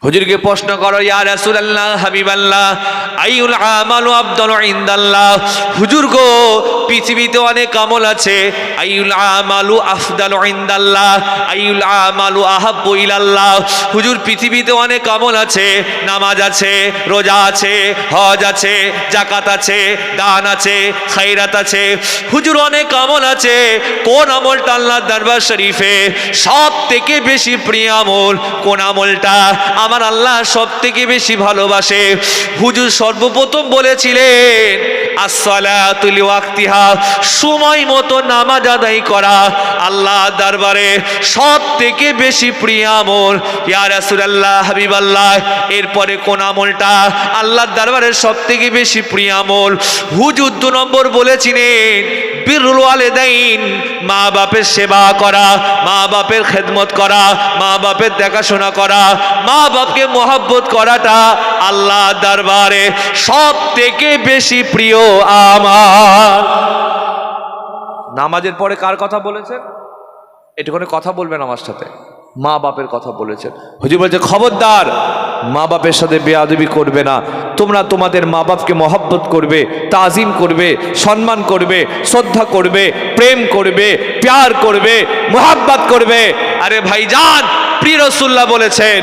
হুজুরকে প্রশ্ন করো, ইয়া রাসূলুল্লাহ, হাবিবাল্লাহ, আইউল আমালু আফদালু ইনদাল্লাহ। হুজুর গো, পৃথিবীতে অনেক আমল আছে, আইউল আমালু আফদালু ইনদাল্লাহ, আইউল আমালু আহাব্বু ইলাল্লাহ। হুজুর, পৃথিবীতে অনেক আমল আছে, নামাজ আছে, রোজা আছে, হজ আছে, যাকাত আছে, দান আছে, খায়রাত আছে। হুজুর, অনেক আমল আছে, কোন আমলটা আল্লাহর দরবার শরীফে সব থেকে বেশি প্রিয় আমল? কোন আমলটা আমার আল্লাহ সব থেকে বেশি ভালোবাসে? হুজুর সর্বপ্রথম বলেছিলেন আসসালাতু লিওয়াক্তিহা, সময় মতো নামাজ আদায় করা আল্লাহ দরবারে সব থেকে বেশি প্রিয় আমল। ইয়া রাসূলুল্লাহ, হাবিবাল্লাহ, এরপরে কোন আমলটা আল্লাহর দরবারে সব থেকে বেশি প্রিয় আমল? হুজুর 2 নম্বর বলেছিলেন বিরুল ওয়ালিদাইন, মা বাপের সেবা করা, মা বাপের খেদমত করা, মা বাপের দেখাশোনা করা, মা বাপকে মহব্বত করাটা আল্লাহ দরবারে সব থেকে বেশি প্রিয় আমার। নামাজের পরে কার কথা বলেছেন? এটুকুনি কথা বলবেন আমার সাথে। মা বাপের কথা বলেছেন। হুজুর বলছে খবরদার, মা বাপের সাথে বেয়াদবি করবে না। তোমরা তোমাদের মা বাপকে মহব্বত করবে, তাজিম করবে, সম্মান করবে, শ্রদ্ধা করবে, প্রেম করবে, প্যার করবে, মোহাব্বত করবে। আরে ভাইজান, প্রিয় রাসূলুল্লাহ বলেছেন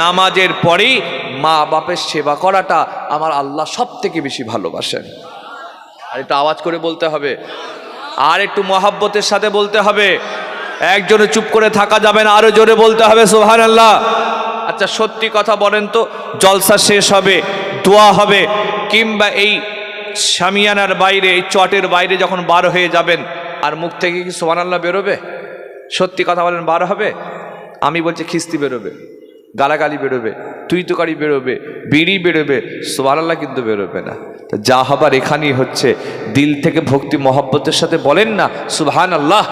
নামাজের পরেই মা বাপের সেবা করাটা আমার আল্লাহ সব থেকে বেশি ভালোবাসেন। আর একটু আওয়াজ করে বলতে হবে, আর একটু মহাব্বতের সাথে বলতে হবে। একজনে চুপ করে থাকা যাবে না, আরো জোরে বলতে হবে সুবহানাল্লাহ। আচ্ছা, সত্যি কথা বলেন তো, জলসা শেষ হবে, দোয়া হবে, কিংবা এই শামিয়ানার বাইরে, এই চটের বাইরে যখন বার হয়ে যাবেন, আর মুখ থেকে কি সুবহানাল্লাহ বেরোবে? সত্যি কথা বলেন, বার হবে? আমি বলছি খিস্তি বেরোবে, গালাগালি বেরোবে, তুই তুকারি বেরোবে, বিড়ি বেরোবে, সুবহানাল্লাহ কিন্তু বেরোবে না। তো যা হবার এখানেই হচ্ছে, দিল থেকে ভক্তি মহব্বতের সাথে বলেন না সুবহানাল্লাহ।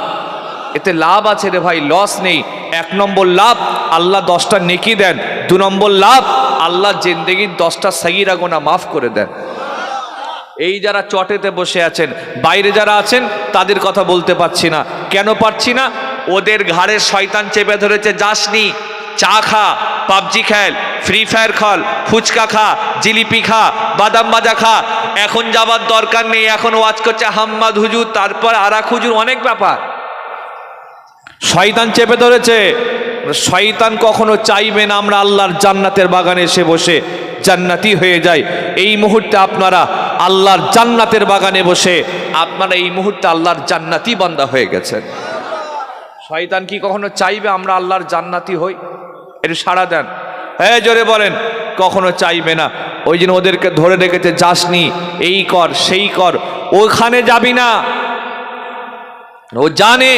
এতে লাভ আছে রে ভাই, লস নেই। 1 নম্বর লাভ, আল্লাহ 10টা নেকি দেন। 2 নম্বর লাভ, আল্লাহ জিন্দেগির 10টা সাগীরা গুনাহ মাফ করে দেন। এই যারা চটেতে বসে আছেন, বাইরে যারা আছেন তাদের কথা বলতে পারছি না। কেন পারছি না? ওদের ঘাড়ে শয়তান চেপে ধরেছে, যাসনি, চা খা, পাবজি খেল, ফ্রি ফায়ার খেল, ফুচকা খা, জিলিপি খা, বাদাম ভাজা খা। এখন যাবার দরকার নেই, এখন ওয়াজ করছে হাম্মাদ হুজুর, তারপর আরাক হুজুর, অনেক ব্যাপার। শয়তান চেপে ধরেছে। শয়তান কখনো চাইবে না আমরা আল্লাহর জান্নাতের বাগানে এসে বসে জান্নাতি হয়ে যাই। এই মুহূর্তে আপনারা আল্লাহর জান্নাতের বাগানে বসে আপনারা এই মুহূর্তে আল্লাহর জান্নাতি বান্দা হয়ে গেছেন। শয়তান কি কখনো চাইবে আমরা আল্লাহর জান্নাতি হই? একটু সাড়া দেন, হ্যাঁ জোরে বলেন। কখনো চাইবে না। ওই জন্য ওদেরকে ধরে রেখেছে, যাসনি, এই কর, সেই কর, ওখানে যাবি না। ও জানে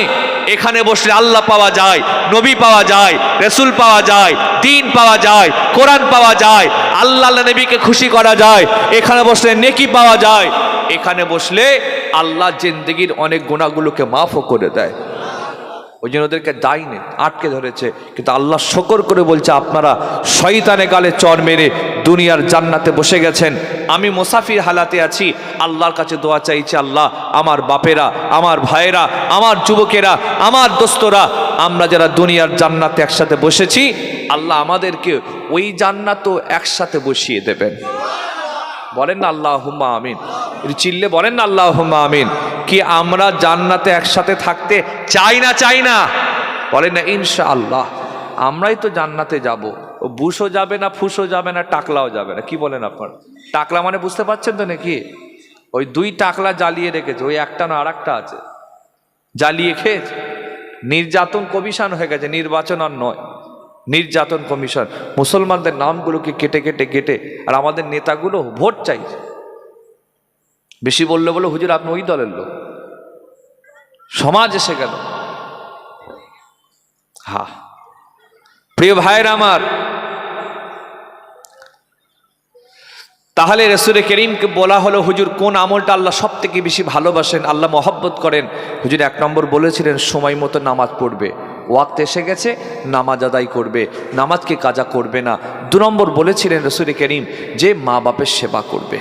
এখানে বসলে আল্লাহ পাওয়া যায়, নবী পাওয়া যায়, রাসূল পাওয়া যায়, দ্বীন পাওয়া যায়, কোরআন পাওয়া যায়, আল্লাহ নবীকে খুশি করা যায়। এখানে বসলে নেকি পাওয়া যায়। এখানে বসলে আল্লাহ জিন্দেগির অনেক গুনাহগুলোকে মাফও করে দেয়। ওই জন্য ওদেরকে দায়নি আটকে ধরেছে। কিন্তু আল্লাহ শকর করে বলছে, আপনারা শয়তানে গালে চর মেরে দুনিয়ার জান্নাতে বসে গেছেন, আমি মুসাফির হালাতে আছি। আল্লাহর কাছে দোয়া চাইছি, আল্লাহ আমার বাপেরা, আমার ভাইয়েরা, আমার যুবকেরা, আমার দোস্তরা, আমরা যারা দুনিয়ার জান্নাতে একসাথে বসেছি, আল্লাহ আমাদেরকে ওই জান্নাতও একসাথে বসিয়ে দেবেন। বলেন না আল্লাহুম্মা আমিন। চিল্লে বলেন না আল্লাহুম্মা আমিন। কি আমরা জান্নাতে একসাথে থাকতে চাই না? চাই না? বলেন না ইনশাআল্লাহ। আমরাই তো জান্নাতে যাব। ও বুশও যাবে না, ফুসও যাবে না, টাকলাও যাবে না। কি বলেন আপনারা? টাকলা মানে বুঝতে পারছেন তো নাকি? ওই 2 টাকলা জ্বালিয়ে রেখেছে, ওই একটা না আরেকটা আছে, জ্বালিয়ে খেয়েছে। নির্যাতন কমিশন হয়ে গেছে, নির্বাচন আর নয়, নির্যাতন কমিশন। মুসলমানদের নামগুলোকে কেটে কেটে কেটে, আর আমাদের নেতাগুলো ভোট চাইছে। বেশি বললে বলো হুজুর আপনি ওই দলের লোক, সমাজ এসে গেল। হ্যাঁ প্রিয় ভাইয়ের আমার, তাহলে রাসূল করিমকে বলা হলো হুজুর কোন আমলটা আল্লাহ সব থেকে বেশি ভালোবাসেন, আল্লাহ মহব্বত করেন? হুজুর 1 নম্বর বলেছিলেন সময় মতো নামাজ পড়বে, ওয়াক্ত এসে গেছে নামাজ আদায় করবে, নামাজকে কাজা করবে না। 2 নম্বর বলেছিলেন রাসূল করিম যে মা বাপের সেবা করবে।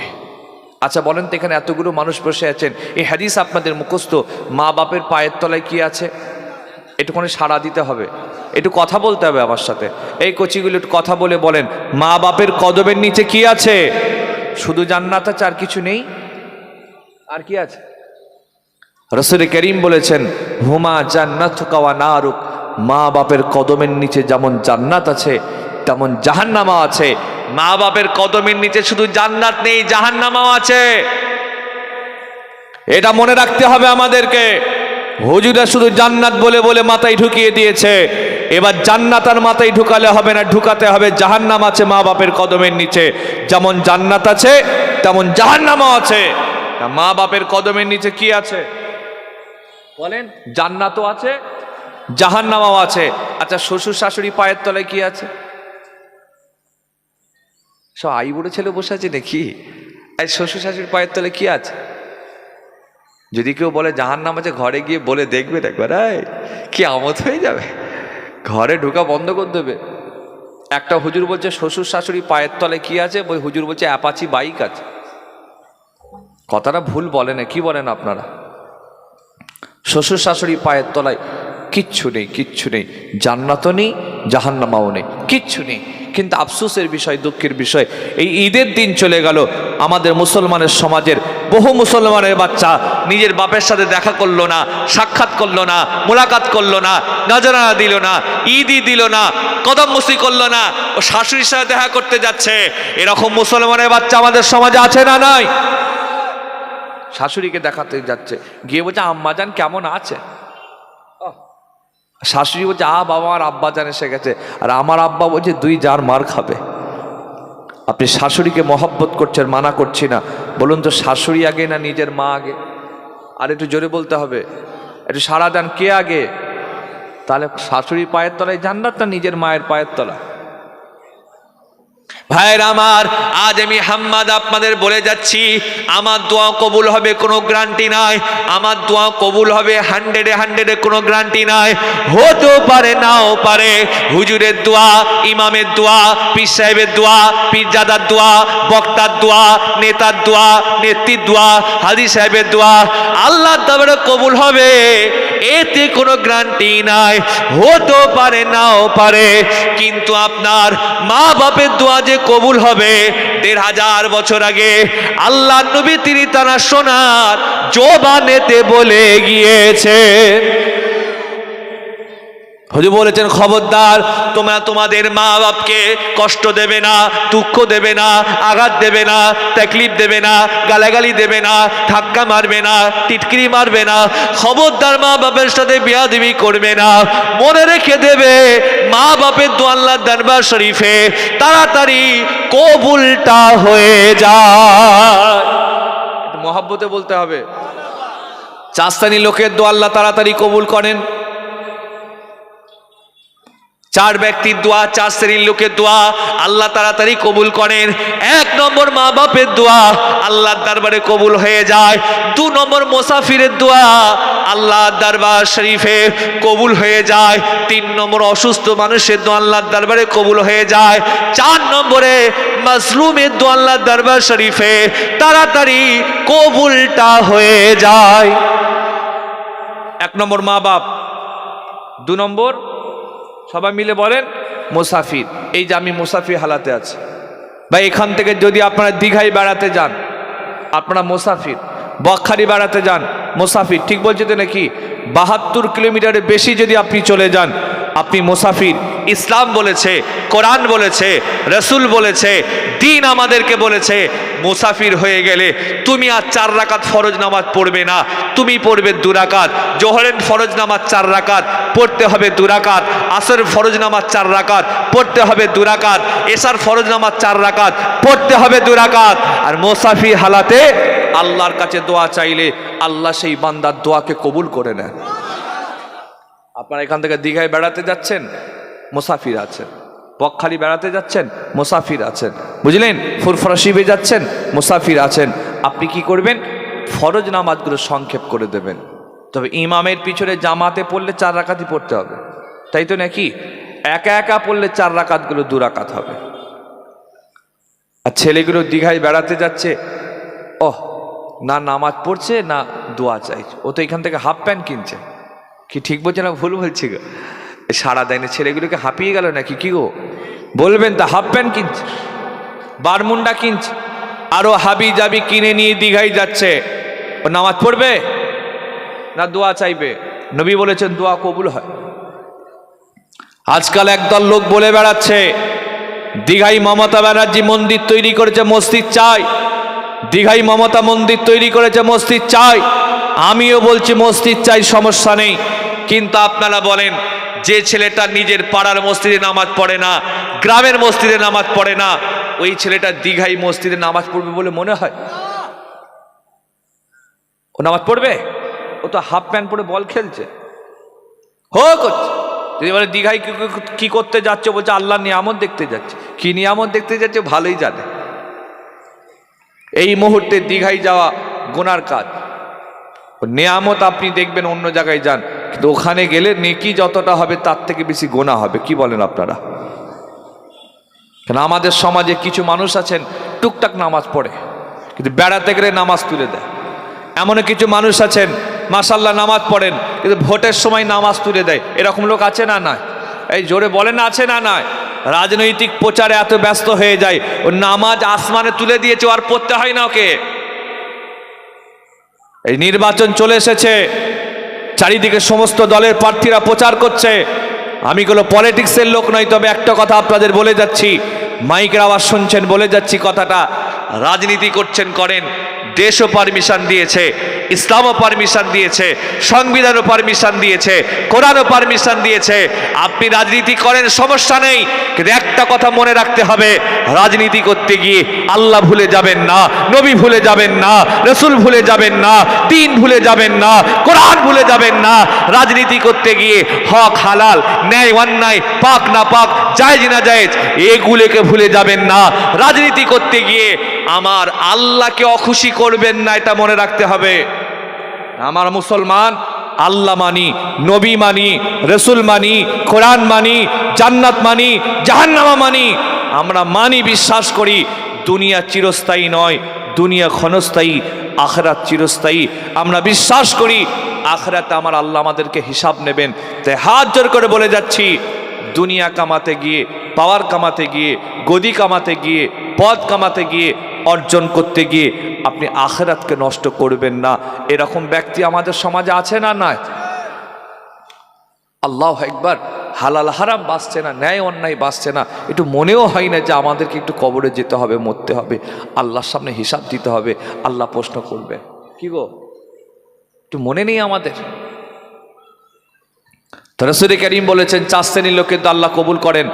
আচ্ছা বলেন তো, এখানে এতগুলো মানুষ বসে আছেন, এই হাদিস আপনাদের মুখস্থ, মা বাপের পায়ের তলায় কি আছে? একটুখানি সাড়া দিতে হবে, একটু কথা বলতে হবে আমার সাথে। এই কচিগুলো একটু কথা বলে বলেন, মা বাপের কদমের নিচে কি আছে? শুধু জান্নাত আছে, আর কিছু নেই? আর কি আছে? রাসূল করিম বলেছেন, হুমা জান্নাতুকা ওয়া নারুক, মা বাপের কদমের নিচে যেমন জান্নাত আছে তেমন জাহান্নামও আছে। মা বাপের কদমের নিচে শুধু জান্নাত নেই, জাহান্নামও আছে। এটা মনে রাখতে হবে আমাদেরকে। হুজুরা শুধু জান্নাত বলে বলে মাথায় ঢুকিয়ে দিয়েছে, এবার জান্নাত আর মাথায় ঢুকালে হবে না, ঢুকাতে হবে জাহান্নাম আছে মা বাপের কদমের নিচে। যেমন জান্নাত আছে তেমন জাহান্নামও আছে। মা বাপের কদমের নিচে কি আছে বলেন? জান্নাতও আছে, জাহান্নামও আছে। আচ্ছা, শ্বশুর শাশুড়ি পায়ের তলায় কি আছে? সব আই বুড়ো ছেলে বসে আছে নাকি? আর শ্বশুর শাশুড়ি পায়ের তলায় কি আছে? যদি কেউ বলে জাহান্নাম আছে, ঘরে গিয়ে বলে দেখবে, একবার কি আমত হয়ে যাবে, ঘরে ঢোকা বন্ধ করে দেবে। একটা হুজুর বলছে শ্বশুর শাশুড়ি পায়ের তলায় কি আছে, ওই হুজুর বলছে অ্যাপাচি বাইক আছে। কথাটা ভুল বলে না, কি বলেন আপনারা? শ্বশুর শাশুড়ি পায়ের তলায় কিচ্ছু নেই, কিচ্ছু নেই, জান্নাতও নেই, জাহান্নামাও নেই, কিচ্ছু নেই। কিন্তু আফসোসের বিষয়, দুঃখের বিষয়, এই ঈদের দিন চলে গেল, আমাদের মুসলমানের সমাজের বহু মুসলমানের বাচ্চা নিজের বাপের সাথে দেখা করলো না, সাক্ষাৎ করলো না, মোলাকাত করলো না, নজরানা দিল না, ঈদই দিল না, কদম মুসি করলো না, ও শাশুড়ির সাথে দেখা করতে যাচ্ছে। এরকম মুসলমানের বাচ্চা আমাদের সমাজে আছে না নাই? শাশুড়িকে দেখাতে যাচ্ছে, গিয়ে বলছে আম্মাজান কেমন আছে? শাশুড়ি বলছে বাবা আমার আব্বাজান এসে গেছে, আর আমার আব্বা বলছে দুই যার মার খাবে। আপনি শাশুড়িকে মহব্বত করছেন, মানা করছি না, বলুন তো শাশুড়ি আগে না নিজের মা আগে? আর একটু জোরে বলতে হবে, একটু সাড়া দেন, কে আগে? তাহলে শাশুড়ি পায়ের তলায় জান্নাত না নিজের মায়ের পায়ের তলা? ভাইয়ের আমার, আজ আমি হাম্মাদ আপনাদের বলে যাচ্ছি, আমার দোয়া কবুল হবে কোনো গ্যারান্টি নাই, আমার দোয়া কবুল হবে 100-এ কোনো গ্যারান্টি নাই। হতেও পারে, নাও পারে। হুজুরের দোয়া, ইমামের দোয়া, পীর সাহেবের দোয়া, পীরজাদার দোয়া, বক্তার দোয়া, নেতার দোয়া, নেত্রীর দোয়া, হাজী সাহেবের দোয়া আল্লাহর দরবারে কবুল হবে, এতে কোনো গ্যারান্টি নাই। হতেও পারে, নাও পারে। কিন্তু আপনার মা বাপের দোয়া যে কবুল হবে, 1500 বছর আগে আল্লাহ নবী তিনি তারা সোনার জবানেতে বলে গিয়েছে। হুজুর বলেছেন, খবরদার তোমরা তোমাদের মা বাপকে কষ্ট দেবে না, দুঃখ দেবে না, আঘাত দেবে না, তাকলিফ দেবে না, গালাগালি দেবে না, ধাক্কা মারবে না, টিটকিরি মারবে না। খবরদার মা বাপের সাথে বেয়াদবি করবে না। মনে রেখে দেবে, মা বাপের দোয়া আল্লাহর দরবার শরীফে তাড়াতাড়ি কবুলটা হয়ে যায়। মহব্বতে বলতে হবে। চাস্তানি লোকের দোয়া আল্লাহ তাড়াতাড়ি কবুল করেন। 4 ব্যক্তির দোয়া, 4 শ্রেণীর লোকের দোয়া আল্লাহ তাড়াতাড়ি কবুল করেন। 1 নম্বর মা বাপের দোয়া আল্লাহর দরবারে কবুল হয়ে যায়। 2 নম্বর মুসাফিরের দোয়া আল্লাহর দরবার শরীফে কবুল হয়ে যায়। 3 নম্বর অসুস্থ মানুষের দোয়া আল্লাহর দরবারে কবুল হয়ে যায়। 4 নম্বরে মাজলুমের দোয়া আল্লাহর দরবার শরীফে তাড়াতাড়ি কবুলটা হয়ে যায়। 1 নম্বর মা বাপ, 2 নম্বর সবাই মিলে বলেন মুসাফির। এই যে আমি মুসাফির হালাতে আছি ভাই, এখান থেকে যদি আপনারা দীঘায় বেড়াতে যান আপনারা মুসাফির, বকখালি বেড়াতে যান মুসাফির, ঠিক বলছি তো নাকি? 72 কিলোমিটারের বেশি যদি আপনি চলে যান আপনি মুসাফির। ইসলাম বলেছে, কোরআন বলেছে, রসুল বলেছে, দিন আমাদেরকে বলেছে, মুসাফির হয়ে গেলে তুমি আর 4 রাকাত ফরজ নামাজ পড়বে না, তুমি পড়বে 2 রাকাত। জোহরের ফরজ নামাজ 4 রাকাত, পড়তে হবে 2 রাকাত। আসরের ফরজ নামাজ 4 রাকাত, পড়তে হবে 2 রাকাত। এশার ফরজ নামাজ 4 রাকাত, পড়তে হবে 2 রাকাত। আর মুসাফির হালাতে আল্লাহর কাছে দোয়া চাইলে আল্লাহ সেই বান্দার দোয়াকে কবুল করে নেন। আপনারা এখান থেকে দীঘায় বেড়াতে যাচ্ছেন, মুসাফির আছেন। বকখালি বেড়াতে যাচ্ছেন, মুসাফির আছেন। বুঝলেন? ফুরফুরা শিবে যাচ্ছেন, মুসাফির আছেন। আপনি কি করবেন? ফরজ নামাজগুলো সংক্ষেপ করে দেবেন। তবে ইমামের পিছনে জামাতে পড়লে 4 রাকাতই পড়তে হবে, তাই তো নাকি? একা একা পড়লে 4 রাকাতগুলো 2 রাকাত হবে। আর ছেলেগুলো দীঘায় বেড়াতে যাচ্ছে, না নামাজ পড়ছে না দোয়া চাইছে, ও তো এখান থেকে হাফ প্যান্ট কিনছে, কি ঠিক বলছে না ভুল বলছি গো? সারা দেয়নি, ছেলেগুলোকে হাঁপিয়ে গেল নাকি কি গো? বলবেন তা হাফ প্যান্ট কিনছে, বারমুন্ডা কিনছে, আরো হাবি জাবি কিনে নিয়ে দীঘায় যাচ্ছে। ও নামাজ পড়বে না দোয়া চাইবে? নবী বলেছেন দোয়া কবুল হয়। আজকাল একদল লোক বলে বেড়াচ্ছে দীঘায় মমতা ব্যানার্জি মন্দির তৈরি করেছে, মসজিদ চাই। দীঘায় মমতা মন্দির তৈরি করেছে, মসজিদ চাই। আমিও বলছি মসজিদ চাই, সমস্যা নেই। কিন্তু আপনারা বলেন, যে ছেলেটা নিজের পাড়ার মসজিদে নামাজ পড়ে না, গ্রামের মসজিদে নামাজ পড়ে না, ওই ছেলেটা দীঘায় মসজিদে নামাজ পড়বে বলে মনে হয়? ও নামাজ পড়বে? ও তো হাফ প্যান্ট পরে বল খেলছে, করছে। যদি বলে দীঘায় কি করতে যাচ্ছে, বলছে আল্লাহর নিয়ামত দেখতে যাচ্ছে। কি নিয়ামত দেখতে যাচ্ছে ভালোই জানে। এই মুহূর্তে দীঘায় যাওয়া গুনার কাজ, নিয়ামত আপনি দেখবেন অন্য জায়গায় যান, কিন্তু ওখানে গেলে নেকি যতটা হবে তার থেকে বেশি গোনা হবে। কি বলেন আপনারা? কেন আমাদের সমাজে কিছু মানুষ আছেন টুকটাক নামাজ পড়ে, কিন্তু বেড়াতে গেলে নামাজ তুলে দেয়। এমন কিছু মানুষ আছেন মাশাআল্লাহ নামাজ পড়েন, কিন্তু ভোটের সময় নামাজ তুলে দেয়। এরকম লোক আছে না নাই? এই জোরে বলেন না, আছে না নাই? রাজনৈতিক প্রচারে এত ব্যস্ত হয়ে যায়, ও নামাজ আসমানে তুলে দিয়েছে, আর পড়তে হয় না ওকে। এই নির্বাচন চলে এসেছে, চারিদিকে সমস্ত দলের প্রার্থীরা প্রচার করছে। আমি কোনো পলিটিক্সের লোক নই, তবে একটা কথা আপনাদের বলে যাচ্ছি, মাইকের আওয়াজ শুনছেন, বলে যাচ্ছি কথাটা। রাজনীতি করছেন করেন, দেশও পারমিশন দিয়েছে, ইসলামও পারমিশন দিয়েছে, সংবিধানও পারমিশন দিয়েছে, কোরআনও পারমিশন দিয়েছে। আপনি রাজনীতি করেন, সমস্যা নেই, কিন্তু একটা কথা মনে রাখতে হবে, রাজনীতি করতে গিয়ে আল্লাহ ভুলে যাবেন না, নবী ভুলে যাবেন না, রসুল ভুলে যাবেন না, দিন ভুলে যাবেন না, কোরআন ভুলে যাবেন না। রাজনীতি করতে গিয়ে হক হালাল, ন্যায় অন্যায়, পাক না পাক, জায়েজ না জায়েজ, এগুলোকে ভুলে যাবেন না। রাজনীতি করতে গিয়ে আমার আল্লাহকে অখুশি করবেন না, এটা মনে রাখতে হবে। আমার মুসলমান, আল্লাহ মানি, নবী মানি, রসুল মানি, কোরআন মানি, জান্নাত মানি, জাহান্নামা মানি। আমরা মানি, বিশ্বাস করি দুনিয়া চিরস্থায়ী নয়, দুনিয়া ক্ষণস্থায়ী, আখিরাত চিরস্থায়ী। আমরা বিশ্বাস করি আখিরাতে আমার আল্লাহ আমাদেরকে হিসাব নেবেন। তাই হাত জোর করে বলে যাচ্ছি, দুনিয়া কামাতে গিয়ে, পাওয়ার কামাতে গিয়ে, গদি কামাতে গিয়ে, পদ কামাতে গিয়ে, অর্জন করতে গিয়ে আপনি আখিরাতকে নষ্ট করবেন না। এরকম ব্যক্তি আমাদের সমাজে আছে না নাই? আল্লাহু আকবার। হালাল হারাম বাঁচছে না, ন্যায় অন্যায় বাঁচছে না, একটু মনেও হয় না যে আমাদেরকে একটু কবরে যেতে হবে, মরতে হবে, আল্লাহর সামনে হিসাব দিতে হবে, আল্লাহ প্রশ্ন করবে। কি গো, একটু মনে নেই আমাদের? তো রাসূল কারীম বলেছেন 4 শ্রেণীর লোকের দোয়া আল্লাহ কবুল করেন।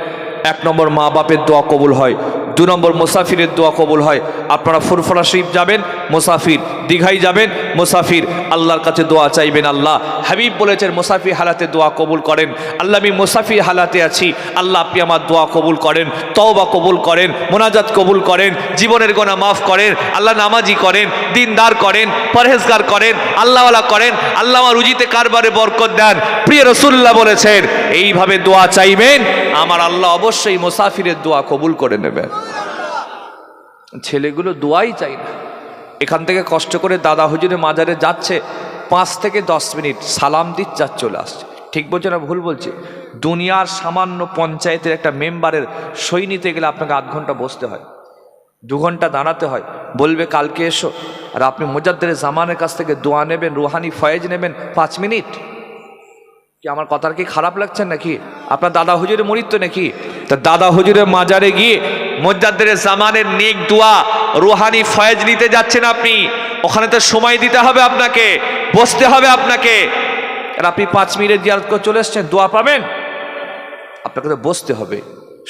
1 নম্বর মা বাপের দোয়া কবুল হয়, 2 নম্বর মুসাফিরের দোয়া কবুল হয়। আপনারা ফুরফুরা শরীফ যাবেন, মুসাফির, দীঘায় যাবেন, মুসাফির, আল্লাহর কাছে দোয়া চাইবেন। আল্লাহ হাবিব বলেছেন মুসাফির হালাতে দোয়া কবুল করেন। আল্লাহ আমি মুসাফির হালাতে আছি, আল্লাহ আপনি আমার দোয়া কবুল করেন, তওবা কবুল করেন, মোনাজাত কবুল করেন, জীবনের গুনাহ মাফ করেন। আল্লাহ নামাজি করেন, দিনদার করেন, পরহেজগার করেন, আল্লাহওয়ালা করেন। আল্লাহ আমার রুজিতে কারবারে বরকত দেন। প্রিয় রাসূলুল্লাহ বলেছেন এইভাবে দোয়া চাইবেন, আমার আল্লাহ অবশ্যই মুসাফিরের দোয়া কবুল করে নেবেন। ছেলেগুলো দোয়াই চাই না। এখান থেকে কষ্ট করে দাদা হুজুরের মাজারে যাচ্ছে, 5 থেকে 10 মিনিট সালাম দিচ্ছে আর চলে আসছে। ঠিক বলছে না ভুল বলছে? দুনিয়ার সামান্য পঞ্চায়েতের একটা মেম্বারের সই নিতে গেলে আপনাকে 8 ঘন্টা বসতে হয়, 2 ঘন্টা দাঁড়াতে হয়, বলবে কালকে এসো। আর আপনি মুজাদ্দেরে জামানের কাছ থেকে দোয়া নেবেন, রুহানি ফয়েজ নেবেন 5 মিনিট। কি আমার কথার কি খারাপ লাগছে নাকি? আপনার দাদা হুজুরের মুরিদ তো নাকি? তা দাদা হুজুরের মাজারে গিয়ে মুজাদ্দেরে জামানের নেক দোয়া, রুহানি ফয়েজ নিতে যাচ্ছেন আপনি, ওখানে তো সময় দিতে হবে আপনাকে, বসতে হবে আপনাকে। আর আপনি 5 মিনিট জিয়ারত করে চলে এসছেন, দোয়া পাবেন? আপনাকে তো বসতে হবে,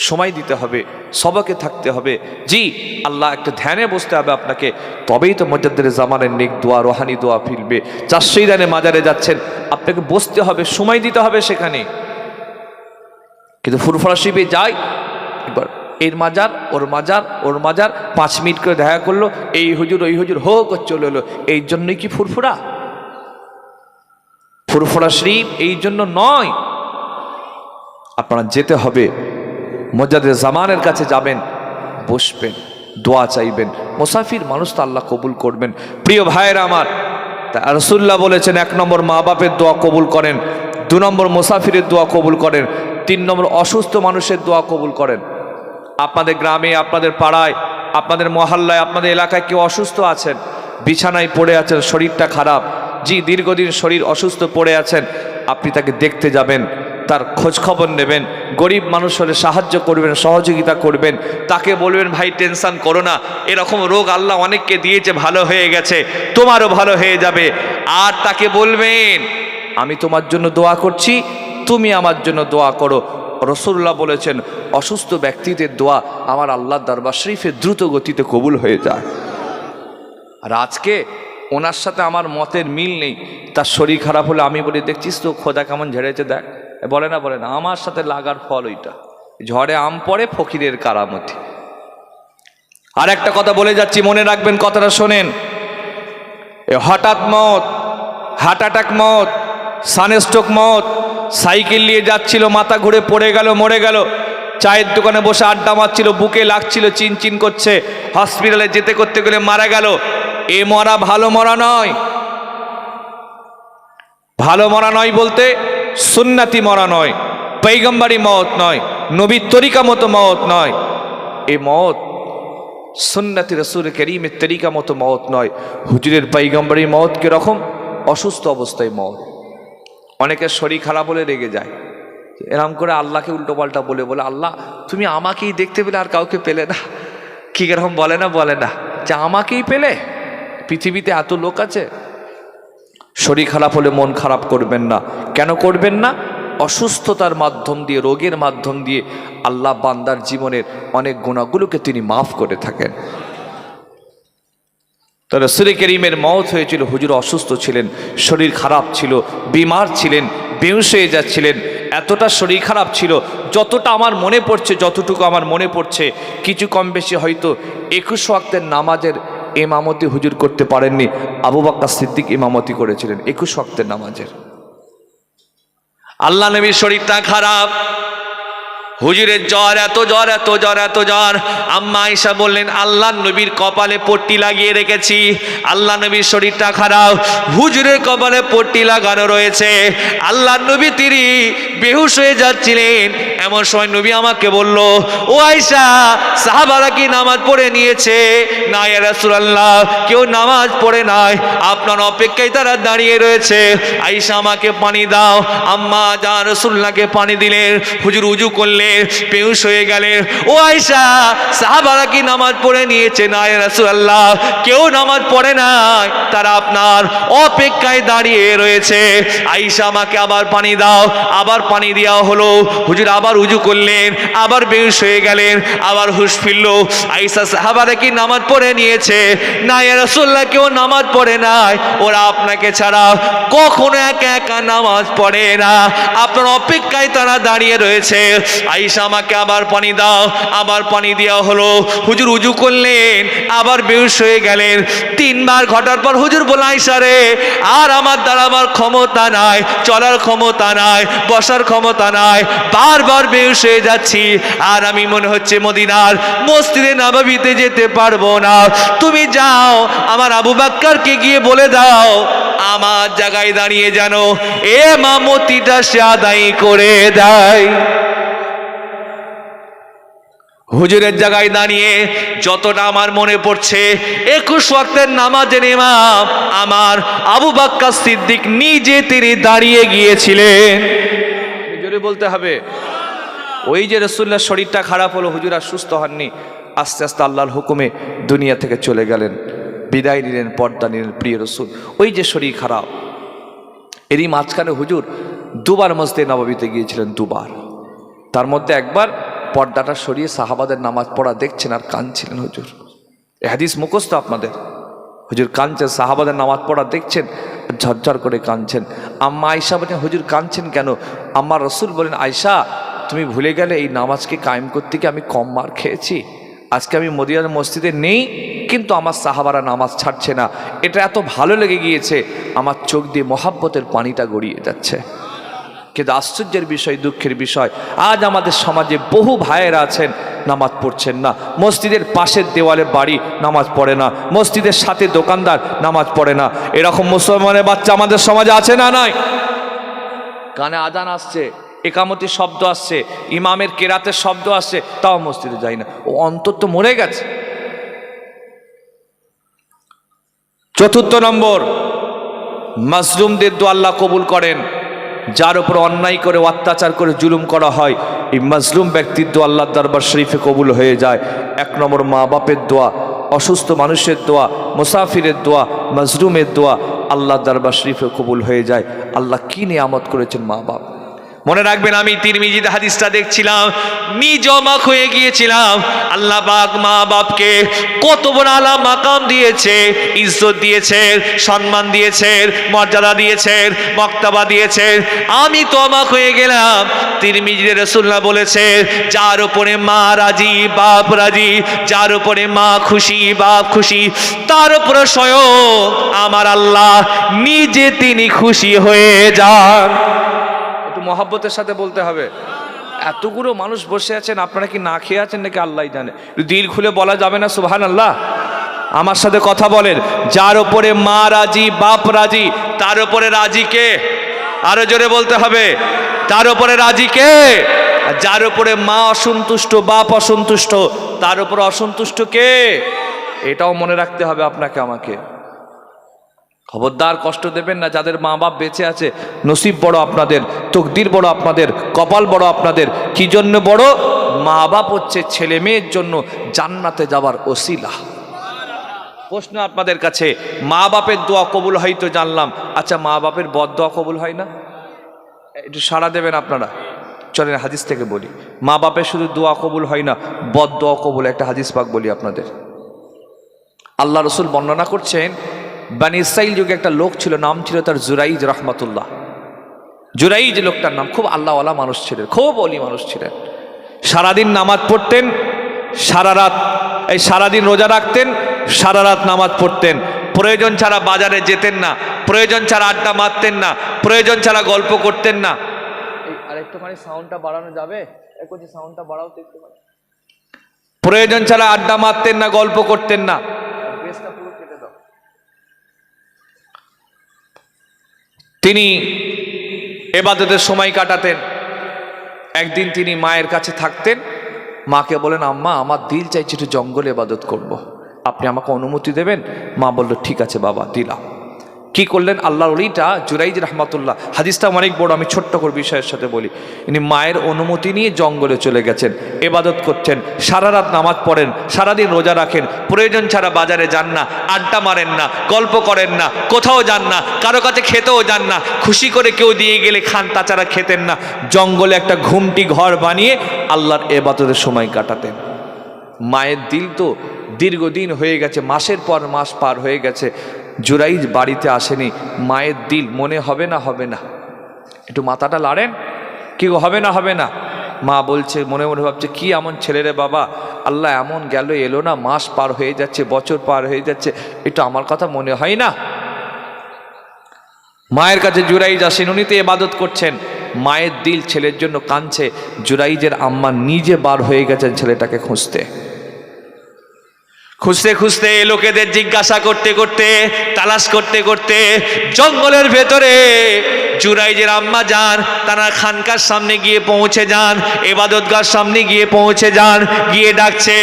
সময় দিতে হবে, সবাকে থাকতে হবে। জি, আল্লাহ একটা ধ্যানে বসতে হবে আপনাকে, তবেই তো মুজাদ্দেরে জামানের নেক দোয়া, রুহানি দোয়া ফিরবে। চাষিরানে মাজারে যাচ্ছেন, আপনাকে বসতে হবে, সময় দিতে হবে সেখানে। কিন্তু ফুরফুরা শরীফে যাই, এবার এর মাজার, ওর মাজার, ওর মাজার, 5 মিনিট করে দেখা করলো, এই হুজুর ওই হুজুর হো করে চলে এলো। এই জন্যই কি ফুরফুরা? ফুরফুরা শরীফ এই জন্য নয়। আপনারা যেতে হবে, মুজাদ্দেরে জামানের কাছে যাবেন, বসবেন, দোয়া চাইবেন। মুসাফির মানুষ তো আল্লাহ কবুল করবেন। প্রিয় ভাইয়েরা আমার, তা রাসূলুল্লাহ বলেছেন 1 নম্বর মা বাপের দোয়া কবুল করেন, 2 নম্বর মুসাফিরের দোয়া কবুল করেন, 3 নম্বর অসুস্থ মানুষের দোয়া কবুল করেন। আপনাদের গ্রামে, আপনাদের পাড়ায়, আপনাদের মহল্লায়, আপনাদের এলাকায় কেউ অসুস্থ আছেন, বিছানায় পড়ে আছেন, শরীরটা খারাপ, জি দীর্ঘদিন শরীর অসুস্থ পড়ে আছেন, আপনি তাকে দেখতে যাবেন, তার খোঁজ খবর নেবেন, গরিব মানুষ হলে সাহায্য করবেন, সহযোগিতা করবেন, তাকে বলবেন ভাই টেনশন করো না, এরকম রোগ আল্লাহ অনেককে দিয়েছে, ভালো হয়ে গেছে, তোমারও ভালো হয়ে যাবে। আর তাকে বলবেন আমি তোমার জন্য দোয়া করছি, তুমি আমার জন্য দোয়া করো। রাসূলুল্লাহ বলেছেন অসুস্থ ব্যক্তিদের দোয়া আমার আল্লাহর দরবার শরীফে দ্রুত গতিতে কবুল হয়ে যায়। আর আজকে ওনার সাথে আমার মতের মিল নেই, তার শরীর খারাপ হলে আমি বলি দেখছিস তো খোদা কেমন ঝেড়েছে দেখ, বলে না বলে না, আমার সাথে লাগার ফল ওইটা, ঝড়ে আম পড়ে ফকিরের কারামতি। আর একটা কথা বলে যাচ্ছি, মনে রাখবেন, কথাটা শোনেন। হঠাৎ মত, হার্ট অ্যাটাক মত, সানস্ট্রোক মত, সাইকেল নিয়ে যাচ্ছিল, মাথা ঘুরে পড়ে গেল, মরে গেল, চায়ের দোকানে বসে আড্ডা মারছিল, বুকে লাগছিল, চিনচিন করছে, হসপিটালে যেতে করতে গেলে মারা গেল। এ মরা ভালো মরা নয়। ভালো মরা নয় বলতে সুন্নাতি মরা নয়, পয়গম্বরী মওত নয়, নবীর তরিকা মতো মওত নয়। এ মওত সুন্নতি রাসূল করিমের তরিকা মতো মওত নয়। হুজুরের পয়গম্বরী মওত কিরকম? অসুস্থ অবস্থায় মওত। অনেকের শরীর খারাপ হলে রেগে যায়, এরকম করে আল্লাহকে উল্টোপাল্টা বলে বলে আল্লাহ তুমি আমাকেই দেখতে পেলে আর কাউকে পেলে না, কি এরকম বলে না যে আমাকেই পেলে, পৃথিবীতে এত লোক আছে। শরীর খারাপ হলে মন খারাপ করবেন না। কেন করবেন না? অসুস্থতার মাধ্যম দিয়ে, রোগের মাধ্যম দিয়ে আল্লাহ বান্দার জীবনের অনেক গুনাহগুলোকে তিনি মাফ করে থাকেন। তো রাসূল করিমের মওত হয়েছিল, হুজুর অসুস্থ ছিলেন, শরীর খারাপ ছিল, বিমার ছিলেন, বেহুশ হয়ে যাচ্ছিলেন। এতটা শরীর খারাপ ছিল, যতটা আমার মনে পড়ছে, যতটুকু আমার মনে পড়ছে, কিছু কম বেশি হয়তো 21 ওয়াক্তের নামাজের ইমামতি হুজুর করতে পারেননি, আবু বকর সিদ্দিক ইমামতি করেছিলেন 21 ওয়াক্তের নামাজের। আল্লাহ নবীর শরীরটা খারাপ, হুজুরের জ্বর, এত জ্বর, এত জ্বর, এত জ্বর। আম্মা আয়েশা বললেন আল্লাহ নবীর কপালে পট্টি লাগিয়ে রেখেছি, আল্লাহ নবীর শরীরটা খারাপ, হুজুরের কপালে পট্টি লাগানো রয়েছে, আল্লাহ নবী তিনি বেহুশ হয়ে যাচ্ছিলেন। এমন সময় নবী আমাকে বলল, ও আয়েশা, সাহাবারা কি নামাজ পড়ে নিয়েছে? না ইয়া রাসূলুল্লাহ, কেউ নামাজ পড়ে নাই, আপনার অপেক্ষায় তারা দাঁড়িয়ে রয়েছে। আয়েশা আমাকে পানি দাও। আম্মা জান রাসূলুল্লাহকে পানি দিলেন, হুজুর উজু করলেন, বেহুশ হয়ে গেলেন। ও আয়েশা, সাহাবারা কি নামাজ পড়ে নিয়েছে? না ইয়া রাসূলুল্লাহ, কেউ নামাজ পড়ে নাই, তারা আপনার অপেক্ষায় দাঁড়িয়ে রয়েছে। আয়েশা আমাকে আবার পানি দাও, আবার পানি দেওয়া হলো, হুজুর আবার উজু করলেন, আবার বেহুশ হয়ে গেলেন, আবার হুঁশ ফিরল। আয়েশা, সাহাবারা কি নামাজ পড়ে নিয়েছে? না ইয়া রাসূলুল্লাহ, কেউ নামাজ পড়ে নাই, ওরা আপনাকে ছাড়া কখনো একা একা নামাজ পড়ে না, আপনার অপেক্ষায় তারা দাঁড়িয়ে রয়েছে। আয়েশা আমাকে আবার পানি দাও, আবার পানি দেওয়া হলো, হুজুর উজু করলেন, আবার বেহুশ হয়ে গেলেন। 3 বার ঘটার পর হুজুর বলে, আয়েশা রে, আর আমার দাঁড়াবার ক্ষমতা নাই, চলার ক্ষমতা নাই, বসার ক্ষমতা নাই, বারবার বেহুশ হয়ে যাচ্ছি, আর আমি মনে হচ্ছে মদিনার মসজিদে নববীতে যেতে পারবো না। তুমি যাও, আমার আবু বকরকে গিয়ে বলে দাও আমার জায়গায় দাঁড়িয়ে যেন ইমামতিটা সে আদায় করে দেয়। হুজুরের জায়গায় দাঁড়িয়ে যতটা আমার মনে পড়ছে, 21 ওয়াক্তের নামাজের ইমাম আমার আবু বকর সিদ্দিক নিজে তিনি দাঁড়িয়ে গিয়েছিলেন। জোরে বলতে হবে। ওই যে রাসূলুল্লাহর শরীরটা খারাপ হলো, হুজুর আর সুস্থ হননি, আস্তে আস্তে আল্লাহর হুকুমে দুনিয়া থেকে চলে গেলেন, বিদায় নিলেন, পর্দা নিলেন প্রিয় রাসূল। ওই যে শরীর খারাপ, এরই মাঝখানে হুজুর 2 বার মসজিদে নববীতে গিয়েছিলেন, 2 বার। তার মধ্যে একবার পর্দাটা সরিয়ে সাহাবাদের নামাজ পড়া দেখছেন আর কাঁদছিলেন হুজুর। এই হাদিস মুখস্থ আপনাদের। হুজুর কাঁদছেন, সাহাবাদের নামাজ পড়া দেখছেন, ঝরঝর করে কাঁদছেন। আম্মা আয়েশা বলেন, হুজুর কাঁদছেন কেন? আম্মা রাসূল বলেন, আয়েশা তুমি ভুলে গেলে এই নামাজকে কায়েম করতে গিয়ে আমি কম মার খেয়েছি। আজকে আমি মদিনার মসজিদে নেই, কিন্তু আমার সাহাবারা নামাজ ছাড়ছে না, এটা এত ভালো লেগে গিয়েছে, আমার চোখ দিয়ে মহাব্বতের পানিটা গড়িয়ে যাচ্ছে। কিন্তু আশ্চর্যের বিষয়, দুঃখের বিষয়, আজ আমাদের সমাজে বহু ভাইয়েরা আছেন নামাজ পড়ছেন না। মসজিদের পাশের দেওয়ালে বাড়ি, নামাজ পড়ে না। মসজিদের সাথে দোকানদার, নামাজ পড়ে না। এরকম মুসলমানের বাচ্চা আমাদের সমাজে আছে না? নাই? কানে আজান আসছে, একামতির শব্দ আসছে, ইমামের কেরাতের শব্দ আসছে, তাও মসজিদে যাই না। ও অন্তর তো মরে গেছে। চতুর্থ নম্বর, মাজলুমদের দোয়া আল্লাহ কবুল করেন। যার উপর অন্যায় করে অত্যাচার করে জুলুম করা হয়, এই মাজলুম ব্যক্তির দোয়া আল্লাহর দরবার শরীফে কবুল হয়ে যায়। এক নম্বর মা বাপের দোয়া, অসুস্থ মানুষের দোয়া, মুসাফিরের দোয়া, মাজলুমের দোয়া আল্লাহর দরবার শরীফে কবুল হয়ে যায়। আল্লাহ কি নিয়ামত করেছেন মা বাপ। মনে রাখবেন, আমি তিরমিজিতে হাদিসটা দেখছিলাম, নিজ অবাক হয়ে গিয়েছিলাম। আল্লাহ পাক মা বাপকে কত বড় আলা মাকাম দিয়েছে, ইজ্জত দিয়েছেন, সম্মান দিয়েছেন, মর্যাদা দিয়েছেন, মর্তবা দিয়েছেন। আমি তো অবাক হয়ে গেলাম। তিরমিজিতে রাসূলুল্লাহ বলেছে, যার উপরে মা রাজি বাপ রাজি, যার উপরে মা খুশি বাপ খুশি, তার উপরে স্বয়ং আমার আল্লাহ নিজে তিনি খুশি হয়ে যান। মহব্বতের সাথে বলতে হবে। এতগুলো মানুষ বসে আছেন, আপনারা কি না খেয়ে আছেন নাকি আল্লাহ জানে। দিল খুলে বলা যাবে না সুবহানাল্লাহ? আমার সাথে কথা বলেন। যার উপরে মা রাজি বাপ রাজি, তার উপরে রাজি কে? আরো জোরে বলতে হবে, তার উপরে রাজি কে? যার উপরে মা অসন্তুষ্ট বাপ অসন্তুষ্ট, তার উপরে অসন্তুষ্ট কে? এটাও মনে রাখতে হবে আপনাকে আমাকে। খবরদার কষ্ট দেবেন না। যাদের মা বাপ বেঁচে আছে, নসিব বড় আপনাদের, তকদির বড় আপনাদের, কপাল বড় আপনাদের। কি জন্য বড়? মা বাপ হচ্ছে ছেলে মেয়ের জন্য জান্নাতে যাওয়ার ওসিলা। প্রশ্ন আপনাদের কাছে, মা বাপের দোয়া কবুল হয় তো জানলাম, আচ্ছা মা বাপের বদ দোয়া কবুল হয় না? একটু সাড়া দেবেন আপনারা। চলেন হাদিস থেকে বলি। মা বাপের শুধু দোয়া কবুল হয় না, বদ দোয়া কবুল। একটা হাদিস পাক বলি আপনাদের। আল্লাহ রসুল বর্ণনা করছেন, বানি ইসরাইল যুগে একটা লোক ছিল, নাম ছিল তার জুরাইজ রহমাতুল্লাহ। জুরাইজ লোকটার নাম, খুব আল্লাহওয়ালা মানুষ ছিলেন, খুব অলি মানুষ ছিলেন। সারাদিন নামাজ পড়তেন, সারাদিন রোজা রাখতেন, সারা রাত নামাজ পড়তেন। প্রয়োজন ছাড়া বাজারে যেতেন না, প্রয়োজন ছাড়া আড্ডা মারতেন না, প্রয়োজন ছাড়া গল্প করতেন না। আরেকটুখানি সাউন্ডটা বাড়ানো যাবে? সাউন্ডটা বাড়াও তো একটু। প্রয়োজন ছাড়া আড্ডা মারতেন না, গল্প করতেন না। তিনি ইবাদতের সময় কাটাতেন। একদিন তিনি মায়ের কাছে থাকতেন। মাকে বলেন, আম্মা আমার দিল চাইছে একটু জঙ্গলে ইবাদত করব, আপনি আমাকে অনুমতি দেবেন? মা বলল, ঠিক আছে বাবা, দিলাম। কি করলেন আল্লাহর ওলিটা জুরাইজ রহমাতুল্লাহ, হাদিসটা অনেক বড়, আমি ছোট্ট করে বিষয়ের সাথে বলি। ইনি মায়ের অনুমতি নিয়ে জঙ্গলে চলে গেছেন, ইবাদত করছেন, সারা রাত নামাজ পড়েন, সারাদিন রোজা রাখেন, প্রয়োজন ছাড়া বাজারে যান না, আড্ডা মারেন না, গল্প করেন না, কোথাও যান না, কারো কাছে খেতেও যান না, খুশি করে কেউ দিয়ে গেলে খান, তাছাড়া খেতেন না। জঙ্গলে একটা ঘুমটি ঘর বানিয়ে আল্লাহর ইবাদতের সময় কাটাতেন। মায়ের দিল তো দীর্ঘদিন হয়ে গেছে, মাসের পর মাস পার হয়ে গেছে, জুরাইজ বাড়িতে আসেনি। মায়ের দিল মনে হবে না হবে না? একটু মাথাটা লাড়েন, কি হবে না হবে না? মা বলছে, মনে মনে ভাবছে, কি এমন ছেলে রে বাবা, আল্লাহ এমন গেল এলো না, মাস পার হয়ে যাচ্ছে, বছর পার হয়ে যাচ্ছে, এটা আমার কথা মনে হয় না? মায়ের কাছে জুরাইজ আসেন, উনি তো ইবাদত করছেন। মায়ের দিল ছেলের জন্য কাঁদছে। জুরাইজের আম্মা নিজে বার হয়ে গেছেন ছেলেটাকে খুঁজতে। খুঁজতে খুঁজতে, লোকেদের জিজ্ঞাসা করতে করতে, তালাশ করতে করতে জঙ্গলের ভেতরে জুরাইজের আম্মা যান, তারা খানকার সামনে গিয়ে পৌঁছে যান, ইবাদতগার সামনে গিয়ে পৌঁছে যান, গিয়ে ডাকছে,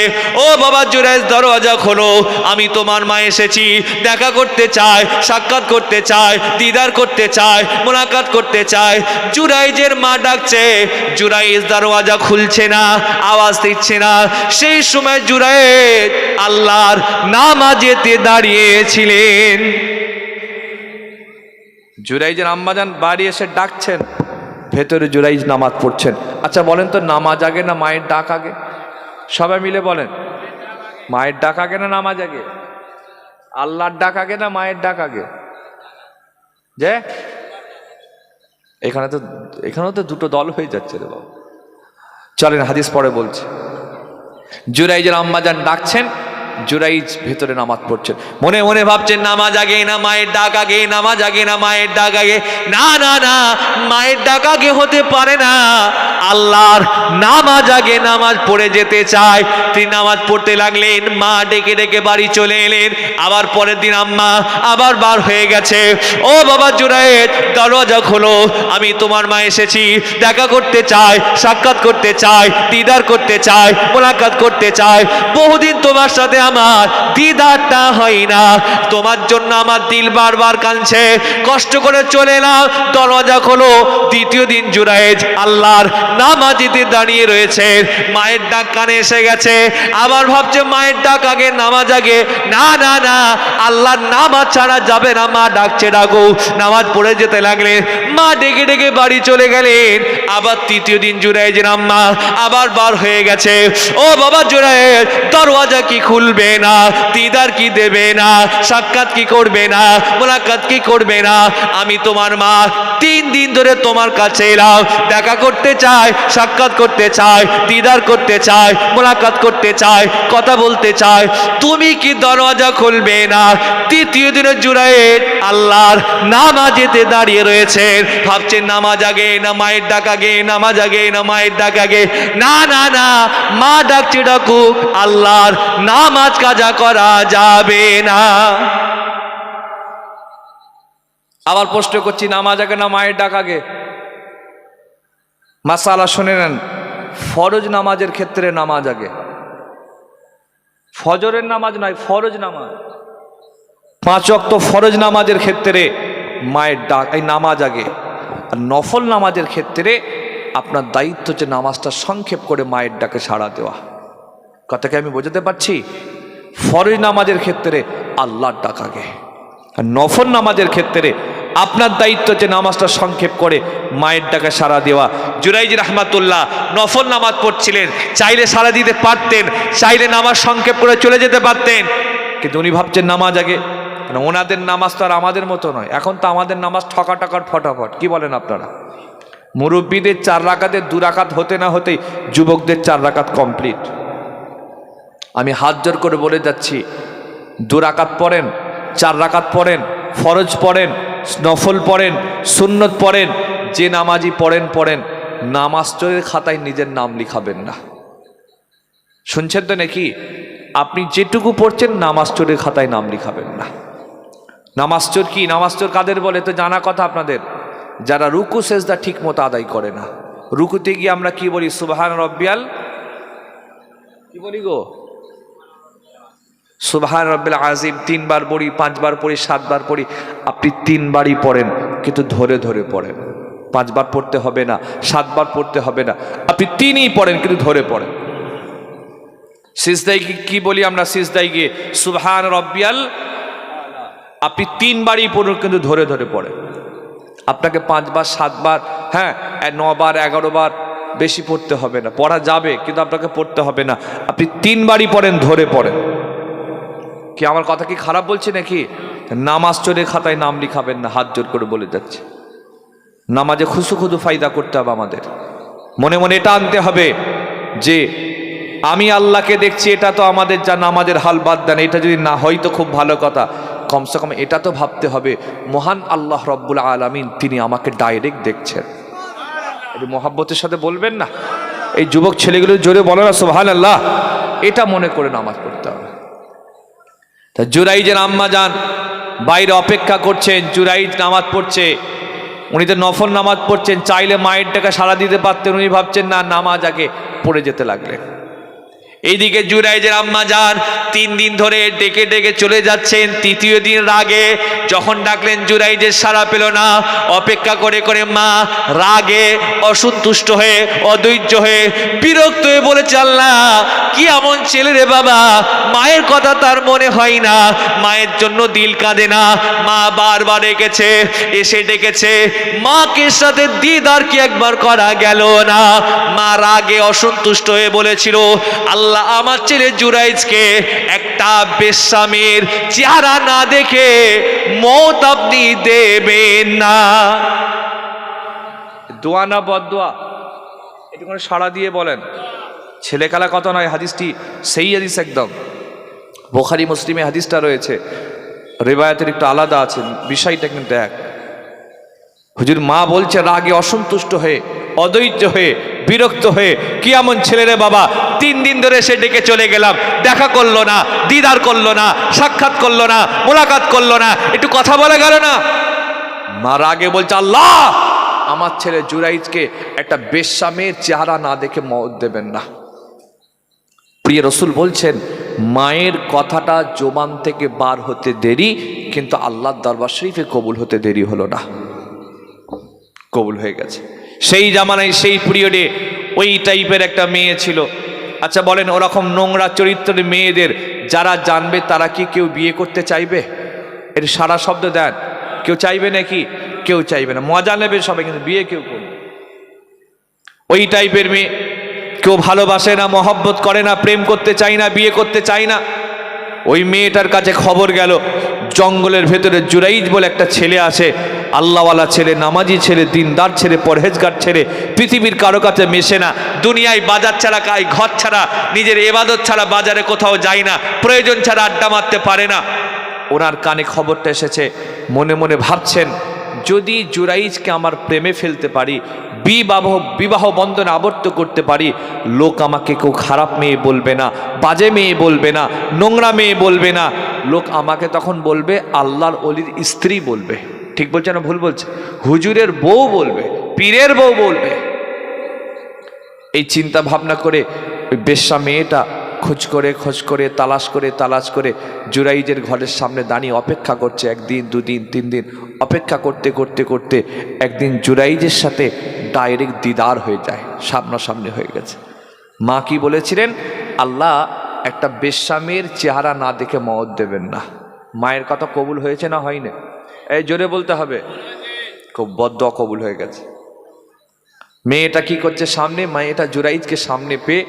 ও বাবা জুরাইজ দরওয়াজা খোলো, আমি তোমার মা এসেছি, দেখা করতে চাই, সাক্ষাৎ করতে চাই, দিদার করতে চাই, মোলাকাত করতে চাই। জুরাইজের মা ডাকছে, জুরাইজ দরওয়াজা খুলছে না, আওয়াজ দিচ্ছে না। সেই সময় জুরাইজ আল্লাহর নামাজেতে দাঁড়িয়েছিলেন। জুরাইজের আম্মাজান বাড়ি এসে ডাকছেন, ভেতরে জুরাইজ নামাজ পড়ছেন। আচ্ছা বলেন তো, নামাজ আগে না মায়ের ডাক আগে? সবাই মিলে বলেন, মায়ের ডাক আগে না নামাজ আগে? আল্লাহর ডাক আগে না মায়ের ডাক আগে? যে এখানেও তো দুটো দল হয়ে যাচ্ছে রে বাবা। চলেন হাদিস পরে বলছি। জুরাইজের আম্মাজান ডাকছেন, জুরাইজ ভেতরে নামাজ পড়ছেন, মনে মনে ভাবছেন নামাজ আগে না মায়ের ডাক আগে, নামাজ আগে না মায়ের ডাক আগে। না না না, মায়ের ডাক আগে হতে পারে না, আল্লাহর নামাজ আগে। নামাজ পড়ে যেতে চায়, তিনি নামাজ পড়তে লাগলেন। মা ডেকে ডেকে বাড়ি চলে এলেন। আবার পরের দিন আম্মা আবার বার হয়ে গেছে। ও বাবা জুরাইজ, দরজা খোলো, আমি তোমার মা এসেছি, দেখা করতে চাই, সাক্ষাৎ করতে চাই, দিদার করতে চাই, মোলাকাত করতে চাই। বহুদিন তোমার সাথে আমার দিদারটা হয় না, তোমার জন্য আমার দিল বারবার কাঁদছে, কষ্ট করে চলে এলাম, দরজা খোলো। দ্বিতীয় দিন জুরাইজ আল্লাহর নামাজিতে দাঁড়িয়ে রয়েছে, মায়ের ডাক কানে এসে গেছে। আবার ভাবছে মায়ের ডাক আগে নামাজ আগে। না না না, আল্লাহর নামাজ ছাড়া যাবে না, মা ডাকছে ডাকো। নামাজ পড়ে যেতে লাগলেন, মা ডেকে ডেকে বাড়ি চলে গেলেন। আবার তৃতীয় দিন জুরাইজের আম্মা আবার বার হয়ে গেছে। ও বাবা জুরাইজ, দরওয়াজা কি খুলবে না, দিদার কি দেবে না, সাক্ষাৎ কি করবে না, মোলাকাত কি করবে না? আমি তোমার মা, 3 দিন ধরে তোমার কাছে এলাম, দেখা করতে চাই, সাক্ষাৎ করতে চাই, দিদার করতে চাই, মোলাকাত করতে চাই, কথা বলতে চাই, তুমি কি দরওয়াজা খুলবে না? তৃতীয় দিনে জুরাইজ আল্লাহর নামাজেতে দাঁড়িয়ে রয়েছেন, ভাবছেন নামাজ আগে না মায়ের ডাক আগে, নামাজ আগে না মায়ের ডাক আগে। না না না, মা ডাকছে ডাকুক, আল্লাহর নামাজ কাজা করা যাবে না। আবার প্রশ্ন করছি, নামাজ আগে না মায়ের ডাক আগে? মাসালা শুনে নেন, ফরজ নামাজের ক্ষেত্রে নামাজ আগে, ফজরের নামাজ নয়, ফরজ নামাজ, 5 ওয়াক্ত ফরজ নামাজের ক্ষেত্রে মায়ের ডাক এই নামাজ আগে। আর নফল নামাজের ক্ষেত্রে আপনার দায়িত্ব হচ্ছে নামাজটা সংক্ষেপ করে মায়ের ডাকে সাড়া দেওয়া। কথাকে আমি বোঝাতে পারছি? ফরজ নামাজের ক্ষেত্রে আল্লাহর ডাক আগে, আর নফল নামাজের ক্ষেত্রে আপনার দায়িত্ব হচ্ছে নামাজটা সংক্ষেপ করে মায়ের ডাকে সাড়া দেওয়া। জুরাইজ রাহমাতুল্লাহ নফল নামাজ পড়ছিলেন, চাইলে সাড়া দিতে পারতেন, চাইলে নামাজ সংক্ষেপ করে চলে যেতে পারতেন, কিন্তু উনি ভাবছেন নামাজ আগে। ওনাদের নামাজ তো আর আমাদের মতো নয়, এখন তো আমাদের নামাজ ঠকা টাকার ফটাফট। কি বলেন আপনারা? মুরব্বীদের 4 রাকাতের 2 রাকাত হতে না হতেই যুবকদের 4 রাকাত কমপ্লিট। আমি হাত জোর করে বলে যাচ্ছি, 2 রাকাত পড়েন, 4 রাকাত পড়েন, ফরজ পড়েন, নফল পড়েন, সুন্নত পড়েন, যে নামাজই পড়েন, নামাজ চোরের খাতায় নিজের নাম লিখাবেন না। শুনছেন তো নাকি? আপনি যেটুকু পড়ছেন নামাজ চোরের খাতায় নাম লিখাবেন না। নামাজ চোর কি? নামাজ চোর কাদের বলে তো জানা কথা আপনাদের, যারা রুকু সেজদা ঠিক মতো আদায় করে না। রুকুতে গিয়ে আমরা কি বলি? সুবহান রব্বিয়াল, কি বলি গো? সুবহান রব্বিল আজিম 3 বার পড়ি, 5 বার পড়ি, 7 বার পড়ি। আপনি 3 বারই পড়েন, কিন্তু ধরে ধরে পড়েন। 5 বার পড়তে হবে না, 7 বার পড়তে হবে না, আপনি 3ই পড়েন, কিন্তু ধরে পড়েন। সিজদায় কি বলি আমরা? সিজদায় গিয়ে সুবহান রব্বিয়াল, আপনি 3 বারই পড়ুন, কিন্তু ধরে ধরে পড়েন। আপনাকে 5 বার, 7 বার, হ্যাঁ 9 বার, 11 বার বেশি পড়তে হবে না, পড়া যাবে, কিন্তু আপনাকে পড়তে হবে না। আপনি 3 বারই পড়েন, ধরে পড়েন। কি আমার কথা কি খারাপ বলছে নাকি? নামাজ চোরের খাতায় নাম লিখাবেন না, হাত জোর করে বলে যাচ্ছে। নামাজে খুশু ফায়দা করতে হবে আমাদের। মনে মনে এটা আনতে হবে যে আমি আল্লাহকে দেখছি, এটা তো আমাদের যা নামাজের হাল বাদ দেন, এটা যদি না হয় তো খুব ভালো কথা, কমসে কম এটা তো ভাবতে হবে মহান আল্লাহ রব্বুল আলামিন তিনি আমাকে ডাইরেক্ট দেখছেন। একটু মহাব্বতের সাথে বলবেন না? এই যুবক ছেলেগুলো জোরে বলে না সুবহানাল্লাহ, এটা মনে করে নামাজ পড়তে হবে। তা জুরাইজের আম্মা যান বাইরে অপেক্ষা করছেন, জুরাইজ নামাজ পড়ছে, উনি তো নফল নামাজ পড়ছেন, চাইলে মায়ের ডাকে সাড়া দিতে পারতেন, উনি ভাবছেন না নামাজ আগে, পড়ে যেতে লাগলেন। এইদিকে জুরাইজের আম্মা যান 3 দিন ধরে ডেকে ডেকে চলে যাচ্ছেন। তৃতীয় দিন রাগে যখন ডাকলেন, জুরাইজের সাড়া পেল না। অপেক্ষা করে করে মা রাগে অসন্তুষ্ট হয়ে, অধৈর্য হয়ে, বিরক্ত হয়ে বলেছে, আল্লাহ কি এমন ছেলে রে বাবা, মায়ের কথা তার মনে হয় না, মায়ের জন্য দিল কাঁদে না। মা বারবার ডেকেছে, এসে ডেকেছে, মাকে সাথে দিদার কি একবার করা গেল না। মা রাগে অসন্তুষ্ট হয়ে বলেছিল, আল্লাহ আমার ছেলে জুরাইজকে একটা বেশ্যামের চেহারা না দেখে মওত আপনি দেবেন না। দোয়া না বদদোয়া? একটু করে সাড়া দিয়ে বলেন। ছেলে খেলা কথা নয়, হাদিসটি সেই হাদিস একদম। বুখারী মুসলিমে হাদিসটা রয়েছে, রিওয়ায়াতের একটু আলাদা আছে, বিষয়টা কিন্তু এক। হুজুর মা বলছে রাগে অসন্তুষ্ট হয়ে, অধৈর্য হয়ে, বিরক্ত হয়ে, কি এমন ছেলে রে বাবা, 3 দিন ধরে সে ডেকে চলে গেলাম, দেখা করলো না, দিদার করলো না, সাক্ষাৎ করলো না, মোলাকাত করলো না, একটু কথা বলে গেল না। মা রাগে বলছে আল্লাহ আমার ছেলে জুরাইজকে একটা বেশ্যা মেয়ের চেহারা না দেখে মওত দেবেন না। প্রিয় রসুল বলছেন মায়ের কথাটা জবান থেকে বার হতে দেরি, কিন্তু আল্লাহর দরবার শরীফে কবুল হতে দেরি হলো না, কবুল হয়ে গেছে। সেই জামানায় সেই পিরিয়ডে ওই টাইপের একটা মেয়ে ছিল। আচ্ছা বলেন, ওরকম নোংরা চরিত্রের মেয়েদের যারা জানবে তারা কি কেউ বিয়ে করতে চাইবে? এর সারা শব্দ দেন, কেউ চাইবে নাকি? কেউ চাইবে না, মজা নেবে সবাই, কিন্তু বিয়ে কেউ করবে। ওই টাইপের মেয়ে কেউ ভালোবাসে না, মহব্বত করে না, প্রেম করতে চায় না, বিয়ে করতে চায় না। ওই মেয়েটার কাছে খবর গেল জঙ্গলের ভেতরে জুরাইজ বলে একটা ছেলে আছে, আল্লাহওয়ালা ছেলে, নামাজি ছেলে, দিনদার ছেলে, পরহেজগার ছেলে, পৃথিবীর কারো কাছে মেশে না, দুনিয়ায় বাজার ছাড়া খায়, ঘর ছাড়া, নিজের ইবাদত ছাড়া বাজারে কোথাও যায় না, প্রয়োজন ছাড়া আড্ডা মারতে পারে না। ওনার কানে খবরটা এসেছে, মনে মনে ভাবছেন যদি জুরাইজকে আমার প্রেমে ফেলতে পারি, বিবাহ বন্ধনে আবদ্ধ করতে পারি, লোক আমাকে কেউ খারাপ মেয়ে বলবে না, বাজে মেয়ে বলবে না, নোংরা মেয়ে বলবে না, লোক আমাকে তখন বলবে আল্লাহর ওলির স্ত্রী বলবে। ঠিক বলছে না ভুল বলছে? হুজুরের বউ বলবে, পীরের বউ বলবে। এই চিন্তা ভাবনা করে ওই বেশ্যা মেয়েটা খোঁজ করে তালাশ করে জুরাইজের ঘরের সামনে দাঁড়িয়ে অপেক্ষা করছে। 1 দিন 2 দিন 3 দিন অপেক্ষা করতে একদিন জুরাইজের সাথে ডাইরেক্ট দিদার হয়ে যায়, সামনাসামনি হয়ে গেছে। মা কি বলেছিলেন? আল্লাহ একটা বেশ্যা মেয়ের চেহারা না দেখে মওত দেবেন না। মায়ের কথা কবুল হয়েছে না হয়নি? এই জোরে বলতে হবে, খুব বদ্দুয়া কবুল হয়ে গেছে। মেয়েটা কি করছে? সামনে মেয়েটা জুরাইজকে সামনে পেয়ে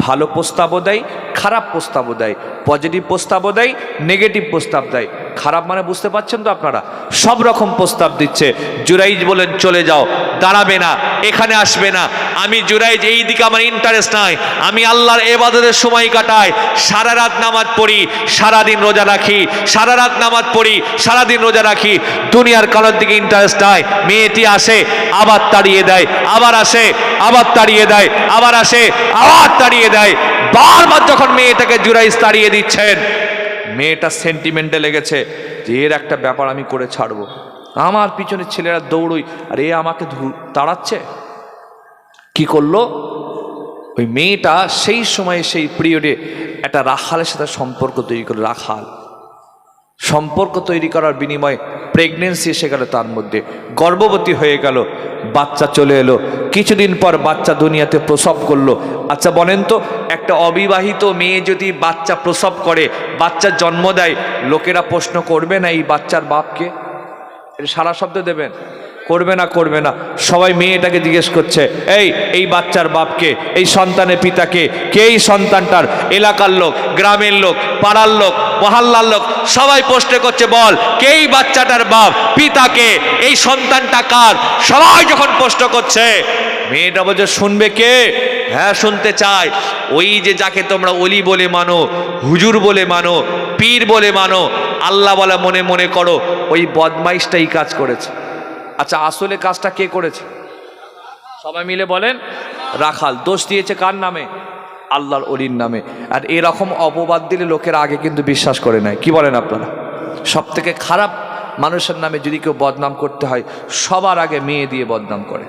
ভালো প্রস্তাবও দেয়, খারাপ প্রস্তাবও দেয়, পজিটিভ প্রস্তাবও দেয়, নেগেটিভ প্রস্তাব দেয়। খারাপ মানে বুঝতে পারছেন তো আপনারা? সব রকম প্রস্তাব দিচ্ছে। জুরাইজ বলেন চলে যাও, দাঁড়াবে না, এখানে আসবে না, আমি জুরাইজ এই দিকে আমার ইন্টারেস্ট নাই, আমি আল্লাহর ইবাদতের সময় কাটাই, সারা রাত নামাজ পড়ি, সারাদিন রোজা রাখি, সারা রাত নামাজ পড়ি, সারাদিন রোজা রাখি, দুনিয়ার কারোর দিকে ইন্টারেস্ট নাই। মেয়েটি আসে, আবার তাড়িয়ে দেয়, আবার আসে, আবার তাড়িয়ে দেয়, আবার আসে, আবার তাড়িয়ে দেয়। বারবার যখন মেয়েটাকে জুরাইজ তাড়িয়ে দিচ্ছেন, মেয়েটা সেন্টিমেন্টে লেগেছে যে এর একটা ব্যাপার আমি করে ছাড়বো, আমার পিছনে ছেলেরা দৌড়ই আর এ আমাকে তাড়াচ্ছে। কি করলো ওই মেয়েটা? সেই সময়ে সেই পিরিয়ডে একটা রাখালের সাথে সম্পর্ক তৈরি করে। রাখাল সম্পর্ক তৈরি করার বিনিময়ে প্রেগনেন্সি এসে গেল, তার মধ্যে গর্ভবতী হয়ে গেল, বাচ্চা চলে এলো। কিছুদিন পর বাচ্চা দুনিয়াতে প্রসব করলো। আচ্ছা বলেন তো, একটা অবিবাহিত মেয়ে যদি বাচ্চা প্রসব করে, বাচ্চার জন্ম দেয়, লোকেরা প্রশ্ন করবে না এই বাচ্চার বাপকে? এর সারা শব্দ দেবেন? করবে না। সবাই মেয়েটাকে জিজ্ঞেস করছে, এই বাচ্চার বাপকে, এই সন্তানের পিতাকে কে? এই সন্তানটার এলাকার লোক, গ্রামের লোক, পাড়ার লোক, মহল্লার লোক সবাই প্রশ্ন করছে, বল কে এই বাচ্চাটার বাপ, পিতাকে, এই সন্তানটা কার? সবাই যখন প্রশ্ন করছে, মেয়েটা বলছে শুনবে কে? হ্যাঁ শুনতে চাই। ওই যে যাকে তোমরা অলি বলে মানো, হুজুর বলে মানো, পীর বলে মানো, আল্লাহ বলে মনে মনে করো, ওই বদমাইশটাই কাজ করেছে। আচ্ছা আসলে কাজটা কে করেছে? সবাই মিলে বলেন। রাখাল। দোষ দিয়েছে কার নামে? আল্লাহর অলির নামে। আর এরকম অপবাদ দিলে লোকের আগে কিন্তু বিশ্বাস করে নেয়। কি বলেন আপনারা? সব থেকে খারাপ মানুষের নামে যদি কেউ বদনাম করতে হয়, সবার আগে মেয়ে দিয়ে বদনাম করে।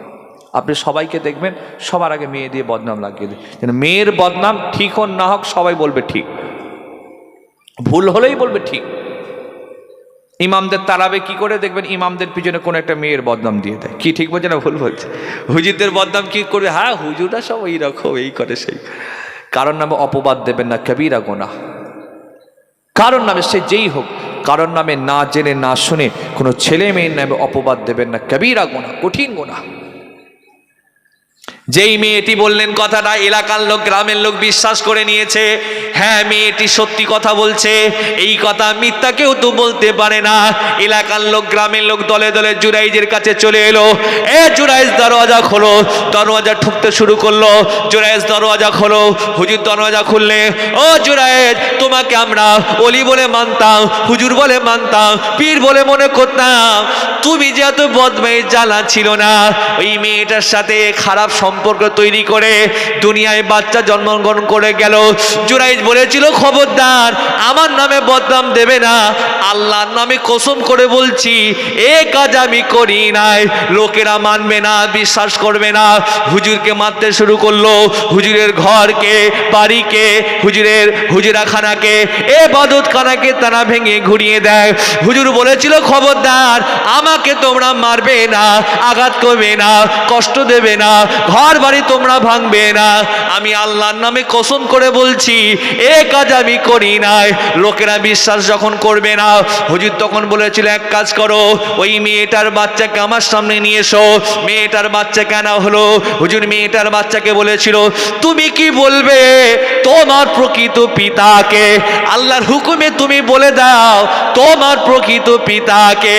আপনি সবাইকে দেখবেন সবার আগে মেয়ে দিয়ে বদনাম লাগিয়ে দেয়। মেয়ের বদনাম ঠিক হোক না হোক সবাই বলবে ঠিক, ভুল হলেই বলবে ঠিক। ইমামদের তারাবে কি করে দেখবেন, ইমামদের পিছনে কোনো একটা মেয়ের বদনাম দিয়ে দেয়। কি ঠিক বলছে না ভুল বলছে? হুজুরদের বদনাম কি করবে? হ্যাঁ হুজুররা সব এইরকম, এই করে সেই। কারোর নামে অপবাদ দেবেন না, কবিরা গুনাহ। কারোর নামে সে যেই হোক, কারোর নামে না জেনে না শুনে কোনো ছেলে মেয়ের নামে অপবাদ দেবেন না, কবিরা গুনাহ, কঠিন গুনাহ। যেই মেয়েটি বললেন কথাটা এলাকার লোক গ্রামের লোক বিশ্বাস করে নিয়েছে, হ্যাঁ মেয়েটি সত্যি কথা বলছে, এই কথা মিথ্যা কেউ তো বলতে পারে না। এলাকার লোক গ্রামের লোক দলে দলে জুরাইজের কাছে চলে এলো। এ জুরাইজ দরওয়াজা খোলো। দরওয়াজা ঠুকতে শুরু করলো। জুরাইজ দরওয়াজা খোলো। হুজুর দরওয়াজা খুললে, ও জুরাইজ তোমাকে আমরা অলি বলে মানতাম, হুজুর বলে মানতাম, পীর বলে মনে করতাম, তুমি যে এত বদমাইশ জানা ছিল না। ওই মেয়েটার সাথে খারাপ সম্পর্ক তৈরি করে দুনিয়ায় বাচ্চা জন্মগ্রহণ করে গেল। জুরাইজ বলেছিল খবরদার আমার নামে বদনাম দেবে না, আল্লাহর নামে কসম করে বলছি এ কাজ আমি করি নাই। লোকেরা মানবে না, বিশ্বাস করবে না। হুজুরকে মারতে শুরু করলো। হুজুরের ঘরকে, বাড়িকে, হুজুরাখানাকে, ইবাদতখানাকে তারা ভেঙে ঘুরিয়ে দেয়। হুজুর বলেছিল খবরদার আমাকে তোমরা মারবে না, আঘাত করবে না, কষ্ট দেবে না, ঘর বাড়ি তোমরা ভাঙবে না। আমি আল্লাহর নামে কসম করে বলছি এ কাজ আমি করি নাই। লোকেরা বিশ্বাস যখন করবে না, হুজুর তখন বলেছিল এক কাজ করো, ওই মেয়েটার বাচ্চাকে আমার সামনে নিয়ে এসো। মেয়েটার বাচ্চাকে আনা হলো। হুজুর মেয়েটার বাচ্চাকে বলেছিল তুমি কি বলবে তোমার প্রকৃত পিতাকে? আল্লাহর হুকুমে তুমি বলে দাও তোমার প্রকৃত পিতাকে।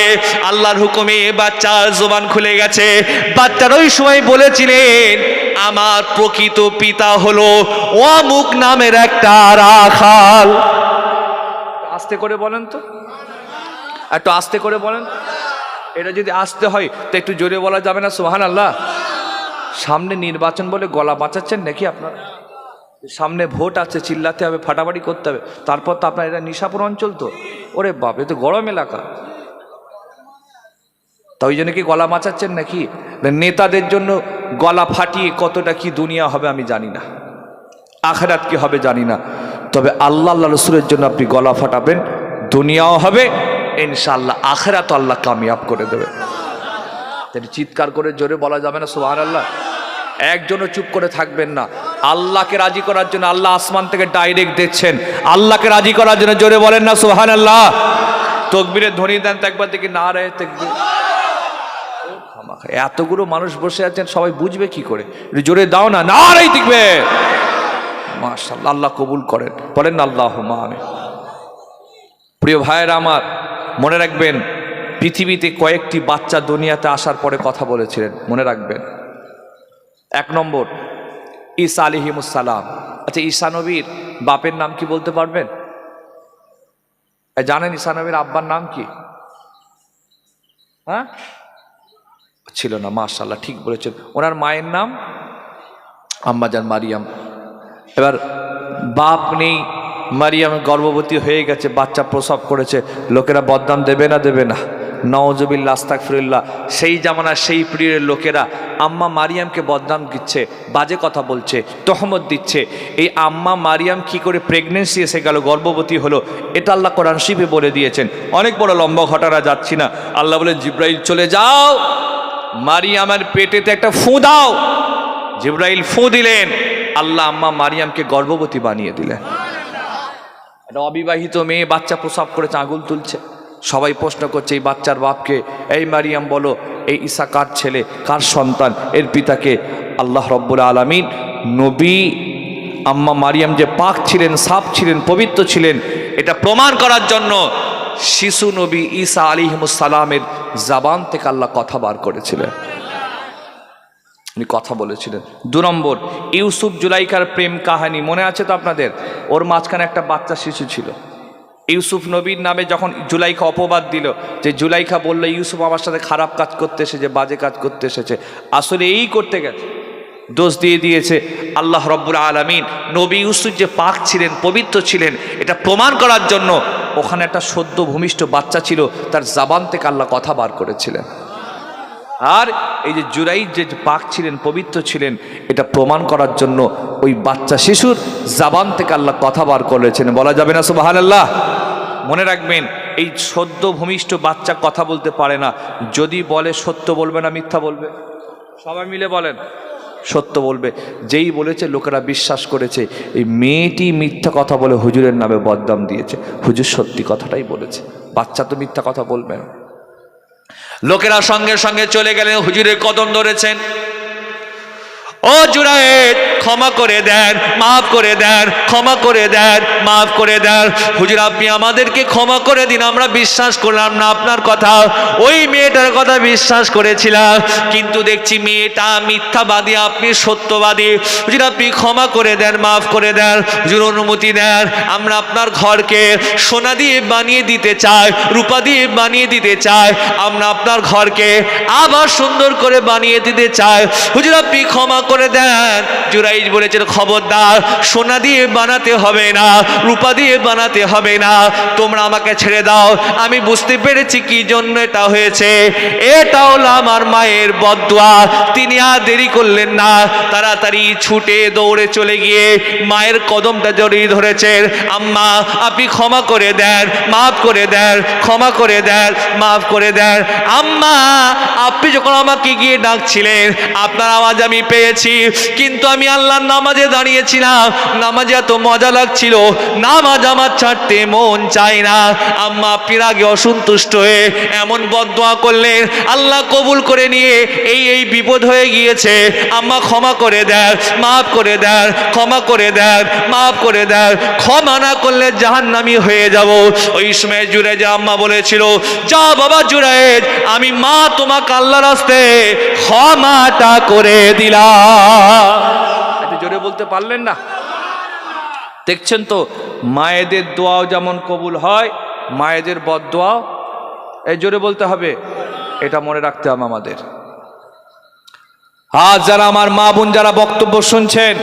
আল্লাহর হুকুমে বাচ্চার জবান খুলে গেছে। বাচ্চার ওই সময় বলেছিলেন আমার প্রকৃত পিতা হলো অমুক নামের একটা রাখাল। আস্তে করে বলেন তো, একটু আস্তে করে বলেন। এটা যদি আসতে হয় তো একটু জোরে বলা যাবে না সুবহানাল্লাহ? সামনে নির্বাচন বলে গলা বাঁচাচ্ছেন নাকি আপনারা? সামনে ভোট আছে, চিল্লাতে হবে, ফাটাফাটি করতে হবে। তারপর তো আপনার এটা নিশাপুর অঞ্চল, তো ওরে বাপ এ তো গরম এলাকা। তা ওই জন্য কি গলা বাঁচাচ্ছেন নাকি? নেতাদের জন্য গলা ফাটিয়ে কতটা কি দুনিয়া হবে আমি জানি না, আখিরাত কি হবে জানি না। তবে আল্লাহ রাসূলের জন্য আপনি গলা ফাটাবেন, দুনিয়াও হবে ইনশাআল্লাহ, আখিরাত আল্লাহ কামিয়াব করে দেবে। চিৎকার করে জোরে বলা যাবে না সুবহানাল্লাহ? একজনও চুপ করে থাকবেন না। আল্লাহকে রাজি করার জন্য আল্লাহ আসমান থেকে ডাইরেক্ট দেখছেন। আল্লাহকে রাজি করার জন্য জোরে বলেন না সুবহানাল্লাহ? তাকবীরের ধ্বনি দেন তো একবার দেখি, না রে তাকবীর। এতগুলো মানুষ বসে আছেন, সবাই বুঝবে কি করে? জোরে দাও না, না রে তাকবীর। মাশাআল্লাহ, আল্লাহ কবুল করেন, বলেন আল্লাহুম্মা আমিন। প্রিয় ভাইয়েরা আমার, মনে রাখবেন পৃথিবীতে কয়েকটি বাচ্চা দুনিয়াতে আসার পরে কথা বলেছিলেন, মনে রাখবেন। এক নম্বর ঈসা আলাইহিস সালাম। আচ্ছা ঈসা নবীর বাপের নাম কি বলতে পারবেন? জানেন ঈসা নবীর আব্বার নাম কি? হ্যাঁ ছিল না, মাশাআল্লাহ ঠিক বলেছেন। ওনার মায়ের নাম আম্মাজান মারিয়াম। এবার বাপ নেই, মারিয়াম গর্ভবতী হয়ে গেছে, বাচ্চা প্রসব করেছে। লোকেরা বদনাম দেবে না দেবে না? নাউজুবিল্লাহ আস্তাগফিরুল্লাহ। সেই জামানার সেই পীরের লোকেরা আম্মা মারিয়ামকে বদনাম দিচ্ছে, বাজে কথা বলছে, তহমত দিচ্ছে। এই আম্মা মারিয়াম কি করে প্রেগনেন্সি এসে গেল, গর্ভবতী হলো, এটা আল্লাহ কোরআন শরীফে বলে দিয়েছেন। অনেক বড় লম্বা ঘটনা, যাচ্ছি না। আল্লাহ বলেন জিব্রাইল চলে যাও, মারিয়ামের পেটেতে একটা ফু দাও। জিব্রাইল ফু দিলেন, আল্লাহ আম্মা মারিয়ামকে গর্ভবতী বানিয়ে দিলেন। একটা অবিবাহিত মেয়ে বাচ্চা প্রসব করেছে, আঙুল তুলছে। সবাই প্রশ্ন করছে এই বাচ্চার বাপকে। এই মারিয়াম বলো, এই ঈসা কার ছেলে, কার সন্তান, এর পিতাকে? আল্লাহ রব্বুল আলামিন নবী আম্মা মারিয়াম যে পাক ছিলেন, সাফ ছিলেন, পবিত্র ছিলেন, এটা প্রমাণ করার জন্য শিশু নবী ঈসা আলাইহিস সালামের জবান থেকে আল্লাহ কথা বার করেছিলেন, উনি কথা বলেছিলেন। দু নম্বর ইউসুফ জুলাইখার প্রেম কাহিনী মনে আছে তো আপনাদের? ওর মাঝখানে একটা বাচ্চা শিশু ছিল। ইউসুফ নবীর নামে যখন জুলাইখা অপবাদ দিল, যে জুলাইখা বলল ইউসুফ আমার সাথে খারাপ কাজ করতে এসেছে, বাজে কাজ করতে এসেছে, আসলে এই করতে গেছে, দোষ দিয়ে দিয়েছে। আল্লাহ রব্বুল আলামিন নবী ইউসুফ যে পাক ছিলেন, পবিত্র ছিলেন, এটা প্রমাণ করার জন্য ওখানে একটা সদ্য ভূমিষ্ঠ বাচ্চা ছিল, তার জবান থেকে আল্লাহ কথা বার করেছিলেন। আর এই যে জুরাইজ যে পাক ছিলেন, পবিত্র ছিলেন, এটা প্রমাণ করার জন্য ওই বাচ্চা শিশুর জবান থেকে আল্লাহ কথা বার করেছেন। বলা যাবে না সুবহানাল্লাহ? মনে রাখবেন এই সদ্য ভূমিষ্ঠ বাচ্চা কথা বলতে পারে না, যদি বলে সত্য বলবে না মিথ্যা বলবে? সবাই মিলে বলেন সত্য বলবে। যেই বলেছে লোকেরা বিশ্বাস করেছে। এই মেয়েটি মিথ্যা কথা বলে হুজুরের নামে বদনাম দিয়েছে, হুজুর সত্যি কথাটাই বলেছে, বাচ্চা তো মিথ্যা কথা বলবে না। লোকেরা সঙ্গে সঙ্গে চলে গেলেন, হুজুরের কদম ধরেছেন। ও জুরায়েদ, ক্ষমা করে দেন, মাফ করে দেন, ক্ষমা করে দেন, মাফ করে দেন। হুজুর আপনি আমাদেরকে ক্ষমা করে দিন, আমরা বিশ্বাস করলাম না আপনার কথা, ওই মেয়েটার কথা বিশ্বাস করেছিলাম, কিন্তু দেখছি মেয়েটা মিথ্যাবাদী, আপনি সত্যবাদী। হুজুর আপনি ক্ষমা করে দেন, মাফ করে দেন। হুজুর অনুমতি দেন, আমরা আপনার ঘরকে সোনা দিয়ে বানিয়ে দিতে চাই, রূপা দিয়ে বানিয়ে দিতে চাই, আমরা আপনার ঘরকে আবার সুন্দর করে বানিয়ে দিতে চাই। হুজুর আপনি ক্ষমা করে দেন। জুরাইজ বলেছেন, খবরদার, সোনা দিয়ে বানাতে হবে না, রূপা দিয়ে বানাতে হবে না, তোমরা আমাকে ছেড়ে দাও। আমি বুঝতে পেরেছি কি জন্য এটা হয়েছে, এটা হলো আমার মায়ের বদদুয়া। তিনি আর দেরি করলেন না, তাড়াতাড়ি ছুটে দৌড়ে চলে গিয়ে মায়ের কদমটা জড়িয়ে ধরেছেন। আম্মা আপনি ক্ষমা করে দেন, মাফ করে দেন, ক্ষমা করে দেন, মাফ করে দেন। আম্মা আপনি যখন আমাকে গিয়ে ডাকছিলেন, আপনার আওয়াজ আমি পেয়েছি, কিন্তু আমি আল্লাহর নামাজে দাঁড়িয়েছিলাম, নামাজে এত মজা লাগছিল, নামাজ আমার ছাড়তে মন চায় না। আম্মা আপনি আগে অসন্তুষ্ট হয়ে এমন বদদুয়া করলেন, আল্লাহ কবুল করে নিয়ে এই বিপদ হয়ে গিয়েছে। আম্মা ক্ষমা করে দেন, মাফ করে দেন, ক্ষমা করে দেন, মাফ করে দেন। ক্ষমা না করলে জাহান্নামী হয়ে যাব। ওই সময় জুরায়েজ আম্মা বলেছিল, যা বাবা জুরায়েজ, আমি মা তোমাকে আল্লাহর রাস্তায় ক্ষমাটা করে দিলাম। এত জোরে বলতে পারলেন না? দেখছেন তো, মায়েদের দোয়াও যেমন কবুল হয়, মায়েদের বদদোয়াও এই জোরে বলতে হবে, এটা মনে রাখতে হবে আমাদের। আজ যারা আমার মা বোন যারা বক্তব্য শুনছেন,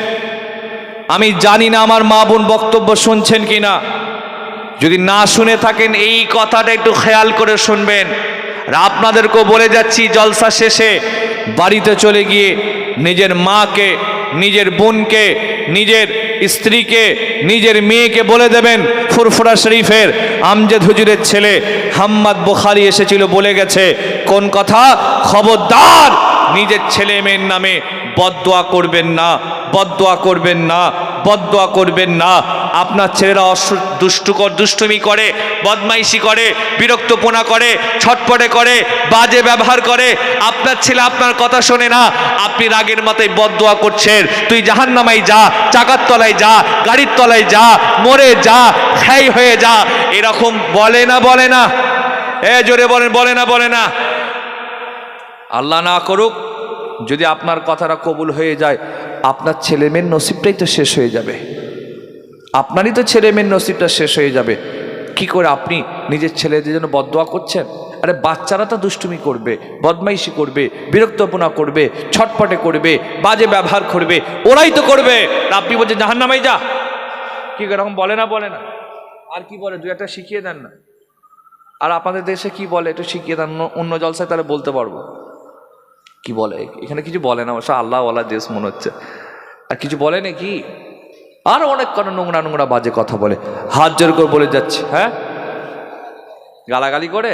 আমি জানি না আমার মা বোন বক্তব্য শুনছেন কিনা, যদি না শুনে থাকেন এই কথাটা একটু খেয়াল করে শুনবেন। আর আপনাদেরকেও বলে যাচ্ছি, জলসা শেষে বাড়িতে চলে গিয়ে নিজের মাকে, নিজের বোনকে, নিজের স্ত্রীকে, নিজের মেয়েকে বলে দেবেন, ফুরফুরা শরীফের আমজদ হুজুরের ছেলে হাম্মাদ বুখারী এসেছিল, বলে গেছে কোন কথা, খবরদার নিজের ছেলে মেয়ের নামে বদদোয়া করবেন না, বদদোয়া করবেন না, বদদোয়া করবেন না। আপনার ছেলেরা দুষ্টুমি করে, বদমাইশি করে, বিরক্তপনা করে, ছটপটে করে, বাজে ব্যবহার করে, আপনার ছেলে আপনার কথা শোনে না, আপনি রাগের মাথায় বদদোয়া করছেন, তুই জাহান্নামায় যা, চাকার তলায় যা, গাড়ির তলায় যা, মরে যা, খাই হয়ে যা, এরকম বলে না, বলে না? জোরে বলেন, বলে না, বলে না? আল্লাহ না করুক, যদি আপনার কথাটা কবুল হয়ে যায়, আপনার ছেলে মেয়ের নসিবটাই তো শেষ হয়ে যাবে, আপনারই তো ছেলে মেয়ের নসিবটা শেষ হয়ে যাবে। কি করে আপনি নিজের ছেলেদের জন্য বদদোয়া করছেন? আরে বাচ্চারা তো দুষ্টুমি করবে, বদমাইশি করবে, বিরক্তপনা করবে, ছটপটে করবে, বাজে ব্যবহার করবে, ওরাই তো করবে। আপনি বলছেন জাহান্নামাই যা, কি এরকম বলে না, বলে না? আর কি বলে, দু একটা শিখিয়ে দেন না। আর আপনাদের দেশে কি বলে একটু শিখিয়ে দেন, অন্য জলসায় তাহলে বলতে পারবো কি বলে। এখানে কিছু বলে না, অবশ্য আল্লাহওয়ালা দেশ মনে হচ্ছে। আর কিছু বলে নাকি? আর অনেক কোনো নোংরা নোংরা বাজে কথা বলে, হাত জোর করে বলে যাচ্ছে। হ্যাঁ, গালাগালি করে,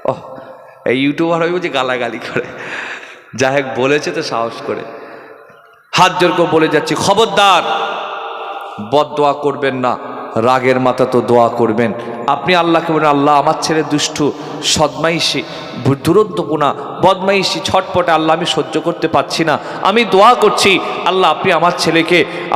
ও এই ইউটিউবার হয়ে বলছে গালাগালি করে, যাই হোক বলেছে তো সাহস করে, হাত জোর করে বলে যাচ্ছি, খবরদার বদদোয়া করবেন না, রাগের মাথা তো দোয়া করবেন। আপনি আল্লাহকে বলেন, আল্লাহ আমার ছেলে দুষ্টু, সদমাইশি, দুরন্তপনা, বদমাইশি, ছটপটে, আল্লাহ আমি সহ্য করতে পারছি না, আমি দোয়া করছি আল্লাহ আপনি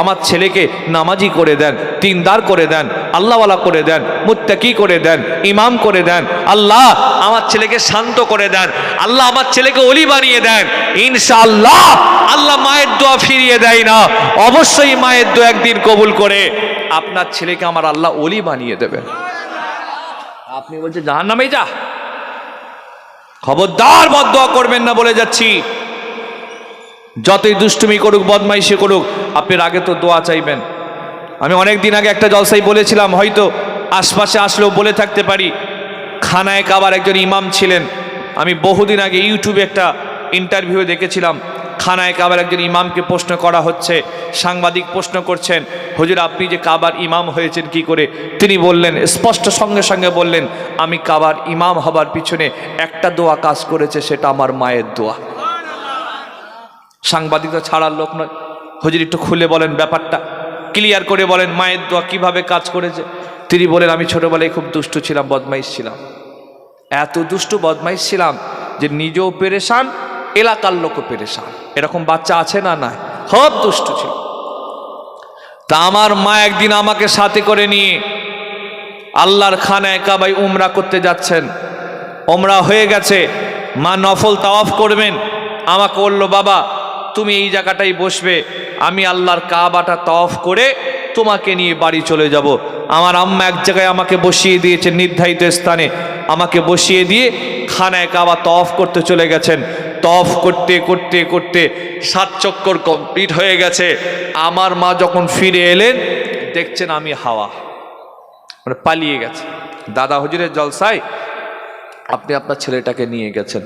আমার ছেলেকে নামাজি করে দেন, দিনদার করে দেন, আল্লাহওয়ালা করে দেন, মুত্তাকি করে দেন, ইমাম করে দেন, আল্লাহ আমার ছেলেকে শান্ত করে দেন, আল্লাহ আমার ছেলেকে ওলি বানিয়ে দেন। ইনশাআল্লাহ আল্লাহ মায়ের দোয়া ফিরিয়ে দেয় না, অবশ্যই মায়ের দোয়া একদিন কবুল করে আপনার ছেলেকে আমার আল্লাহ ওলি বানিয়ে দেবেন। আপনি বলছেন জাহান্নামে যা, খবরদার বদদোয়া করবেন না, বলে যাচ্ছি। যতই দুষ্টুমি করুক, বদমাইশি করুক, আপনি আগে তো দোয়া চাইবেন। আমি অনেক দিন আগে একটা জলসাই বলেছিলাম, হয়তো আশপাশে আসলেও বলে থাকতে পারি, খানায় কাবার একজন ইমাম ছিলেন। আমি বহুদিন আগে ইউটিউবে একটা ইন্টারভিউ দেখেছিলাম, খানায় কাবার একজন ইমামকে প্রশ্ন করা হচ্ছে, সাংবাদিক প্রশ্ন করছেন, হুজুর আপনি যে কাবার ইমাম হয়েছেন কি করে? তিনি বললেন, স্পষ্ট সঙ্গে সঙ্গে বললেন, আমি কাবার ইমাম হবার পিছনে একটা দোয়া কাজ করেছে, সেটা আমার মায়ের দোয়া। সাংবাদিক তো ছাড়ার লোক নয়, হুজুর একটু খুলে বলেন, ব্যাপারটা ক্লিয়ার করে বলেন, মায়ের দোয়া কিভাবে কাজ করেছে। তিনি বলেন, আমি ছোটবেলায় খুব দুষ্ট ছিলাম, বদমাইশ ছিলাম, এত দুষ্ট বদমাইশ ছিলাম যে নিজেও পেরেশান, এলাকার লোকও পেরেশান। এরকম বাচ্চা আছে না? নাই, খুব দুষ্টু ছিল। তা আমার মা একদিন আমাকে সাথে করে নিয়ে আল্লাহর খানায় কাবায় উমরা করতে যাচ্ছেন। উমরা হয়ে গেছে, মা নফল তাওয়াফ করবেন, আমাকে বলল, বাবা তুমি এই জায়গাটাই বসবে, আমি আল্লাহর কাবাটা তাওয়াফ করে তোমাকে নিয়ে বাড়ি চলে যাব। আমার আম্মা এক জায়গায় আমাকে বসিয়ে দিয়েছে, নির্ধারিত স্থানে আমাকে বসিয়ে দিয়ে খানায় কাবা তাওয়াফ করতে চলে গেছেন। তাওয়াফ করতে করতে করতে 7 চক্কর কমপ্লিট হয়ে গেছে। আমার মা যখন ফিরে এলেন, দেখছেন আমি হাওয়া, মানে পালিয়ে গেছে। দাদা হুজুরের জলসায় আপনি আপনার ছেলেটাকে নিয়ে গেছেন,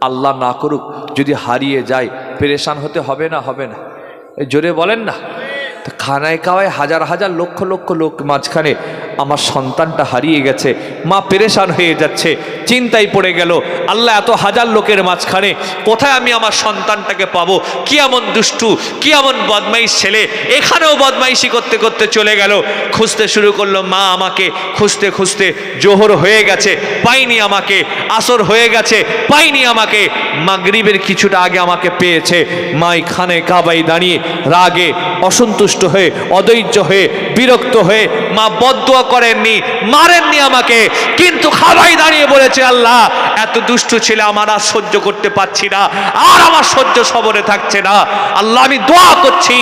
আল্লাহ না করুক যদি হারিয়ে যায়, পেরেশান হতে হবে না? হবে না? এই জোরে বলেন না। খানায় কাওয়ায় হাজার হাজার লক্ষ লক্ষ লোক মাঝখানে আমার সন্তানটা হারিয়ে গেছে, মা পেরেশান হয়ে যাচ্ছে, চিন্তায় পড়ে গেল, আল্লাহ এত হাজার লোকের মাঝখানে কোথায় আমি আমার সন্তানটাকে পাবো? কি এমন দুষ্টু, কি এমন বদমাইশ ছেলে, এখানেও বদমাইশি করতে করতে চলে গেল। খুঁজতে শুরু করলো মা আমাকে, খুঁজতে খুঁজতে জোহর হয়ে গেছে, পাইনি আমাকে, আসর হয়ে গেছে, পাইনি আমাকে, মাগরিবের কিছুটা আগে আমাকে পেয়েছে। মা খানে কাবাই দাঁড়িয়ে রাগে অসন্তুষ্ট হয়ে, অধৈর্য হয়ে, বিরক্ত হয়ে মা বদদুয়া করেননি, মারেননি আমাকে, কিন্তু খাবাই দাঁড়িয়ে বলেছে, আল্লাহ এত দুষ্টু ছেলে আমার আর সহ্য করতে পারছি না, আর আমার সহ্য সবরে থাকছে না, আল্লাহ আমি দোয়া করছি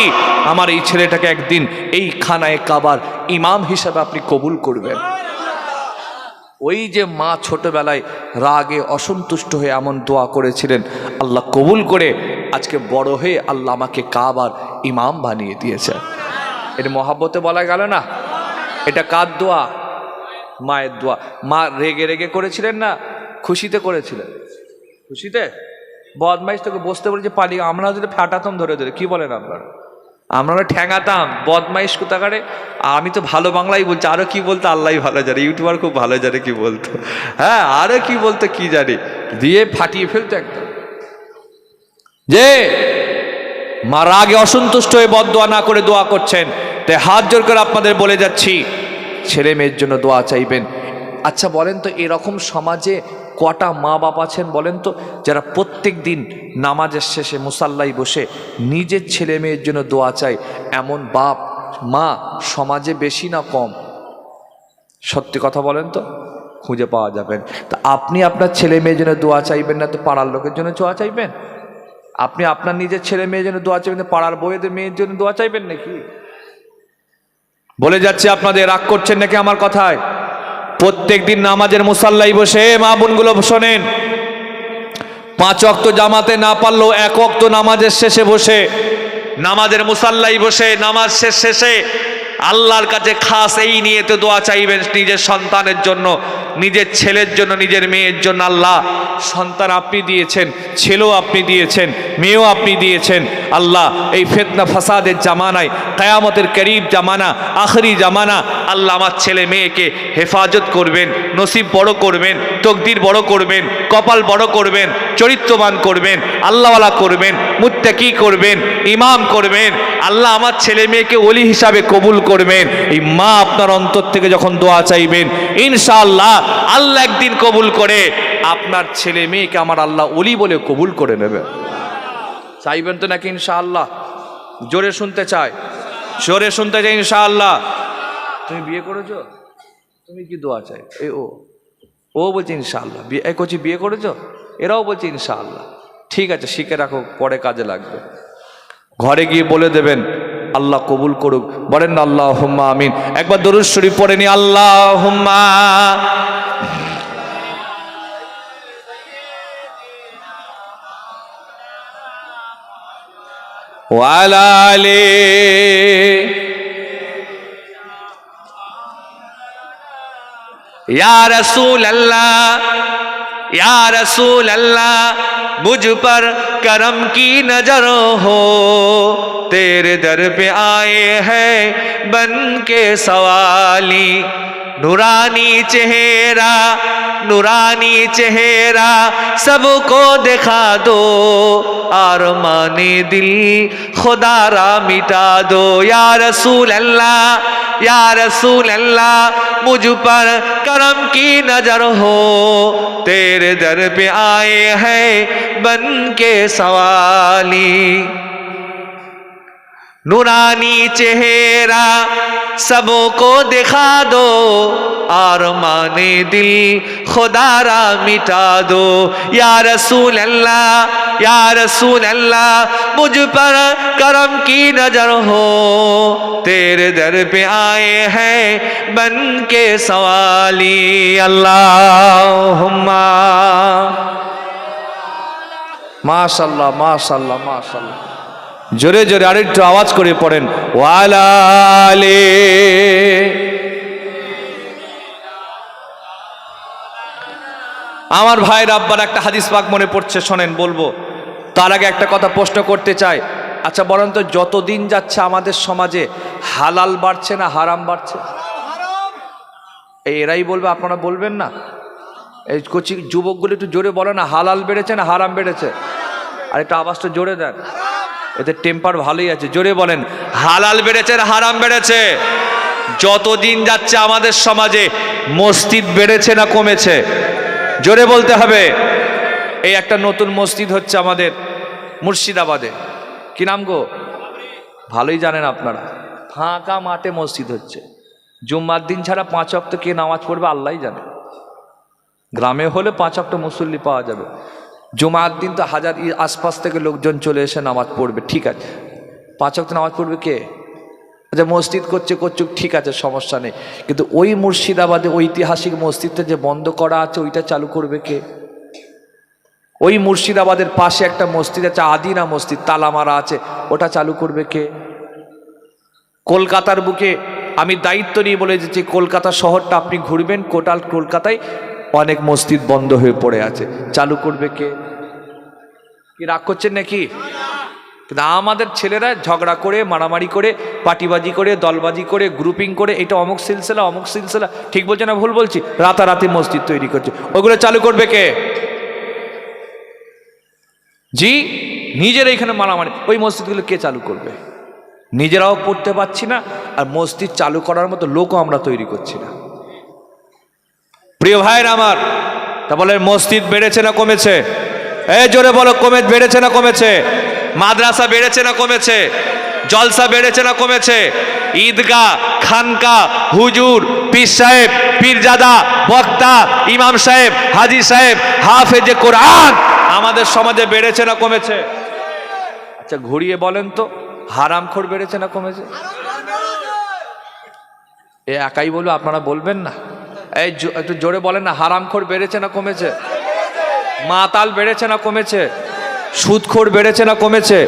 আমার এই ছেলেটাকে একদিন এই খানায় কাবার ইমাম হিসাবে আপনি কবুল করবেন। ওই যে মা ছোটবেলায় রাগে অসন্তুষ্ট হয়ে এমন দোয়া করেছিলেন, আল্লাহ কবুল করে আজকে বড় হয়ে আল্লাহ আমাকে কাবার ইমাম বানিয়ে দিয়েছে। এটা মহাব্বতে বলা গেল না? এটা কার দোয়া? মায়ের দোয়া। মা রেগে রেগে করেছিলেন না, খুশিতে করেছিলেন? খুশিতে। বদমাইশ তোকে বসতে বলেছে পালিয়ে, আমরা যদি ফাটাতাম ধরে ধরে, কি বলেন আপনারা? আমরা ঠ্যাঙাতাম, বদমাইশ কোথাকারে। আমি তো ভালো বাংলাই বলছি, আরো কি বলতো আল্লাহ ভালো জানে, ইউটিউবার খুব ভালো জানে কি বলতো, হ্যাঁ আরো কি বলতো কি জানি, দিয়ে ফাটিয়ে ফেলতো একদম। যে মা রাগে অসন্তুষ্ট হয়ে বদদোয়া না করে দোয়া করছেন, তাই হাত জোর করে আপনাদের বলে যাচ্ছি, ছেলে মেয়ের জন্য দোয়া চাইবেন। আচ্ছা বলেন তো, এরকম সমাজে কটা মা বাপ আছেন বলেন তো, যারা প্রত্যেক দিন নামাজের শেষে মুসাল্লায় বসে নিজের ছেলে মেয়ের জন্য দোয়া চায়? এমন বাপ মা সমাজে বেশি না কম? সত্যি কথা বলেন তো, খুঁজে পাওয়া যাবেন। তা আপনি আপনার ছেলে মেয়ের জন্য দোয়া চাইবেন না তো পাড়ার লোকের জন্য দোয়া চাইবেন? আপনি আপনার নিজের ছেলে মেয়ের জন্য দোয়া চাইবেন, পাড়ার বউয়েদের মেয়ের জন্য দোয়া চাইবেন নাকি? বলে যাচ্ছে আপনাদের, রাগ করছেন নাকি আমার কথায়? প্রত্যেক দিন নামাজের মুসাল্লায় বসে মা বোনগুলো শোনেন, 5 ওয়াক্ত জামাতে না পারলেও 1 ওয়াক্ত নামাজের শেষে বসে, নামাজের মুসাল্লায় বসে নামাজ শেষে আল্লাহর কাছে খাস এই নিয়ে তো দোয়া চাইবেন নিজের সন্তানের জন্য, নিজের ছেলের জন্য, নিজের মেয়ের জন্য। আল্লাহ সন্তান আপনি দিয়েছেন, ছেলেও আপনি দিয়েছেন, মেয়েও আপনি দিয়েছেন। আল্লাহ এই ফিতনা ফাসাদের জামানায়, কিয়ামতের করিব জামানা, আখরি জামানা, আল্লাহ আমার ছেলে মেয়েকে হেফাজত করবেন, নসিব বড় করবেন, তকদির বড় করবেন, কপাল বড় করবেন, চরিত্রবান করবেন, আল্লাহওয়ালা করবেন, মুত্তাকি করবেন, ইমাম করবেন। আল্লাহ আমার ছেলে মেয়েকে ওলি হিসাবে কবুল করবেন। এই মা আপনার অন্তর থেকে যখন দোয়া চাইবেন, ইনশাআল্লাহ আল্লাহ একদিন কবুল করে আপনার ছেলে মেয়েকে আমার আল্লাহ ওলি বলে কবুল করে নেবে। চাইবেন তো নাকি ইনশাআল্লাহ? জোরে শুনতে চাই, জোরে শুনতে চাই ইনশাআল্লাহ। তুমি বিয়ে করেছো? তুমি কি দোয়া চাই? ও বলছে ইনশাআল্লাহ। করছি বিয়ে করেছো? এরাও বলছে ইনশাআল্লাহ। ঠিক আছে, শিখে রাখো, পরে কাজে লাগবে। ঘরে গিয়ে বলে দেবেন, আল্লাহ কবুল করুক। বলেন না আল্লাহুম্মা আমিন। একবার দরুদ শরীফ পড়ে নি, আল্লাহুম্মা ওয়া আলা আলি या रसूल अल्लाह, या रसूल अल्लाह, मुझ पर करम की नजर हो, तेरे दर पे आए हैं बन के सवाली, नूरानी चेहरा नूरानी चेहरा सबको दिखा दो, आरमाने दिल खुदारा मिटा दो। या रसूल अल्लाह, या रसूल अल्लाह, मुझ पर करम की नजर हो, तेरे दर पे आए हैं बन के सवाली। नूरानी चेहरा सबको दिखा दो, आरमाने दिल खुदारा मिटा दो। या रसूल अल्लाह, या रसूल अल्लाह, मुझ पर करम की नजर हो, तेरे दर पे आए हैं बन के सवाली। अल्लाहुम्मा माशाल्लाह माशाल्लाह माशाल्लाह। জোরে জোরে আরেকটু আওয়াজ করে পড়েন ওয়ালালে। আমার ভাইয়ের আব্বার একটা হাদিস পাক মনে পড়ছে, শোনেন বলবো। তার আগে একটা কথা প্রশ্ন করতে চাই। আচ্ছা বলেন তো, যতদিন যাচ্ছে আমাদের সমাজে হালাল বাড়ছে না হারাম বাড়ছে? এরাই বলবে, আপনারা বলবেন না? এই কোচি যুবকগুলো একটু জোরে বলে না, হালাল বেড়েছে না হারাম বেড়েছে? আর একটু আওয়াজটা জোরে দেন, এতে টেম্পার ভালোই আছে। জোরে বলেন, হালাল বেড়েছে না হারাম বেড়েছে? যতদিন যাচ্ছে আমাদের সমাজে মসজিদ বেড়েছে না কমেছে? জোরে বলতে হবে। এই একটা নতুন মসজিদ হচ্ছে আমাদের মুর্শিদাবাদে, কি নাম গো? ভালোই জানেন আপনারা। ফাঁকা মাঠে মসজিদ হচ্ছে, জুম্মার দিন ছাড়া 5 ওয়াক্ত কে নামাজ পড়বে আল্লাহই জানে। গ্রামে হলে 5 ওয়াক্ত মুসল্লি পাওয়া যাবে, জুমার দিন তো হাজার আশপাশ থেকে লোকজন চলে এসে নামাজ পড়বে, ঠিক আছে। 5 ওয়াক্ত নামাজ পড়বে কে? আচ্ছা মসজিদ করছে ঠিক আছে, সমস্যা নেই, কিন্তু ওই মুর্শিদাবাদে ঐতিহাসিক মসজিদটা যে বন্ধ করা আছে ওইটা চালু করবে কে? ওই মুর্শিদাবাদের পাশে একটা মসজিদ আছে, আদিনা মসজিদ, তালা মারা আছে, ওটা চালু করবে কে? কলকাতার বুকে আমি দায়িত্ব নিয়ে বলে দিচ্ছি, কলকাতা শহরটা আপনি ঘুরবেন, কোটাল কলকাতায় অনেক মসজিদ বন্ধ হয়ে পড়ে আছে, চালু করবে কে? কি রাগ করছেন নাকি? কিন্তু আমাদের ছেলেরা ঝগড়া করে, মারামারি করে, পাটিবাজি করে, দলবাজি করে, গ্রুপিং করে, এটা অমুক সিলসিলা অমুক সিলসিলা, ঠিক বলছে না ভুল বলছি? রাতারাতি মসজিদ তৈরি করছে, ওইগুলো চালু করবে কে? জি, নিজেরা এখানে মারামারি, ওই মসজিদগুলো কে চালু করবে? নিজেরাও পড়তে পারছি না, আর মসজিদ চালু করার মতো লোকও আমরা তৈরি করছি না। প্রিয় ভাইয়ের আমার, তা বলে মসজিদ বেড়েছে না কমেছে? জোরে বলো, বেড়েছে না কমেছে? মাদ্রাসা বেড়েছে না কমেছে? জলসা বেড়েছে না কমেছে? ঈদগাহ, খানকা, হুজুর, পীর সাহেব, পীরজাদা, বক্তা, ইমাম সাহেব, হাজি সাহেব, হাফেজে কোরআন আমাদের সমাজে বেড়েছে না কমেছে? আচ্ছা ঘুরিয়ে বলেন তো, হারামখোর বেড়েছে না কমেছে? এ একাই বলবো, আপনারা বলবেন না? এই একটু জোরে বলেন না, হারামখোর বেড়েছে না কমেছে? মাতাল বেড়েছে না কমেছে? সুদখোর বেড়েছে না কমেছে?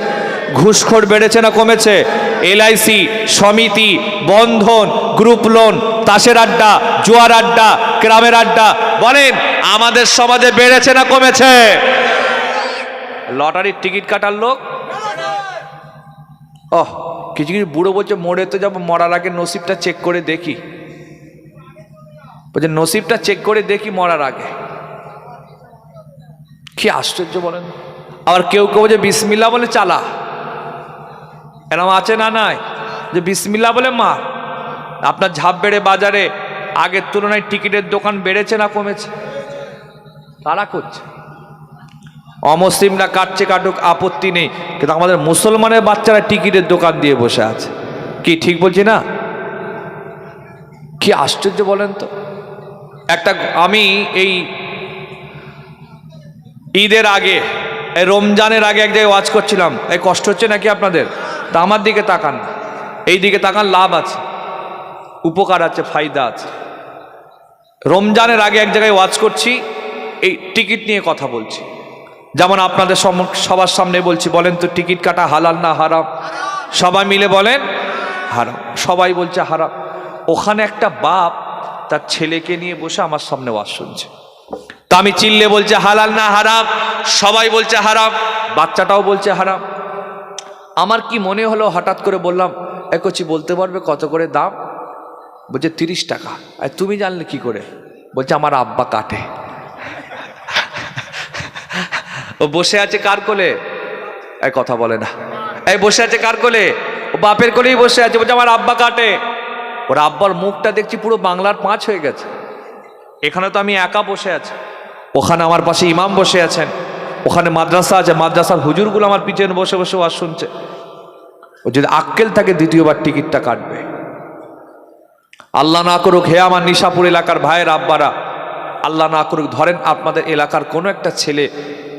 ঘুষখোর বেড়েছে না কমেছে? এলআইসি, সমিতি, বন্ধন, গ্রুপ লোন, তাসের আড্ডা, জুয়ার আড্ডা, গ্রামের আড্ডা, বলেন আমাদের সমাজে বেড়েছে না কমেছে? লটারির টিকিট কাটার লোক, কিছু কিছু বুড়ো বলছে মরে তো যাবো, মরার আগে নসিবটা চেক করে দেখি, বলছে নসিবটা চেক করে দেখি মরার আগে। কি আশ্চর্য বলেন। আবার কেউ কেউ যে বিসমিল্লাহ বলে চালা, এরকম আছে না? নাই, যে বিসমিল্লাহ বলে মা। আপনার ঝাপবেড়ে বাজারে আগের তুলনায় টিকিটের দোকান বেড়েছে না কমেছে? তারা করছে, অমুসলিমরা কাটছে কাটুক, আপত্তি নেই, কিন্তু আমাদের মুসলমানের বাচ্চারা টিকিটের দোকান দিয়ে বসে আছে। কি ঠিক বলছি না? কি আশ্চর্য বলেন তো। একটা আমি এই ঈদের আগে, এই রমজানের আগে এক জায়গায় ওয়াজ করছিলাম। এই কষ্ট হচ্ছে নাকি আপনাদের? তা আমার দিকে তাকান, এই দিকে তাকান, লাভ আছে, উপকার আছে, ফায়দা আছে। রমজানের আগে এক জায়গায় ওয়াজ করছি, এই টিকিট নিয়ে কথা বলছি, যেমন আপনাদের সবার সামনে বলছি। বলেন তো টিকিট কাটা হালাল না হারাম? সবাই মিলে বলেন হারাম। সবাই বলছে হারাম। ওখানে একটা বাপ তার ছেলেকে নিয়ে বসে আমার সামনে ওয়াজ শুনছে। তা আমি চিল্লে বলছে হালাল না হারাম? সবাই বলছে হারাম, বাচ্চাটাও বলছে হারাম। আমার কি মনে হলো, হঠাৎ করে বললাম, কচি বলতে পারবে কত করে দাম? বলছে 30 টাকা। আর তুমি জানলে কি করে? বলছে আমার আব্বা কাটে। ও বসে আছে কার কোলে? এই কথা বলে না। এই বসে আছে কার কোলে? ও বাপের কোলেই বসে আছে। বলছে আমার আব্বা কাটে। ওর আব্বার মুখটা দেখছি পুরো বাংলার 5 হয়ে গেছে। এখানে তো আমি একা বসে আছি, ওখানে আমার পাশে ইমাম বসে আছেন, ওখানে মাদ্রাসা আছে, মাদ্রাসার হুজুরগুলো আমার পিছনে বসে বসে ওয়াজ শুনছে। ও যদি আক্কেল থাকে দ্বিতীয়বার টিকিটটা কাটবে। আল্লাহ না করুক, হে আমার নিশাপুর এলাকার ভাইয়ের আব্বারা, আল্লাহ না করুক, ধরেন আপনাদের এলাকার কোনো একটা ছেলে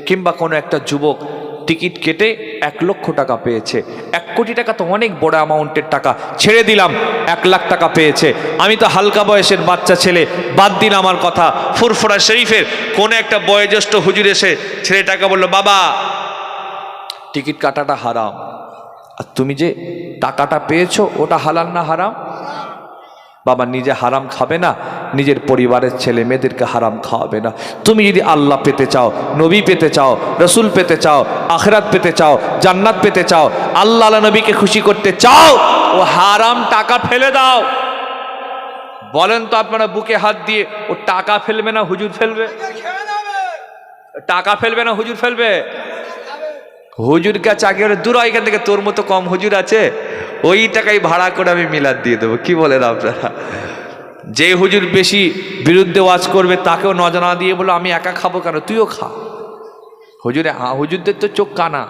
কিংবা কোনো একটা যুবক টিকিট কেটে 1 লক্ষ টাকা পেয়েছে। 1 কোটি টাকা তো অনেক বড় অ্যামাউন্টের টাকা, ছেড়ে দিলাম 1 লাখ টাকা পেয়েছে। আমি তো হালকা বয়সের বাচ্চা ছেলে, বাদ দিন আমার কথা। ফুরফুরা শরীফের কোন একটা বয়োজ্যেষ্ঠ হুজুর এসে ছেলেটাকে বলল, বাবা টিকিট কাটাটা হারাম, আর তুমি যে টাকাটা পেয়েছো ওটা হালাল না হারাম? বাবা নিজে হারাম খাবে না, নিজের পরিবারের ছেলে মেয়েদেরকে হারাম খাওয়াবে না। তুমি যদি আল্লাহ পেতে চাও, নবী পেতে চাও, রসুল পেতে চাও, আখিরাত পেতে চাও, জান্নাত পেতে চাও, আল্লাহ নবীকে খুশি করতে চাও, ও হারাম টাকা ফেলে দাও। বলেন তো আপনারা বুকে হাত দিয়ে, ও টাকা ফেলবে না হুজুর ফেলবে? টাকা ফেলবে না হুজুর ফেলবে? হুজুর কাছে আগে দূর এখান থেকে, তোর মতো কম হুজুর আছে, ওই টাকাই ভাড়া করে আমি মিলাদ দিয়ে দেবো। কি বলেন আপনারা? যে হুজুর বেশি বিরুদ্ধে ওয়াজ করবে তাকেও নজনা দিয়ে বলো আমি একা খাবো কেন, তুইও খা। হুজুরদের তো চোখ কানা।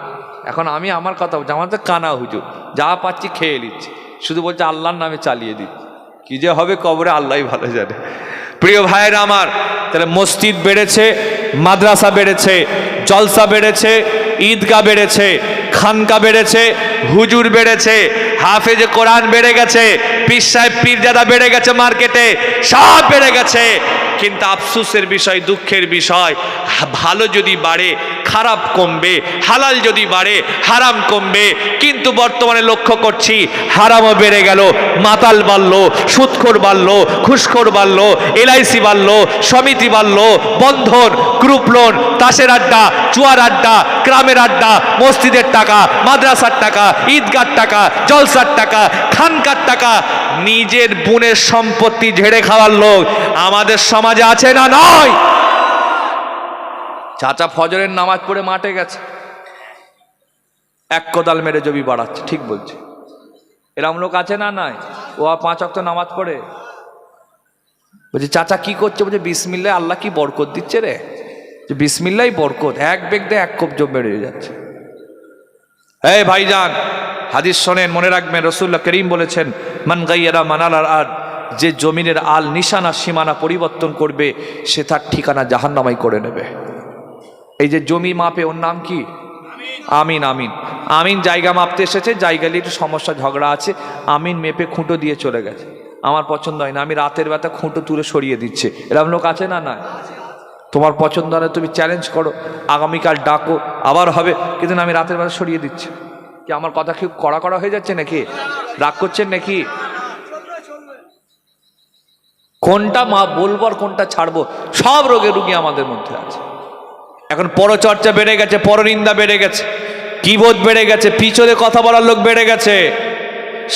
এখন আমি আমার কথা বলছি, আমার তো কানা হুজুর, যা পাচ্ছি খেয়ে নিচ্ছি, শুধু বলছে আল্লাহর নামে চালিয়ে দিচ্ছি। কি যে হবে কবরে আল্লাহই ভালো জানে। প্রিয় ভাইয়েরা আমার, তাহলে মসজিদ বেড়েছে, মাদ্রাসা বেড়েছে, জলসা বেড়েছে, ঈদগাহ বেড়েছে, খানকা বেড়েছে, হুজুর বেড়েছে, হাফেজে কোরআন বেড়ে গেছে, পীর সাহেব পীরজাদা বেড়ে গেছে, মার্কেটে সব বেড়ে গেছে। কিন্তু আফসোসের বিষয়, দুঃখের বিষয়, ভালো যদি বাড়ে খারাপ কমবে, হালাল যদি বাড়ে হারাম কমবে। কিন্তু বর্তমানে লক্ষ্য করছি হারামও বেড়ে গেল, মাতাল বাড়লো, সুদখোর বাড়লো, ঘুষখোর বাড়লো, এলআইসি বাড়লো, সমিতি বাড়লো, বন্ধন, গ্রুপ লোন, তাসের আড্ডা, জুয়ার আড্ডা, গ্রামের আড্ডা, মসজিদের টাকা, মাদ্রাসার টাকা, ঈদগার টাকা, জলসার টাকা, খানকার টাকা, নিজের বোনের সম্পত্তি ঝেড়ে খাওয়ার লোক আমাদের সমাজে আছে না নয়? চাচা ফজরের নামাজ পড়ে মাঠে গেছে, 1 কোদাল মেরে জমি বাড়াচ্ছে, ঠিক বলছে। এরম লোক আছে না নাই? ও 5 ওয়াক্ত নামাজ পড়ে, বলছে চাচা কি করছে? বলছে বিসমিল্লাহ, আল্লাহ কি বরকত দিচ্ছে রে, যে বিসমিল্লাহ বরকত, 1 বেগ দিয়ে 1 কোপ জমি বেড়ে যাচ্ছে। এই ভাইজান হাদিস শোনেন, মনে রাখবেন, রাসূলুল্লাহ করিম বলেছেন, মান গায়্যারা মানালার আর, যে জমিনের আল নিশানা সীমানা পরিবর্তন করবে সে তার ঠিকানা জাহান্নামাই করে নেবে। এই যে জমি মাপে, ওর নাম কি? আমিন। আমিন আমিন জায়গা মাপতে এসেছে, জায়গা নিয়ে একটু সমস্যা ঝগড়া আছে, আমিন মেপে খুঁটো দিয়ে চলে গেছে, আমার পছন্দ হয় না, আমি রাতের বেলা খুঁটো তুলে সরিয়ে দিচ্ছে। এরকম লোক আছে না? না। তোমার পছন্দ হয় না, তুমি চ্যালেঞ্জ করো, আগামীকাল ডাকো, আবার হবে, কিন্তু আমি রাতের বেলা সরিয়ে দিচ্ছি। কি আমার কথা কি কড়া হয়ে যাচ্ছে নাকি? রাগ করছেন নাকি? কোনটা মা বলবো আর কোনটা ছাড়বো, সব রোগে রুগী আমাদের মধ্যে আছে। এখন পরচর্চা বেড়ে গেছে, পরনিন্দা বেড়ে গেছে, কিবোধ বেড়ে গেছে, পিছনে কথা বলার লোক বেড়ে গেছে,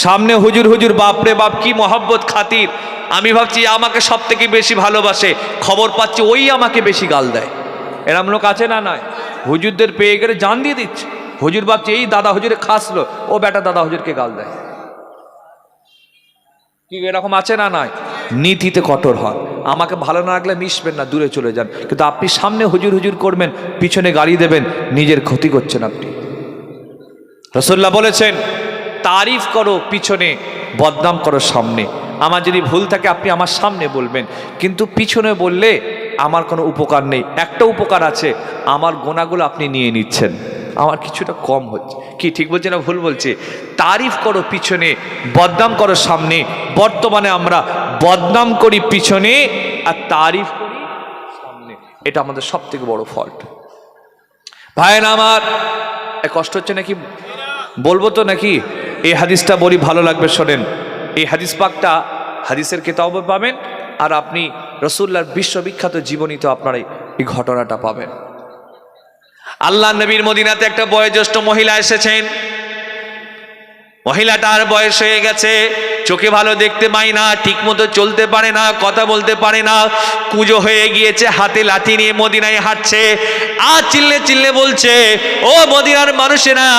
সামনে হুজুর হুজুর, বাপরে বাপ কি মহব্বত খাতির। আমি ভাবছি আমাকে সব থেকে বেশি ভালোবাসে, খবর পাচ্ছি ওই আমাকে বেশি গাল দেয়। এরম লোক আছে না নয়? হুজুরদের পেয়ে গেলে জান দিয়ে দিচ্ছে, হুজুর ভাবছে এই দাদা হুজুরে খাসলো, ও বেটা দাদা হুজুরকে গাল দেয়। কি এরকম আছে না নয়? নীতিতে কঠোর হন, আমাকে ভালো না লাগলে মিশবেন না, দূরে চলে যান। কিন্তু আপনি সামনে হুজুর হুজুর করবেন, পিছনে গালি দেবেন, নিজের ক্ষতি করছেন আপনি। রাসূলুল্লাহ বলেছেন, তারিফ করো পিছনে, বদনাম করো সামনে। আমার যদি ভুল থাকে আপনি আমার সামনে বলবেন, কিন্তু পিছনে বললে আমার কোনো উপকার নেই। একটা উপকার আছে, আমার গোনাগুলো আপনি নিয়ে নিচ্ছেন, আমার কিছুটা কম হচ্ছে। কি ঠিক বলছি না ভুল বলছি? তারিফ করো পিছনে, বদনাম করো সামনে। বর্তমানে আমরা বদনাম করি পিছনে আর তারিফ করি সামনে, এটা আমাদের সব থেকে বড় ফল্ট। ভাইয়েরা আমার, কষ্ট হচ্ছে নাকি? বলবো তো নাকি? এই হাদিসটা বলি, ভালো লাগবে, শোনেন। এই হাদিস পাকটা হাদিসের কিতাবে পাবেন, আর আপনি রাসূলুল্লাহর বিশ্ববিখ্যাত জীবনীতে আপনারা এই ঘটনাটা পাবেন। আল্লাহ নবীর মদিনাতে একটা বয়োজ্যেষ্ঠ মহিলা এসেছেন। মহিলাটার বয়স হয়ে গেছে, চোখে ভালো দেখতে পায় না, ঠিক মতো চলতে পারে না, কথা বলতে পারে না, কুঁজো হয়ে গিয়েছে, হাতে লাঠি নিয়ে মদিনায় হাঁটছে, আর চিল্লে চিল্লে বলছে, ও মদিনার মানুষেরা,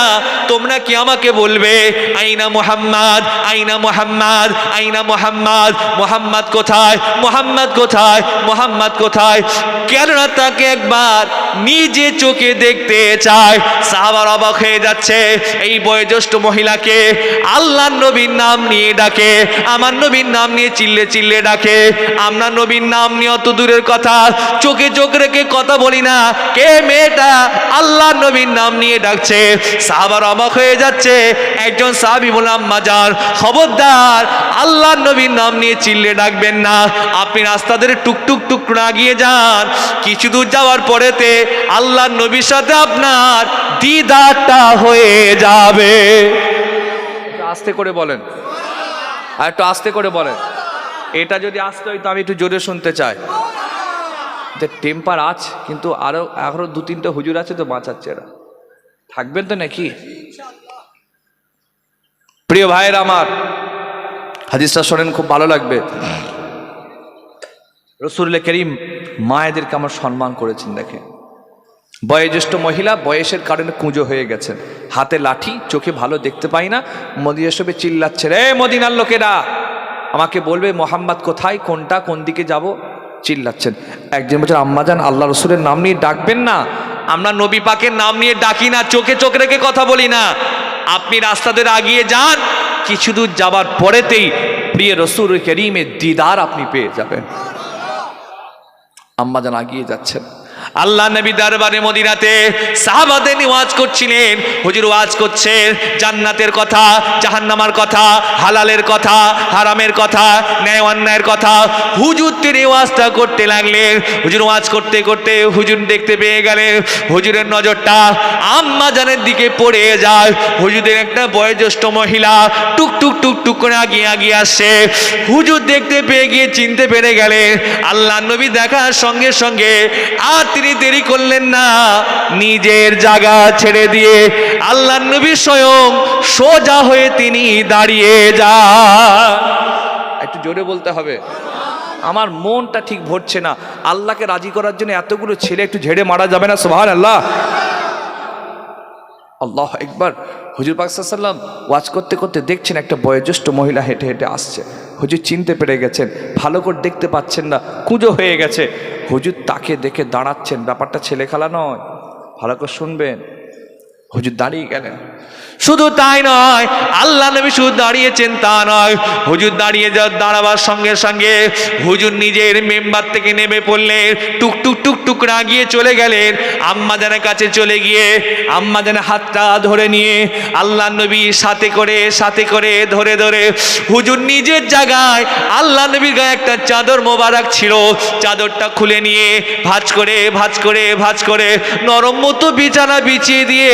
তোমরা কি আমাকে বলবে আইনা মুহাম্মদ, আইনা মুহাম্মদ, আইনা মুহাম্মদ, মুহাম্মদ কোথায়, মুহাম্মদ কোথায়, মুহাম্মদ কোথায়? কেননা তাকে একবার নিজে চোখে দেখতে চায়। সাহাবার অবাক হয়ে যাচ্ছে, এই বয়োজ্যেষ্ঠ মহিলাকে আল্লাহ নবীর নাম নিয়ে ডাকে, আমার নবীর নাম নিয়ে চিল্লে চিল্লে ডাকে। আমরা নবীর নাম নিয়ে অত দূরের কথা, চোখে চোখ রেখে কথা বলি না, কে মেয়েটা আল্লাহ নবীর নাম নিয়ে ডাকছে? সাহাবার অবাক হয়ে যাচ্ছে। একজন সাহাবী বলল, আম্মা জান, খবরদার আল্লাহ নবীর নাম নিয়ে চিল্লে ডাকবেন না, আপনি রাস্তা ধরে টুকটুক টুক আগিয়ে যান, কিছু দূর যাওয়ার পরেতে আল্লাহ নবীর সাথে আপনার দিদারটা হয়ে যাবে। আস্তে করে বলেন, আর একটু আস্তে করে বলেন। এটা যদি আস্তে হয় তো আমি একটু জোরে শুনতে চাই। টেম্পার আছে, কিন্তু আরো দু তিনটে হুজুর আছে তো বাঁচাচ্ছে, এরা থাকবেন তো নাকি? প্রিয় ভাইয়ের আমার, হাদিসটা শোনেন, খুব ভালো লাগবে। রাসূল করিম মায়েদেরকে আমার সম্মান করেছেন। দেখেন, বয়োজ্যেষ্ঠ মহিলা, বয়সের কারণে কুঁজো হয়ে গেছেন, হাতে লাঠি, চোখে ভালো দেখতে পাই না, মদিনা শরীফে চিল্লাচ্ছে, রে মদিনার লোকেরা, আমাকে বলবে মোহাম্মদ কোথায়, কোনটা, কোন দিকে যাব? চিল্লাচ্ছেন। একজন বলছেন, আম্মাজান, আল্লাহ রসুলের নাম নিয়ে ডাকবেন না, আমরা নবী পাকের নাম নিয়ে ডাকি না, চোখে চোখ রেখে কথা বলি না, আপনি রাস্তা ধরে আগিয়ে যান, কিছু দূর যাবার পরেতেই প্রিয় রসুল করিমের দিদার আপনি পেয়ে যাবেন। আম্মাজান আগিয়ে যাচ্ছেন, আল্লাহ নবী দরবারে মদিনাতে সাহাবাদের নিয়ে ওয়াজ করছিলেন। হুজুর ওয়াজ করছেন জান্নাতের কথা, জাহান্নামের কথা, হালালের কথা, হারামের কথা, ন্যায় অন্যায়ের কথা। হুজুর তিনি ওয়াজটা করতে লাগলেন। হুজুর ওয়াজ করতে করতে হুজুর দেখতে পেয়ে গেলেন, হুজুরের নজরটা আম্মা জানের দিকে পড়ে যায়। হুজুরের একটা বয়োজ্যেষ্ঠ মহিলা টুক টুক টুক টুক করে আগিয়ে আগিয়ে আসছে। হুজুর দেখতে পেয়ে গিয়ে চিনতে পেরে গেলেন। আল্লাহ নবী দেখার সঙ্গে সঙ্গে আর তিনি দেরি করলেন না, নিজের জায়গা ছেড়ে দিয়ে আল্লাহ নবী স্বয়ং সোজা হয়ে তিনি দাঁড়িয়ে যান। একটু জোরে বলতে হবে, আমার মনটা ঠিক ভরছে না। আল্লাহকে রাজি করার জন্য এতগুলো ছেলে একটু ঝেড়ে মারা যাবে না? সুবহানাল্লাহ, আল্লাহ একবার। হুজুর পাক সাল্লাল্লাহু আলাইহি ওয়াসাল্লাম ওয়াজ করতে করতে দেখছেন একটা বয়োজ্যেষ্ঠ মহিলা হেঁটে হেঁটে আসছে। হুজুর চিনতে পেরে গেছেন, ভালো করে দেখতে পাচ্ছেন না, কুঁজো হয়ে গেছে। হুজুর তাকে দেখে দাঁড়াচ্ছেন, ব্যাপারটা ছেলে খেলা নয়, ভালো করে শুনবেন। হুজুর দাঁড়িয়ে গেলেন। শুধু তাই নয়, আল্লাহ নবী শুধু দাঁড়িয়েছেন তা নয়, হুজুর দাঁড়াবার সঙ্গে সঙ্গে হুজুর নিজের মেম্বার থেকে নেমে পড়লেন, টুকটুক টুকটুক আগিয়ে চলে গেলেন আম্মা জানের কাছে। চলে গিয়ে আম্মা জানের হাতটা ধরে নিয়ে আল্লাহ নবী সাথে করে ধরে ধরে হুজুর নিজের জায়গায়, আল্লাহ নবীর গায়ে একটা চাদর মোবারক ছিল, চাদরটা খুলে নিয়ে ভাঁজ করে নরম মতো বিছানা বিছিয়ে দিয়ে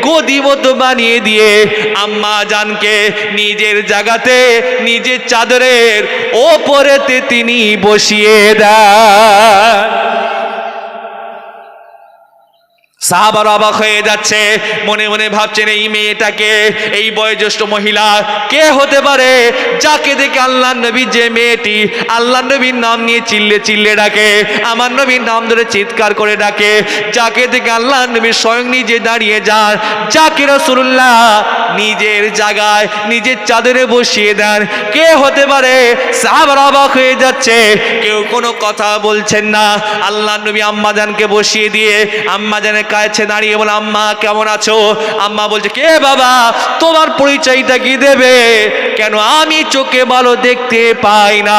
গদি মতো বানিয়ে দিয়ে আম্মা জানকে নিজের জায়গাতে, নিজের চাদরের ওপরেতে তিনি বসিয়ে দেন। সাহাবার অবাক হয়ে যাচ্ছে, মনে মনে ভাবছেন, এই মেয়েটাকে, এই বয়োজ্যেষ্ঠ মহিলা কে হতে পারে যাকে দেখে আল্লাহ নবী, যে মেয়েটি আল্লাহ নবীর নাম নিয়ে চিল্লে চিল্লে ডাকে, আমার নবীর নাম ধরে চিৎকার করে ডাকে, যাকে দেখে আল্লাহ নবী স্বয়ং নিজে দাঁড়িয়ে যান, যাকে রাসূলুল্লাহ নিজের জায়গায় নিজের চাদরে বসিয়ে দেন, কে হতে পারে? সাহাবার অবাক হয়ে যাচ্ছে, কেউ কোনো কথা বলছেন না। আল্লাহ নবী আম্মা জানকে বসিয়ে দিয়ে আম্মা জানের কাছে দাঁড়িয়ে বলে, আম্মা কেমন আছো? আম্মা বলছে, কে বাবা, তোমার পরিচয়টা কি দেবে? কেন আমি চোখে ভালো দেখতে পাই না,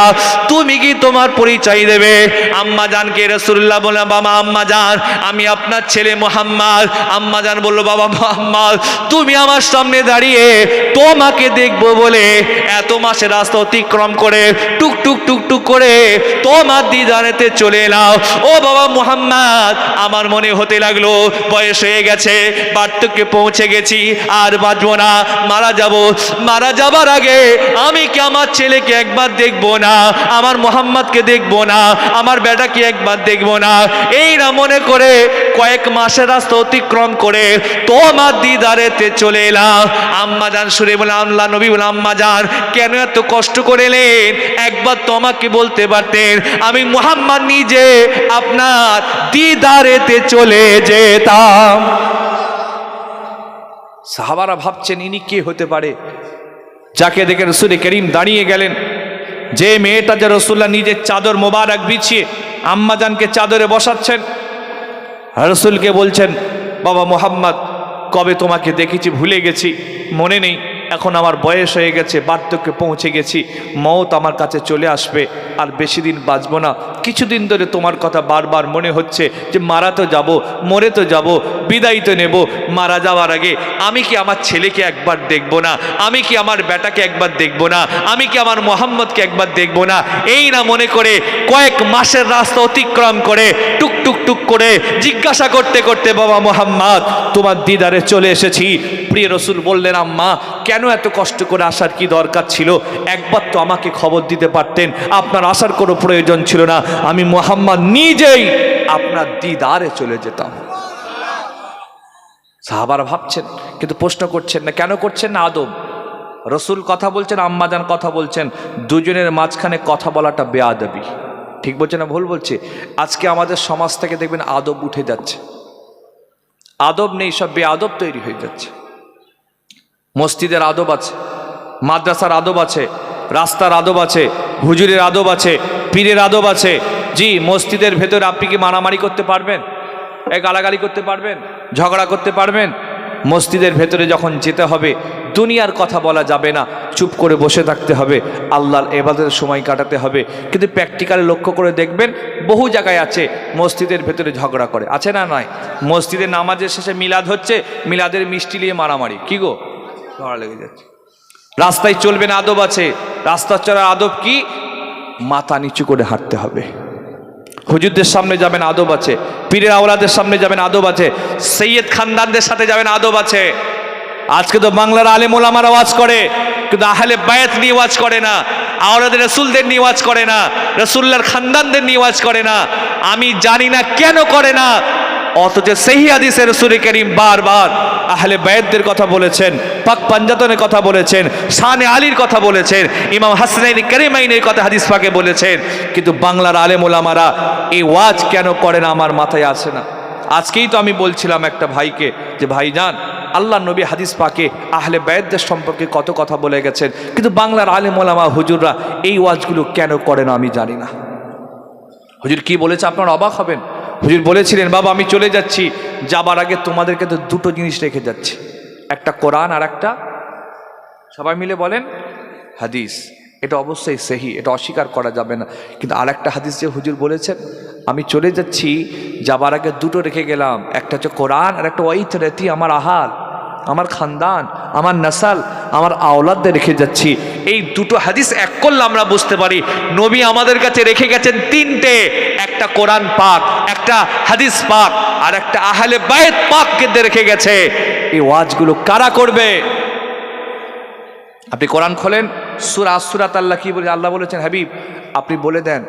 তুমি কি তোমার পরিচয় দেবে? আম্মা জানকে রাসূলুল্লাহ বলে, বাবা আম্মা জান, আমি আপনার ছেলে মুহাম্মদ। আম্মা জান বলল, বাবা মুহাম্মদ, তুমি আমার সামনে দাঁড়িয়ে তোমাকে দেখবো বলে এত মাসের রাস্তা অতিক্রম করে টুকটুক টুকটুক করে তোমার দিদারেতে চলে এলাম। ও বাবা মুহাম্মদ, আমার মনে হতে লাগলো বয়স হয়ে গেছে, বার্ধক্যে পৌঁছে গেছি, আর বাঁচবো না, মারা যাব। মারা যাবার আগে আমি কি আমার ছেলেকে একবার দেখবো না, আমার মোহাম্মদকে দেখবো না, আমার বেটাকে একবার দেখবো না? এই না মনে করে কয়েক মাসের রাস্তা অতিক্রম করে তোমার দিদারেতে চলে এলাম। আম্মা জান শুনে বলে, আল্লাহ নবী বলে, আম্মা জান কেন এত কষ্ট করে এলেন? একবার তোমাকে বলতে পারতেন, আমি মুহাম্মদ নিজে আপনার দিদারেতে চলে যেতাম। সাহাবারা ভাবছেন ইনি কে হতে পারে, যাকে দেখে রসুল করিম দাঁড়িয়ে গেলেন। যে মেয়েটা যে রসুল্লাহ নিজের চাদর মোবারক বিছিয়ে আম্মা জানকে চাদরে বসাচ্ছেন, রসুলকে বলছেন, বাবা মোহাম্মদ কবে তোমাকে দেখেছি ভুলে গেছি, মনে নেই, এখন আমার বয়স হয়ে গেছে, বার্ধক্যে পৌঁছে গেছি, মওত আমার কাছে চলে আসবে, আর বেশি দিন বাঁচবো না। কিছুদিন ধরে তোমার কথা বারবার মনে হচ্ছে যে মারা তো যাব, মরে তো যাব, বিদায় তো নেব। মারা যাওয়ার আগে আমি কি আমার ছেলেকে একবার দেখবো না? আমি কি আমার বেটাকে একবার দেখবো না? আমি কি আমার মোহাম্মদকে একবার দেখবো না? এই না মনে করে কয়েক মাসের রাস্তা অতিক্রম করে টুক টুক টুক করে জিজ্ঞাসা করতে করতে, বাবা মোহাম্মদ তোমার দিদারে চলে এসেছি। প্রিয় রসুল বললেন, আম্মা কেন এত কষ্ট করে আসার কি দরকার ছিল? একবার তো আমাকে খবর দিতে পারতেন, আপনার আসার কোনো প্রয়োজন ছিল না, আমি মুহাম্মদ নিজেই আপনার দিদারে চলে যেতাম। সাহাবারা ভাবছেন, কিন্তু প্রশ্ন করছেন না। কেন করছেন না? আদব। রসুল কথা বলছেন, আম্মাজান কথা বলছেন, দুজনের মাঝখানে কথা বলাটা বেয়াদবি। ঠিক বলছে না ভুল বলছে? আজকে আমাদের সমাজ থেকে দেখবেন আদব উঠে যাচ্ছে, আদব নেই, সব বেয়াদব তৈরি হয়ে যাচ্ছে। মসজিদের আদব আছে, মাদ্রাসার আদব আছে, রাস্তার আদব আছে, হুজুরের আদব আছে, পীরের আদব আছে। জি, মসজিদের ভেতরে আপনি কি মারামারি করতে পারবেন? গালাগালি করতে পারবেন? ঝগড়া করতে পারবেন? মসজিদের ভেতরে যখন যেতে হবে দুনিয়ার কথা বলা যাবে না, চুপ করে বসে থাকতে হবে, আল্লাহর ইবাদতের সময় কাটাতে হবে। কিন্তু প্র্যাকটিক্যালি লক্ষ্য করে দেখবেন বহু জায়গায় আছে মসজিদের ভেতরে ঝগড়া করে, আছে না? নয়, মসজিদের নামাজের শেষে মিলাদ হচ্ছে, মিলাদের মিষ্টি নিয়ে মারামারি, কি গো, ঝগড়া লেগে যাচ্ছে। রাস্তায় চলবেন, আদব আছে। রাস্তা চলার আদব কি? মাথা নিচু করে হাঁটতে হবে। হুজুরদের সামনে যাবেন, আদব আছে। পীরের আওলাদের সামনে যাবেন, আদব আছে। সৈয়দ খানদানদের সাথে যাবেন, আদব আছে। আজকে তো বাংলার আলেম ওলামারা ওয়াজ করে, কিন্তু আহলে বায়াত নিয়ে ওয়াজ করে না, আওলাদ রাসূলদের নিয়ে ওয়াজ করে না, রাসূলুল্লাহর খানদানদের নিয়ে ওয়াজ করে না। আমি জানি না কেন করে না, অথচ সহিহ হাদিসে রাসূল করিম বারবার আহলে বায়াতদের কথা বলেছেন, পাক পাঞ্জাতনের কথা বলেছেন, শানে আলীর কথা বলেছেন, ইমাম হাসানাইন কারিমাইনের কথা হাদিস পাকে বলেছেন। কিন্তু বাংলার আলেম ওলামারা এই ওয়াজ কেন করে না আমার মাথায় আসে না। আজকেই তো আমি বলছিলাম একটা ভাইকে যে ভাইজান, আল্লাহ নবী হাদিস পাকে আহলে বায়াতদের সম্পর্কে কত কথা বলে গেছেন, কিন্তু বাংলার আলেম ওলামা হুজুররা এই ওয়াজগুলো কেন করে না আমি জানি না। হুজুর কি বলেছে আপনারা অবাক হবেন। হুজুর বলেছিলেন, বাবা আমি চলে যাচ্ছি, যাবার আগে তোমাদেরকে তো দুটো জিনিস রেখে যাচ্ছি, একটা কোরআন আর একটা, সবাই মিলে বলেন, হাদিস। এটা অবশ্যই সহি, এটা অস্বীকার করা যাবে না। কিন্তু আর একটা হাদিস যে হুজুর বলেছেন, আমি চলে যাচ্ছি, যাবার আগে দুটো রেখে গেলাম, একটা হচ্ছে কোরআন আর একটা ওয়াইতরাতি, আমার আহাল, আমার খানদান, আমার নাসাল, আমার আওলাদদের রেখে যাচ্ছি। এই দুটো হাদিস এক করলে আমরা বুঝতে পারি নবী আমাদের কাছে রেখে গেছেন তিনটে, একটা কোরআন পাক, একটা হাদিস পাক, আর একটা আহলে বায়াত পাককে রেখে গেছে। এই ওয়াজগুলো কারা করবে? আপনি কোরআন খোলেন, সূরা সূরাত আল্লাহ কি বলে? আল্লাহ বলেছেন, হাবিব আপনি বলে দেন,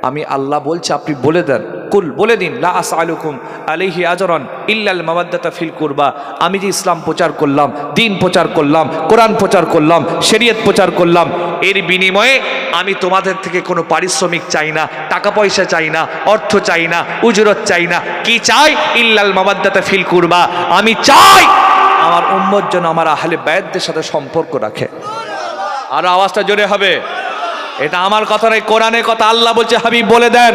আমি আল্লাহ বলছি আপনি বলে দেন, কুল বলে দিন, লা আসআলুকুম আলাইহি আজরান ইল্লাল মাওয়াদ্দাতা ফিল কুরবা। আমি যে ইসলাম প্রচার করলাম, দিন প্রচার করলাম, কোরআন প্রচার করলাম, শরীয়ত প্রচার করলাম, এর বিনিময়ে আমি তোমাদের থেকে কোনো পারিশ্রমিক চাই না, টাকা পয়সা চাই না, অর্থ চাই না, উজরত চাই না। কি চাই? ইল্লাল মাওয়াদ্দাতা ফিল কুরবা। আমি চাই আমার উম্মত যেন আমার আহলে বায়াতদের সাথে সম্পর্ক রাখে। আর আওয়াজটা জোরে হবে। এটা আমার কথা নয়, কোরআনের কথা। আল্লাহ বলছে, হাবিব বলে দেন,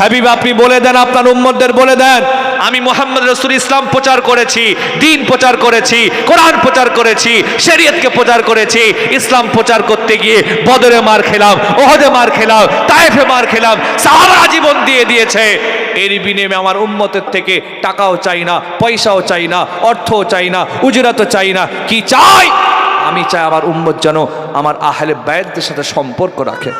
হাবিব আপনি বলে দেন, আপনার উম্মতদের বলে দেন, আমি মুহাম্মদ রাসূল ইসলাম প্রচার করেছি, দিন প্রচার করেছি, কোরআন প্রচার করেছি, শরীয়তকে প্রচার করেছি। ইসলাম প্রচার করতে গিয়ে বদরে মার খেলাম, ওহদে মার খেলাম, তায়েফে মার খেলাম, সাহাবারা জীবন দিয়ে দিয়েছে। এর বিনিময়ে আমার উম্মতের থেকে টাকাও চাই না, পয়সাও চাই না, অর্থও চাই না, উজরাতও চাই না। কি চাই? আমি চাই আমার উম্মত যেন আমার আহলে বায়াতদের সাথে সম্পর্ক রাখে।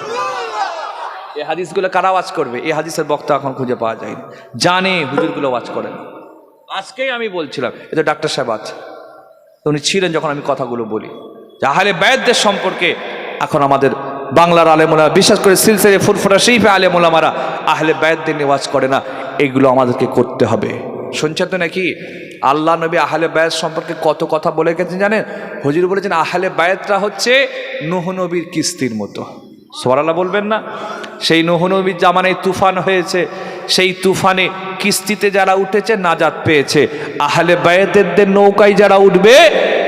এই হাদিসগুলো কারা ওয়াজ করবে? এই হাদিসের বক্তা এখন খুঁজে পাওয়া যায় না, জানে হুজুরগুলো ওয়াজ করে না। আজকেই আমি বলছিলাম, এটা ডাক্তার সাহেব আছে, উনি ছিলেন যখন আমি কথাগুলো বলি যে আহলে বায়াতদের সম্পর্কে এখন আমাদের বাংলার আলেমুলা, বিশেষ করে সিলসিলে ফুরফুরা শরীফে আলেমুলামারা আহলে বায়াতদের নিয়ে ওয়াজ করে না, এগুলো আমাদেরকে করতে হবে। শুনছেন তো নাকি? আল্লাহ নবী আহলে বায়াত সম্পর্কে কত কথা বলে গেছেন জানেন? হুজুর বলেছেন আহলে বায়াতরা হচ্ছে নূহ নবীর কিস্তির মতো। সুবহানাল্লাহ বলবেন না? সেই নূহ নবীর জামানায় তুফান হয়েছে, সেই তুফানে কিস্তিতে যারা উঠেছে নাজাত পেয়েছে। আহলে বায়াতের নৌকায় যারা উঠবে,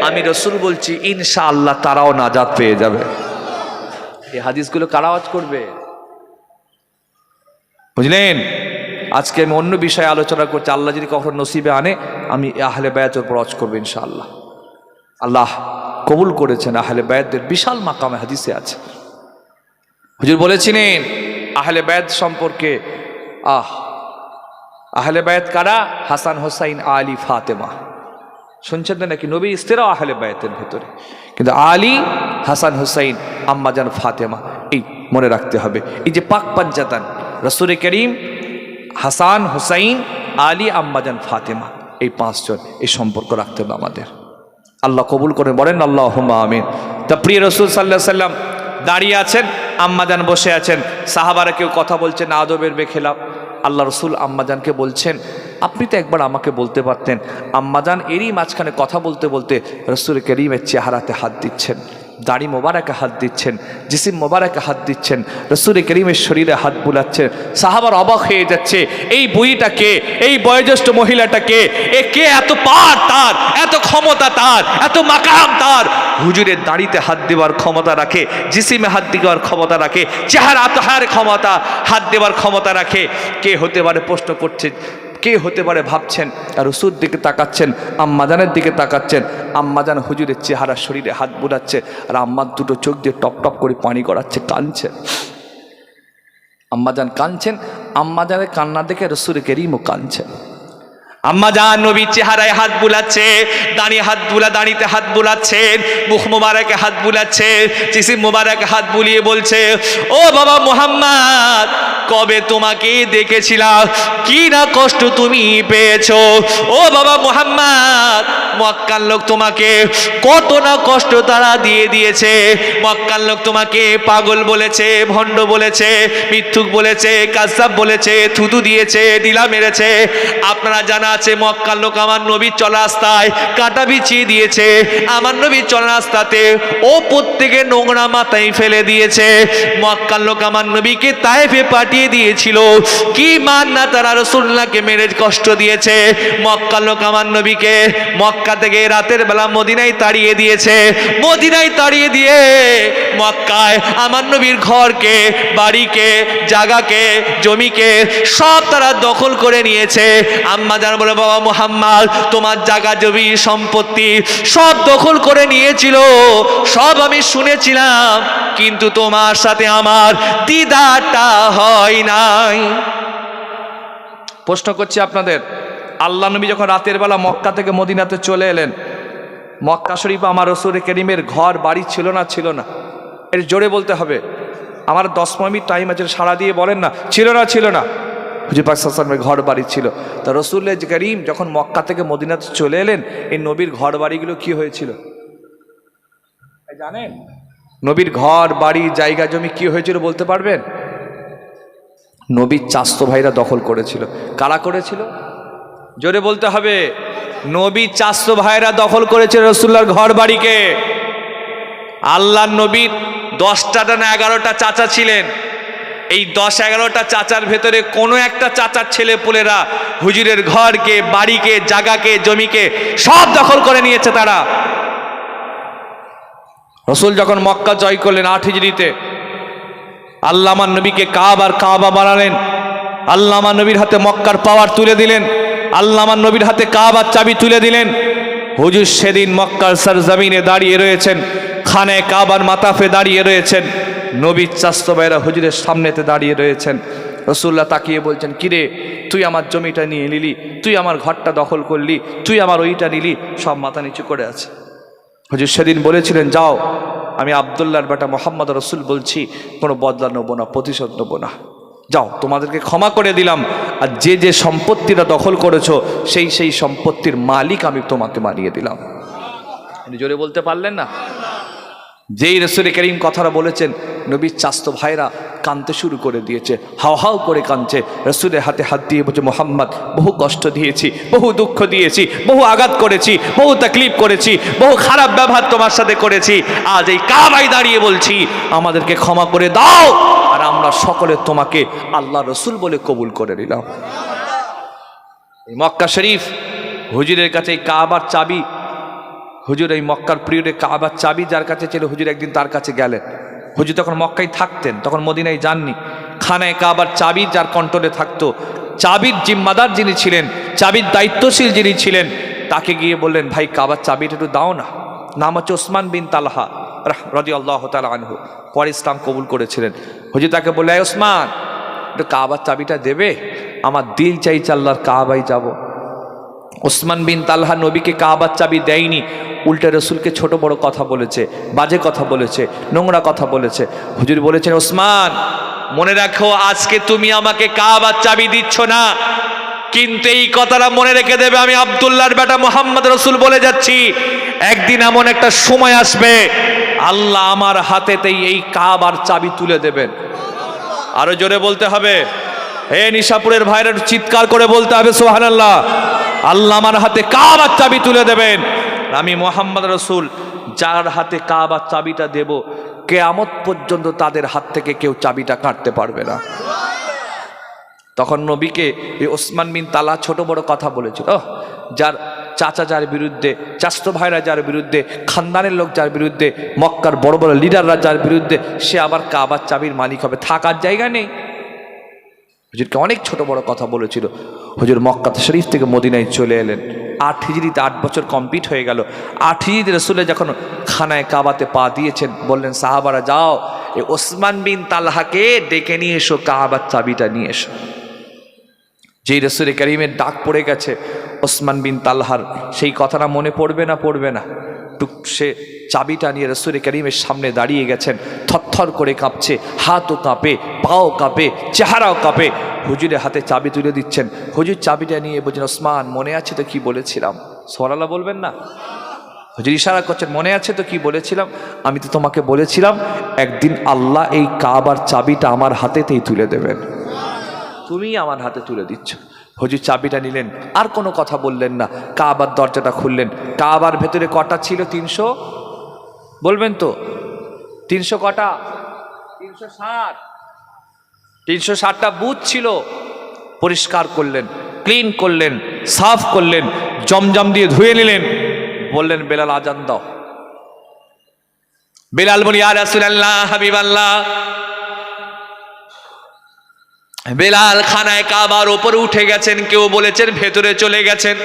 আমি রাসূল বলছি ইনশাআল্লাহ তারাও নাজাত পেয়ে যাবে। এই হাদিসগুলো কারা ওয়াজ করবে? বুঝলেন? আজকে আমি অন্য বিষয়ে আলোচনা করছি, আল্লাহ যদি কখনো নসিবে আনে আমি আহলে বায়াতের উপর ওয়াজ করবো ইনশাআল্লাহ। আল্লাহ কবুল করেছেন, আহলে বায়াতদের বিশাল মাকামে হাদিসে আছে। হুজুর বলেছিলেন আহলে বায়াত সম্পর্কে, আহলে বায়াত কারা? হাসান, হোসাইন, আলী, ফাতেমা। শুনছেন না নাকি? নবী স্ত্রীরাও আহলে বায়াতের ভেতরে, কিন্তু আলী, হাসান, হোসাইন, আম্মাজান ফাতেমা, এই মনে রাখতে হবে। এই যে পাক পাঞ্জাতান রাসূল করিম, হাসান, হোসাইন, আলী, আম্মাজান ফাতেমা, এই পাঁচজন, এই সম্পর্ক রাখতে হবে আমাদের। আল্লাহ কবুল করে, বলেন আল্লাহুম্মা আমিন। তা প্রিয় রাসূল সাল্লাল্লাহু আলাইহি সাল্লাম দাঁড়িয়ে আছেন, আম্মাজান বসে আছেন, সাহাবারা কেউ কথা বলছেন আদবের বেখেলাফ। আল্লাহ রসুল আম্মাজানকে বলছেন, আপনি তো একবার আমাকে বলতে পারতেন। আম্মাজান এরই মাঝখানে কথা বলতে বলতে রসুল করিমের চেহারাতে হাত দিচ্ছেন, দাড়ি মোবারকে হাত দিচ্ছেন, জিসিম মোবারকে হাত দিচ্ছেন, রসুল করিমের শরীরে হাত বুলাচ্ছেন। সাহাবার অবাক হয়ে যাচ্ছে, এই বুড়িটাকে, এই বয়োজ্যেষ্ঠ মহিলাটাকে, এ কে? এত পার তার, এত ক্ষমতা তার, এত মাকাম তার, হুজুরের দাড়িতে হাত দেওয়ার ক্ষমতা রাখে, জিসিমে হাত দেওয়ার ক্ষমতা রাখে, চেহারা আতহার ক্ষমতা, হাত দেওয়ার ক্ষমতা রাখে। কে হতে পারে প্রশ্ন করছে, কে হতে পারে ভাবছেন, আর রসুল দিকে তাকাচ্ছেন, আম্মাজানের দিকে তাকাচ্ছেন। আম্মাজান হুজুরের চেহারা শরীরে হাত বুলাচ্ছে, আর আম্মার দুটো চোখ দিয়ে টপ টপ করে পানি গড়াচ্ছে, কাঁদছেন। আম্মাজান কাঁদছেন, আম্মাজানের কান্না দেখে রসুল করিমও কাঁদছেন। আম্মাজান নবীর চেহারায় হাত বুলাচ্ছে, দাঁড়িতে হাত বুলাচ্ছেন, মুখ মোবারকে হাত বুলাচ্ছে, জিসিম মোবারকে হাত বুলিয়ে বলছে, ও বাবা মুহাম্মদ, কবে তোমাকে দেখেছিলাম, কি না কষ্ট তুমি পেয়েছো। ও বাবা মুহাম্মদ, মক্কার লোক তোমাকে কত না কষ্ট তারা দিয়েছে। মক্কার লোক তোমাকে পাগল বলেছে, ভণ্ড বলেছে, মিথ্যুক বলেছে, কাযযাব বলেছে, থুতু দিয়েছে, ঢিলা মেরেছে। আপনারা জানা আছে মক্কার লোক আমার নবীর চলা রাস্তায় কাঁটা বিছিয়ে দিয়েছে, আমার নবীর চলা রাস্তাতে ও প্রত্যেকে নোংরা মাথায় ফেলে দিয়েছে। মক্কার লোক আমার নবীকে তায়েফে পাঠিয়ে দিয়েছিল, কি মান না তারা রাসূলুল্লাহকে মেরে কষ্ট দিয়েছে। মক্কার লোক আমার নবীকে মক্কা থেকে রাতের বেলা মদিনায় তাড়িয়ে দিয়েছে। মদিনায় তাড়িয়ে দিয়ে মক্কায় আমার নবীর ঘরকে, বাড়িকে, জায়গাকে, জমিকে সব তারা দখল করে নিয়েছে। আম্মা জান বলে, বাবা মুহাম্মদ, তোমার জায়গা জমি সম্পত্তি সব দখল করে নিয়েছিল, সব আমি শুনেছিলাম, কিন্তু তোমার সাথে আমার দিদারটা হয় নাই। প্রশ্ন করছি আপনাদের, আল্লাহ নবী যখন রাতের বেলা মক্কা থেকে মদিনাতে চলে এলেন, মক্কা শরীফ আমার রাসূল করিমের ঘর বাড়ি ছিল না? ছিল না? এর জোরে বলতে হবে। আমার 10 মিনিট টাইম আছে, সারা দিয়ে বলেন না ছিল না? ছিল না? হুজুর পাক সাল্লাল্লাহু আলাইহি ওয়াসাল্লামের ঘর বাড়ি ছিল। তা রাসূল করিম যখন মক্কা থেকে মদিনাতে চলে এলেন, এই নবীর ঘর বাড়িগুলো কি হয়েছিল জানেন? নবীর ঘর বাড়ি, জায়গা জমি কি হয়েছিল বলতে পারবেন? নবীর চাচতো ভাইরা দখল করেছিল। কারা করেছিল? জোরে বলতে হবে। নবীর চাচতো ভাইরা দখল করেছিল রাসূলুল্লাহর ঘর বাড়িকে। আল্লাহর নবীর 10টা না 11টা চাচা ছিলেন। এই 10-11টা চাচার ভেতরে কোনো একটা চাচার ছেলে পুলেরা হুজুরের ঘরকে, বাড়িকে, জায়গাকে, জমিকে সব দখল করে নিয়েছে তারা। রাসূল যখন মক্কা জয় করলেন 8 হিজরিতে, আল্লাহ আমার নবীকে কাবা বানালেন। আল্লাহ আমার নবীর হাতে মক্কার পাওয়ার তুলে দিলেন। আল্লাহ আমার নবীর হাতে কাবার চাবি তুলে দিলেন। হুজুর সেদিন মক্কার সরজমিনে দাঁড়িয়ে রয়েছেন, খানে কাবার মাতাফে দাঁড়িয়ে রয়েছেন। নবীর চাচতো ভাইরা হুজুরের সামনেতে দাঁড়িয়ে রয়েছেন। রাসূলুল্লাহ তাকিয়ে বলছেন, কিরে তুই আমার জমিটা নিয়ে নিলি, তুই আমার ঘরটা দখল করলি, তুই আমার ওইটা নিলি, সব মাথা নিচু করে আছে। হুজুর সেদিন বলেছিলেন, যাও, আমি আব্দুল্লাহর বেটা মুহাম্মদ রাসূল বলছি, কোনো বদলা নেবো না, প্রতিশোধ নেবো না। যাও তোমাদেরকে ক্ষমা করে দিলাম, আর যে যে সম্পত্তিটা দখল করেছো সেই সেই সম্পত্তির মালিক আমি তোমাকে বানিয়ে দিলাম। জোরে বলতে পারলেন না? যেই রসুল করিম কথাটা বলেছেন, নবীর চাস্তো ভাইরা কাঁদতে শুরু করে দিয়েছে, হাও হাও করে কাঁদছে। রসুলের হাতে হাত দিয়ে বলছে, মোহাম্মদ বহু কষ্ট দিয়েছি, বহু দুঃখ দিয়েছি, বহু আঘাত করেছি, বহু তাকলিফ করেছি, বহু খারাপ ব্যবহার তোমার সাথে করেছি। আজ এই কাবায় দাঁড়িয়ে বলছি আমাদেরকে ক্ষমা করে দাও, আর আমরা সকলে তোমাকে আল্লাহ রসুল বলে কবুল করে নিলাম। এই মক্কা শরীফ হুজুরের কাছে এই কাবার চাবি, হুজুর এই মক্কার পিরিয়ডে কাবার চাবি যার কাছে ছিল, হুজুর একদিন তার কাছে গেলেন। হুজুর তখন মক্কায় থাকতেন, তখন মদিনায় যাননি। খানায় কাবার চাবি যার কন্ট্রোলে থাকতো, চাবির জিম্মাদার যিনি ছিলেন, চাবির দায়িত্বশীল যিনি ছিলেন, তাকে গিয়ে বললেন, ভাই কাবার চাবিটা একটু দাও না। নাম হচ্ছে ওসমান বিন তালহা রাদিয়াল্লাহু তাআলা আনহু, পরে ইসলাম কবুল করেছিলেন। হুজুর তাকে বললে, ওসমান একটু কাবার চাবিটা দেবে, আমার দিল চাইছে আল্লাহর কাবায় যাব। ওসমান বিন তালহা নবীকে কাবার চাবি দেয়নি, উল্টে রসুলকে ছোট বড় কথা বলেছে, বাজে কথা বলেছে, নোংরা কথা বলেছে। হুজুর বলেছেন, ওসমান মনে রাখো, আজকে তুমি আমাকে কাবার চাবি দিচ্ছ না, কিন্তু এই কথাটা মনে রেখে দেবে, আমি আব্দুল্লাহর বেটা মুহাম্মদ রসুল বলে যাচ্ছি, একদিন এমন একটা সময় আসবে আল্লাহ আমার হাতেতেই এই কাবার চাবি তুলে দেবেন। আরো জোরে বলতে হবে, হে নিশাপুরের ভাইরা চিৎকার করে বলতে হবে সুবহানাল্লাহ। আল্লাহ আমার হাতে কাবার চাবি তুলে দেবেন। আমি মুহাম্মদ রসুল যার হাতে কাবার চাবিটা দেব, কিয়ামত পর্যন্ত তাদের হাত থেকে কেউ চাবিটা কাটতে পারবে না। তখন নবীকে এই ওসমান বিন তালহা ছোট বড় কথা বলেছিল, যার চাচা যার বিরুদ্ধে, চাচতো ভাইরা যার বিরুদ্ধে, খানদানের লোক যার বিরুদ্ধে, মক্কার বড় বড় লিডাররা যার বিরুদ্ধে, সে আবার কাবার চাবির মালিক হবে, থাকার জায়গা নেই। হুজুরকে অনেক ছোট বড় কথা বলেছিল। হুজুর মক্কা শরীফ থেকে মদিনায় চলে এলেন 8 হিজরিতে, 8 বছর কমপ্লিট হয়ে গেল। 8 হিজরিতে রসুলে যখন খানায় কাবাতে পা দিয়েছেন, বললেন সাহাবারা যাও এই ওসমান বিন তালহাকে ডেকে নিয়ে এসো, কাবার চাবিটা নিয়ে এসো। যেই রসুল করিমের ডাক পড়ে গেছে, ওসমান বিন তালহার সেই কথাটা মনে পড়বে না? পড়বে না। সে চাবিটা নিয়ে রসুল করিমের সামনে দাঁড়িয়ে গেছেন, থরথর করে কাঁপছে, হাতও কাঁপে, পাও কাঁপে, চেহারাও কাঁপে। হুজুরের হাতে চাবি তুলে দিচ্ছেন। হুজুর চাবিটা নিয়ে বলছেন, ওসমান মনে আছে তো কি বলেছিলাম? সুবহানাল্লাহ বলবেন না? হুজুর ইশারা করছেন, মনে আছে তো কি বলেছিলাম? আমি তো তোমাকে বলেছিলাম একদিন আল্লাহ এই কাবার চাবিটা আমার হাতেতেই তুলে দেবেন, তুমি আমার হাতে তুলে দিচ্ছ। হুজুর চাবিটা নিলেন, আর কোনো কথা বললেন না, কাবার দরজাটা খুললেন। কাবার ভেতরে কটা ছিল? 300 বলবেন তো? 300 কটা? 360। 360টা বুথ ছিল। পরিষ্কার করলেন, ক্লিন করলেন, সাফ করলেন, জমজম দিয়ে ধুয়ে নিলেন। বললেন, বেলাল আজান দাও। বেলাল বলি, ইয়া রাসূলুল্লাহ, হাবিবাল্লাহ। বেলাল খানায় কাবার উপরে উঠে গেছেন, কেউ বলেছেন ভেতরে চলে গেছেন।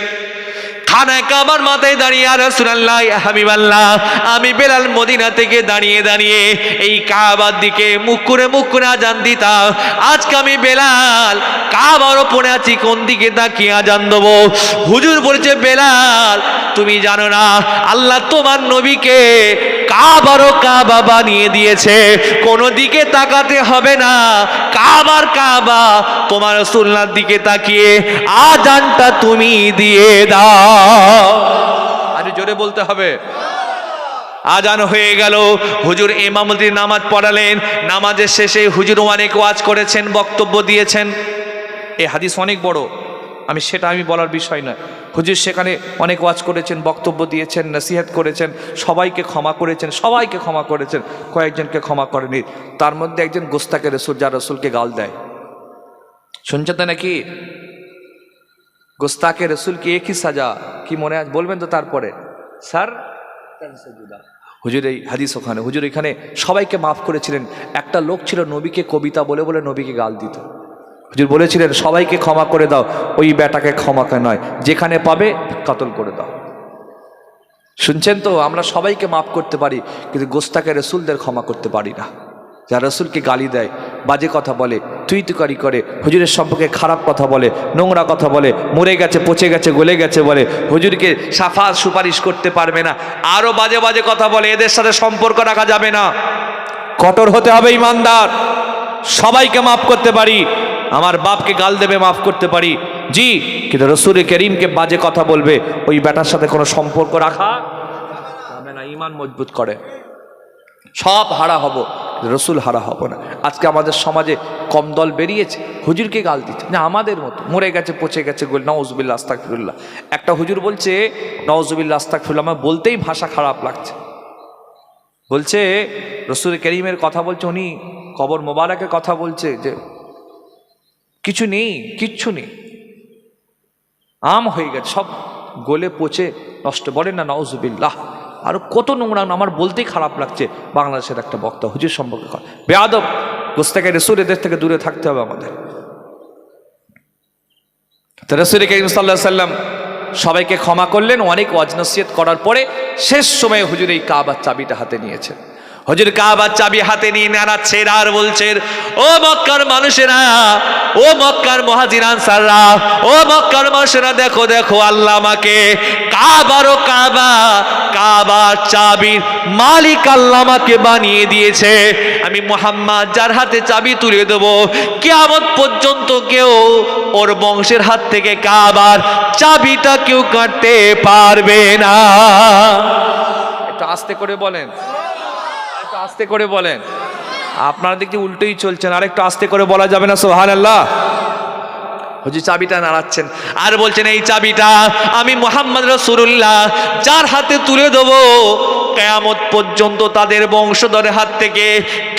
খানায় কাবার মাথায় দাঁড়িয়ে, ইয়া রাসূলুল্লাহ, ইয়া হাবিবাল্লাহ, আমি বেলাল মদিনা থেকে দাঁড়িয়ে দাঁড়িয়ে এই কাবার দিকে মুখ করে আজান দিতাম। আজকে আমি বেলাল কাবার উপরে আছি, কোন দিকে তাকিয়ে আজান দেবো? হুজুর বলেছে, বেলাল তুমি জানো না আল্লাহ তোমার নবীকে কাবারও কাবা বানিয়ে দিয়েছে, কোনো দিকে তাকাতে হবে না, কাবার কাবা, তোমার রাসূলুল্লাহর দিকে তাকিয়ে আজানটা তুমি দিয়ে দাও। আর জোরে বলতে হবে। আজান হয়ে গেল, হুজুর ইমামতির নামাজ পড়ালেন। নামাজের শেষে হুজুর অনেক ওয়াজ করেছেন, বক্তব্য দিয়েছেন। এই হাদিস অনেক বড়, আমি বলার বিষয় নয়। হুজুর সেখানে অনেক ওয়াজ করেছেন, বক্তব্য দিয়েছেন, নসিহত করেছেন, সবাইকে ক্ষমা করেছেন, কয়েকজনকে ক্ষমা করেনি। তার মধ্যে একজন গোস্তাকে রসুল, যার রসুলকে গাল দেয়, শুনছেন তো নাকি? গোস্তাকে রসুল কি একই সাজা, কি মনে আছে বলবেন তো? তারপরে স্যার হুজুর এই হাদিস ওখানে, হুজুর এখানে সবাইকে মাফ করেছিলেন। একটা লোক ছিল নবীকে কবিতা বলে বলে নবীকে গাল দিত। হুজুর বলেছিলেন সবাইকে ক্ষমা করে দাও, ওই বেটাকে ক্ষমা নয়, যেখানে পাবে কতল করে দাও। শুনছেন তো? আমরা সবাইকে মাফ করতে পারি, কিন্তু গোস্তাকে রসুলদের ক্ষমা করতে পারি না। যারা রসুলকে গালি দেয়, বাজে কথা বলে, তুইতুকারি করে, হুজুরের সম্পর্কে খারাপ কথা বলে, নোংরা কথা বলে, মরে গেছে, পচে গেছে, গলে গেছে বলে, হুজুরকে সাফা সুপারিশ করতে পারবে না, আরো বাজে বাজে কথা বলে, এদের সাথে সম্পর্ক রাখা যাবে না। কঠোর হতে হবে ইমানদার। সবাইকে মাফ করতে পারি, আমার বাপকে গাল দেবে মাফ করতে পারি জি, কিন্তু রসুল করিমকে বাজে কথা বলবে ওই বেটার সাথে কোনো সম্পর্ক রাখা যাবে না। ঈমান মজবুত করে, সব হারা হব, রসুল হারা হব না। আজকে আমাদের সমাজে কম দল বেরিয়েছে, হুজুরকে গাল দিচ্ছে না, আমাদের মতো মরে গেছে পচে গেছে নাউজুবিল্লাহ আস্তাগফিরুল্লাহ। একটা হুজুর বলছে নাউজুবিল্লাহ আস্তাগফিরুল্লাহ, আমার বলতেই ভাষা খারাপ লাগছে। বলছে রসুল করিমের কথা বলছে, উনি কবর মোবারকের কথা বলছে যে কিছু নেই, কিচ্ছু নেই, আম হয়ে গেছে, সব গলে পচে নষ্ট, বলেন না নাউজুবিল্লাহ। আরো কত নোংরা, আমার বলতেই খারাপ লাগছে। বাংলাদেশের একটা বক্তা হুজুর সম্পর্কে বেয়াদব, গোস্তাকে রসুল, এদের থেকে দূরে থাকতে হবে আমাদের। তো রসুল করিম সাল্লাল্লাহু আলাইহি সাল্লাম সবাইকে ক্ষমা করলেন। অনেক ওয়াজ নসিহত করার পরে শেষ সময়ে হুজুর এই কাবার চাবিটা হাতে নিয়েছেন। হুজুর কাবার চাবি হাতে নিয়ে নাড়াচ্ছেন আর বলছেন, ও মক্কার মানুষেরা, ও মক্কার মুহাজির আনসাররা, ও মক্কার মানুষেরা, দেখো দেখো আল্লাহ আমাকে কাবারও কাবার চাবির মালিক আল্লাহ আমাকে বানিয়ে দিয়েছে। আমি মুহাম্মদ যার হাতে চাবি তুলে দেবো, কিয়ামত পর্যন্ত কেউ ওর বংশের হাত থেকে কাবার চাবিটা কেউ কাটতে পারবে না। একটু আস্তে করে বলেন, একটু আস্তে করে বলেন। আপনারা দেখছি উল্টোই চলছেন, আর একটু আস্তে করে বলা যাবে না সুবহানাল্লাহ? হুজুর চাবিটা নাড়াচ্ছেন আর বলছেন, এই চাবিটা আমি মুহাম্মদ রাসূলুল্লাহ যার হাতে তুলে দেবো, কিয়ামত পর্যন্ত তাদের বংশধরের হাত থেকে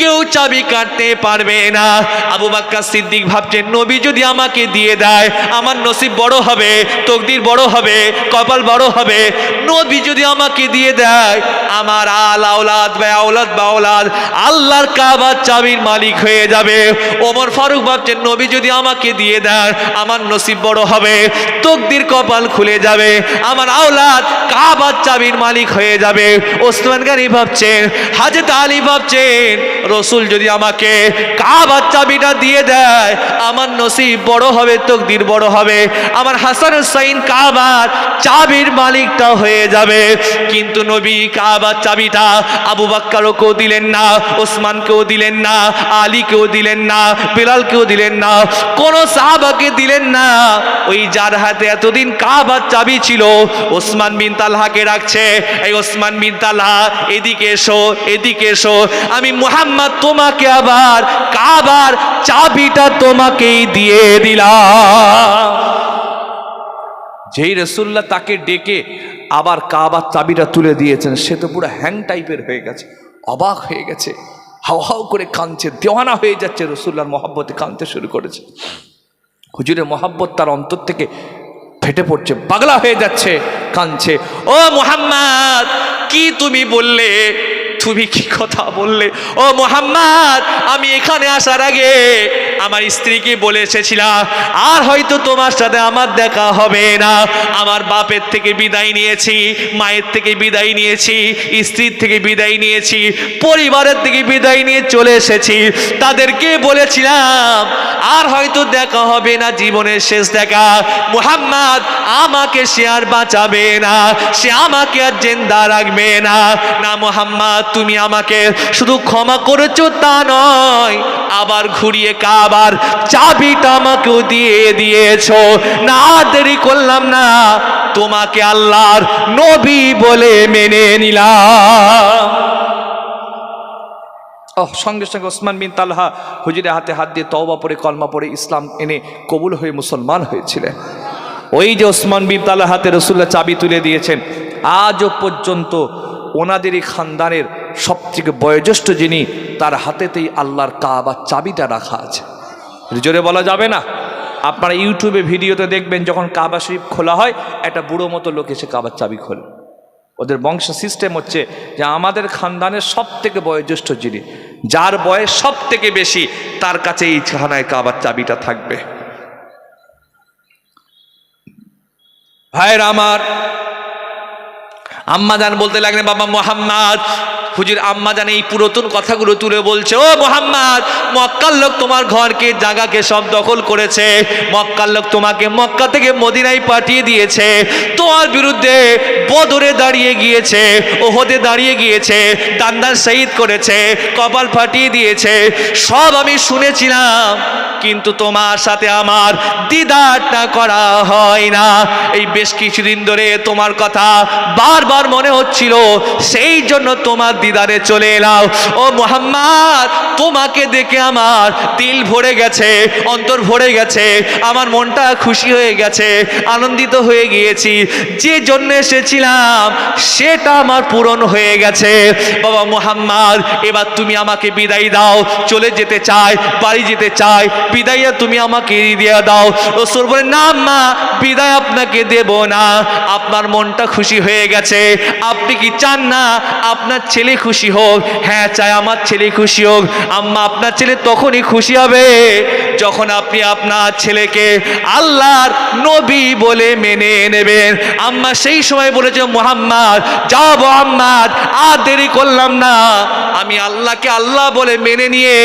কেউ চাবি কাটতে পারবে না। আবু বকর সিদ্দিক ভাবছেন, নবী যদি আমাকে দিয়ে দেয় আমার নসিব বড় হবে, তকদির বড় হবে, কপাল বড় হবে। নবী যদি আমাকে দিয়ে দেয় আমার আওলাদ বা আওলাদ আল্লাহর কাবার চাবির মালিক হয়ে যাবে। ওমর ফারুক ভাবছেন, নবী যদি আমাকে দিয়ে দেয় আমার নসিব বড় হবে, তকদির কপাল খুলে যাবে, আমার আওলাদ কাবার চাবির মালিক হয়ে যাবে। ওসমান গনি ভাবছেন, হযরত আলী ভাবছেন, রসুল যদি আমাকে কাবার চাবিটা দিয়ে দেয় আমার নসিব বড় হবে, তকদির বড় হবে, আমার হাসান হুসাইন কাবার চাবির মালিকটা হয়ে যাবে। কিন্তু নবী কাবার চাবিটা আবু বকরকেও দিলেন না, ওসমানকেও দিলেন না, আলীকেও দিলেন না, বেলালকেও দিলেন না, কোন সাহাবাকে দিলেন না। ওই যার হাতে এতদিন কাবার চাবি ছিল ওসমান বিন তালহাকে রাখছে। এই ওসমান বিন তালহা, এদিকে এসো, এদিকে এসো, আমি মুহাম্মদ তোমাকে আবার কাবার চাবিটা তোমাকেই দিয়ে দিলাম। যেই রাসূলুল্লাহ তাকে ডেকে আবার কাবার চাবিটা তুলে দিয়েছেন, সে তো পুরো হ্যাং টাইপের হয়ে গেছে, অবাক হয়ে গেছে, হাও হাও করে কাঁদছে, দেওয়ানা হয়ে যাচ্ছে, রাসূলুল্লাহর মহব্বতে কাঁদতে শুরু করেছে। হুজুরের মহব্বত তার অন্তর থেকে ফেটে পড়ছে, পাগলা হয়ে যাচ্ছে, কাঁদছে। ও মুহাম্মদ, কি তুমি বললে, তুমি কি কথা বললে? ও মুহাম্মদ, আমি এখানে আসার আগে আমার স্ত্রীকে বলে এসেছিলাম আর হয়তো তোমার সাথে আমার দেখা হবে না। আমার বাপের থেকে বিদায় নিয়েছি, মায়ের থেকে বিদায় নিয়েছি, স্ত্রীর থেকে বিদায় নিয়েছি, পরিবারের থেকে বিদায় নিয়ে চলে এসেছি। তাদেরকে বলেছিলাম আর হয়তো দেখা হবে না, জীবনের শেষ দেখা। মুহাম্মদ আমাকে সে আর বাঁচাবে না, সে আমাকে আর জিন্দা রাখবে না। না মুহাম্মদ, তুমি আমাকে শুধু ক্ষমা করেছো তা নয়, আবার ঘুরিয়ে কাবার চাবিটা আমাকেও দিয়ে দিয়েছো। না দেরি করলাম না, তোমাকে আল্লাহর নবী বলে মেনে নিলাম। সঙ্গে সঙ্গে ওসমান বিন তালহা হুজুরের হাতে হাত দিয়ে তওবা পড়ে কলমা পড়ে ইসলাম এনে কবুল হয়ে মুসলমান হয়েছিলেন। ওই যে ওসমান বিন তালহা হাতে রাসূলুল্লাহ চাবি তুলে দিয়েছেন, আজও পর্যন্ত ওনাদেরই খানদানের সবথেকে বয়োজ্যেষ্ঠ যিনি, তার হাতেতেই আল্লাহর কাবার চাবিটা রাখা আছে। জোরে বলা যাবে না? আপনারা ইউটিউবে ভিডিওতে দেখবেন, যখন কাবা শরীফ খোলা হয় একটা বুড়ো মতো লোক এসে কাবার চাবি খোলে। ওদের বংশ সিস্টেম হচ্ছে যে আমাদের খানদানের সব থেকে বয়োজ্যেষ্ঠ যিনি, যার বয়স সব থেকে বেশি, তার কাছে এই খানায় কাবার চাবিটা থাকবে। ভাইরা আমার, আম্মা জান বলতে লাগলেন, বাবা মোহাম্মদ। হুজুর আম্মা জান এই পুরাতন কথাগুলো তুলে বলছে, ও মোহাম্মদ, মক্কার লোক তোমার ঘরকে জায়গাকে সব দখল করেছে, মক্কার লোক তোমাকে মক্কা থেকে মদিনায় পাঠিয়ে দিয়েছে, তোমার বিরুদ্ধে বদরে দাঁড়িয়ে গিয়েছে, ওহদে দাঁড়িয়ে গিয়েছে, দান্দার শহীদ করেছে, কপাল ফাটিয়ে দিয়েছে, সব আমি শুনেছিলাম, কিন্তু তোমার সাথে আমার দিদারটা করা হয় না। এই বেশ কিছুদিন ধরে তোমার কথা বারবার মনে হচ্ছিল, সেই জন্য তোমার দিদারে চলে এলাম। ও মুহাম্মদ, তোমাকে দেখে আমার দিল ভরে গেছে, অন্তর ভরে গেছে, আমার মনটা খুশি হয়ে গেছে, আনন্দিত হয়ে গিয়েছি। যে জন্য এসেছিলাম সেটা আমার পূরণ হয়ে গেছে। বাবা মুহাম্মদ, এবার তুমি আমাকে বিদায় দাও, চলে যেতে চাই, বাড়ি যেতে চাই, বিদায় তুমি আমাকে দিয়ে দাও। রাসূল বলেন, না আম্মা, বিদায় আপনাকে দেব না, আপনার মনটা খুশি হয়ে গেছে, আপনি কি চান না আপনার ছেলে খুশি হোক? হ্যাঁ চাই, আমার ছেলে খুশি হোক। আম্মা, আপনার ছেলে তখনই খুশি হবে যখন আপনি আপনার ছেলেকে আল্লাহর নবী বলে মেনে নেবেন। আম্মা সেই সময় বলেছে, মুহাম্মদ যাও মুহাম্মদ, আর দেরি করলাম না, আমি আল্লাহকে আল্লাহ বলে মেনে নিয়ে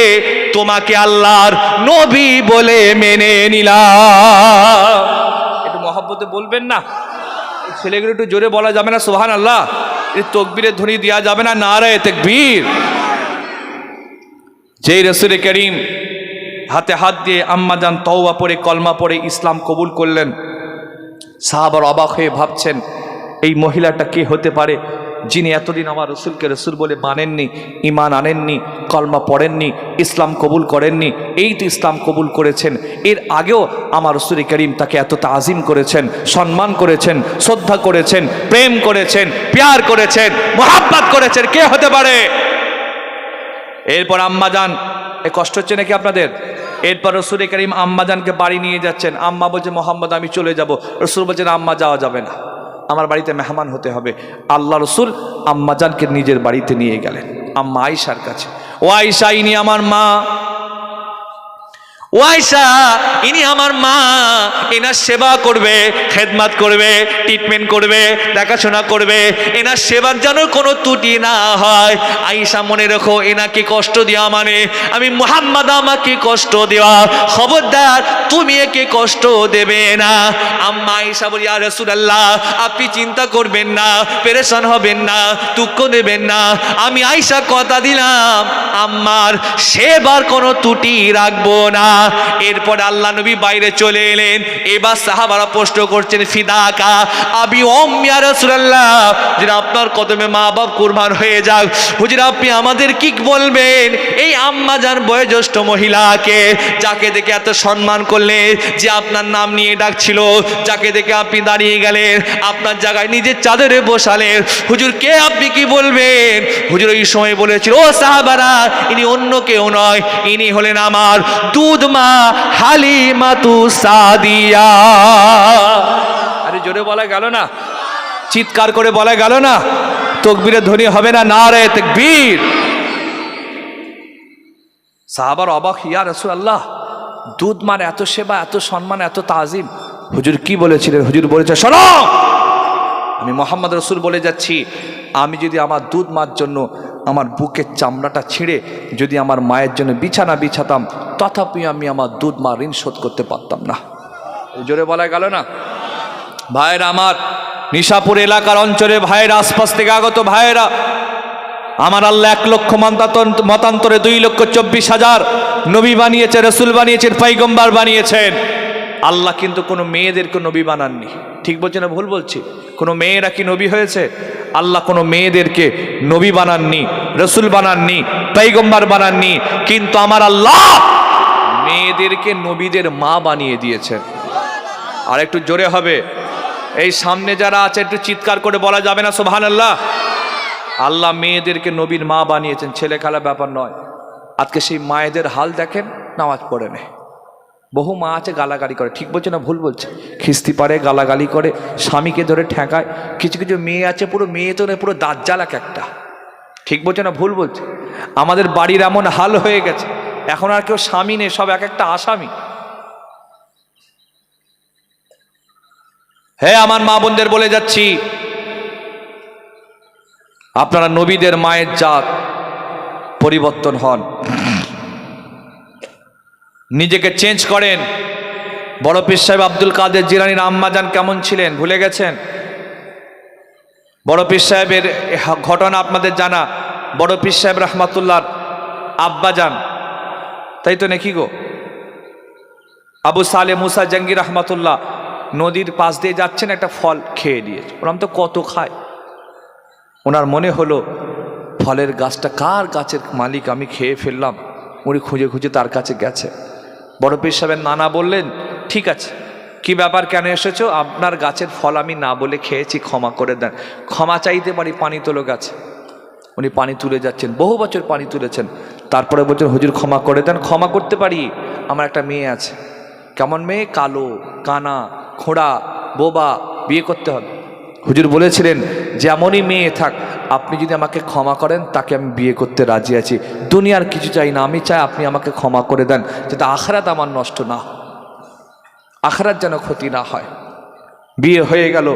তোমাকে আল্লাহর নবী বলে মেনে নিলাম। একটু মহব্বতে বলবেন না? ছেলেগুলো একটু জোরে বলা যাবে না সুবহানাল্লাহ? এই তাকবীরের ধ্বনি দেওয়া যাবে না? নারায়ে তাকবীর। যেই রাসূল করিম হাতে হাত দিয়ে আম্মাজান তওবা পড়ে কলমা পড়ে ইসলাম কবুল করলেন, সাহাবারা অবাক হয়ে ভাবছেন, এই মহিলাটা কে হতে পারে যিনি এতদিন আমার রসুলকে রসুল বলে মানেননি, ইমান আনেননি, কলমা পড়েননি, ইসলাম কবুল করেননি। এই তো ইসলাম কবুল করেছেন, এর আগেও আমার রসুল করিম তাকে এত তাজিম করেছেন, সম্মান করেছেন, শ্রদ্ধা করেছেন, প্রেম করেছেন, প্যার করেছেন, মোহাব্বত করেছেন, কে হতে পারে? এরপর আম্মাজান, এ কষ্ট হচ্ছে নাকি আপনাদের? এরপর রসুল করিম আম্মাজানকে বাড়ি নিয়ে যাচ্ছেন। আম্মা বলছে, মোহাম্মদ আমি চলে যাব। রসুল বলছেন, আম্মা যাওয়া যাবে না, আমার বাড়িতে মেহমান হতে হবে। আল্লাহ রসুল আম্মাজানকে নিজের বাড়িতে নিয়ে গেলেন আম্মা আয়েশার কাছে। ও আয়েশা, ইনি আমার মা, ও আয়েশা ইনি আমার মা, এনার সেবা করবে, খেদমত করবে, ট্রিটমেন্ট করবে, দেখাশোনা করবে, এনার সেবার যেন কোনো ত্রুটি না হয়। আয়েশা মনে রেখো, এনাকে কষ্ট দেওয়া মানে আমি মুহাম্মদ আমাকে কষ্ট দেওয়া, খবরদার তুমি একে কষ্ট দেবে না। আম্মা আয়েশা বলি, ইয়া রাসূলুল্লাহ আপনি চিন্তা করবেন না, পেরেশান হবেন না, দুঃখ নেবেন না, আমি আয়েশা কথা দিলাম আম্মার সেবার কোনো ত্রুটি রাখবো না। এরপর আল্লাহ নবী বাইরে চলে এলেন। এবার সাহাবারা প্রশ্ন করছেন, ফিদাকা আবি উম্মি ইয়া রাসূলুল্লাহ, যে আপনার কদমে মা বাপ কুরবান হয়ে যাক, হুজুর আপনি আমাদের কি বলবেন? এই আম্মা জান বয়োজ্যেষ্ঠ মহিলাকে, যাকে দেখে এত সম্মান করলেন, যে আপনার নাম নিয়ে ডাকছিল, যাকে দেখে আপনি দাঁড়িয়ে গেলেন, আপনার জায়গায় নিজের চাদরে বসালেন, হুজুর কে আপনি কি বলবেন? হুজুর ওই সময় বলেছিল, ও সাহাবারা ইনি অন্য কেউ নয়, ইনি হলেন আমার দুধ মা হালিমাতু সাদিয়া। আরে জোরে বলা গেল না? চিৎকার করে বলা গেল না? তাকবীরের ধ্বনি হবে না? নারায়ে তাকবীর। সাহাবার অবাক, ইয়া রাসূলুল্লাহ দুধ মার এত সেবা, এত সম্মান, এত তাজিম, হুজুর কি বলেছিলেন? হুজুর বলেছে, শোনো আমি মোহাম্মদ রসুল বলে যাচ্ছি, আমি যদি আমার দুধ মার জন্য আমার বুকের চামড়াটা ছিঁড়ে যদি আমার মায়ের জন্য বিছানা বিছাতাম, তথাপি আমি আমার দুধ মা ঋণ শোধ করতে পারতাম না। জোরে বলা গেল না? ভাইয়েরা আমার, নিশাপুর এলাকার অঞ্চলে ভাইয়েরা, আশপাশ থেকে আগত ভাইয়েরা, আমার আল্লাহ 1 লক্ষ মতান্তরে 2,24,000 নবী বানিয়েছে, রসুল বানিয়েছেন, পয়গম্বর বানিয়েছেন। আল্লাহ কিন্তু কোনো মেয়েদেরকে নবী বানাননি। ঠিক বলছে না ভুল বলছি? কোনো মেয়েরা কি নবী হয়েছে? আল্লাহ কোনো মেয়েদেরকে নবী বানাননি, রসুল বানাননি, পয়গম্বর বানাননি, কিন্তু আমার আল্লাহ মেয়েদেরকে নবীদের মা বানিয়ে দিয়েছেন। আর একটু জোরে হবে, এই সামনে যারা আছে একটু চিৎকার করে বলা যাবে না সুবহানাল্লাহ? আল্লাহ মেয়েদেরকে নবীর মা বানিয়েছেন, ছেলে খেলা ব্যাপার নয়। আজকে সেই মায়েদের হাল দেখেন, নামাজ পড়ে নেয়, বহু মা আছে গালাগালি করে। ঠিক বলছে না ভুল বলছে? খিস্তি পারে, গালাগালি করে, স্বামীকে ধরে ঠেকায়। কিছু কিছু মেয়ে আছে পুরো মেয়ে তো পুরো দাজ্জাল এক একটা। ঠিক বলছে না ভুল বলছে? আমাদের বাড়ির এমন হাল হয়ে গেছে, এখন আর কেউ স্বামী নেই, সব এক একটা আসামি। হ্যাঁ আমার মা বোনদের বলে যাচ্ছি, আপনারা নবীদের মায়ের জাত পরিবর্তন হন, নিজেকে চেঞ্জ করেন। বড় পীর সাহেব আব্দুল কাদের জিলানীর আম্মাজান কেমন ছিলেন ভুলে গেছেন? বড় পীর সাহেবের ঘটনা আপনাদের জানা। বড় পীর সাহেব রহমাতুল্লাহ আব্বাজান, তাই তো নাকি গো? আবু সালে মুসা জঙ্গি রহমাতুল্লাহ নদীর পাশ দিয়ে যাচ্ছেন, একটা ফল খেয়ে দিয়েছে। ওরম তো কত খায়। ওনার মনে হলো ফলের গাছটা কার গাছের মালিক, আমি খেয়ে ফেললাম। উনি খুঁজে খুঁজে তার কাছে গেছে। বড় পীর সাহেবের নানা বললেন, ঠিক আছে, কি ব্যাপার, কেন এসেছো? আপনার গাছের ফল আমি না বলে খেয়েছি, ক্ষমা করে দেন। ক্ষমা চাইতে পারি, পানি তোলো গাছে। উনি পানি তুলে যাচ্ছেন, বহু বছর পানি তুলেছেন। তারপরে বলছেন, হুজুর ক্ষমা করে দেন। ক্ষমা করতে পারি, আমার একটা মেয়ে আছে। কেমন মেয়ে? কালো, কানা, খোঁড়া, বোবা, বিয়ে করতে হবে। হুজুর বলেছিলেন, যেমনই মেয়ে থাক, আপনি যদি আমাকে ক্ষমা করেন তাকে আমি বিয়ে করতে রাজি আছি। দুনিয়ার কিছু চাই না, আমি চাই আপনি আমাকে ক্ষমা করে দেন, যাতে আখিরাত আমার নষ্ট না হয়, আখিরাত যেন ক্ষতি না হয়। বিয়ে হয়ে গেল।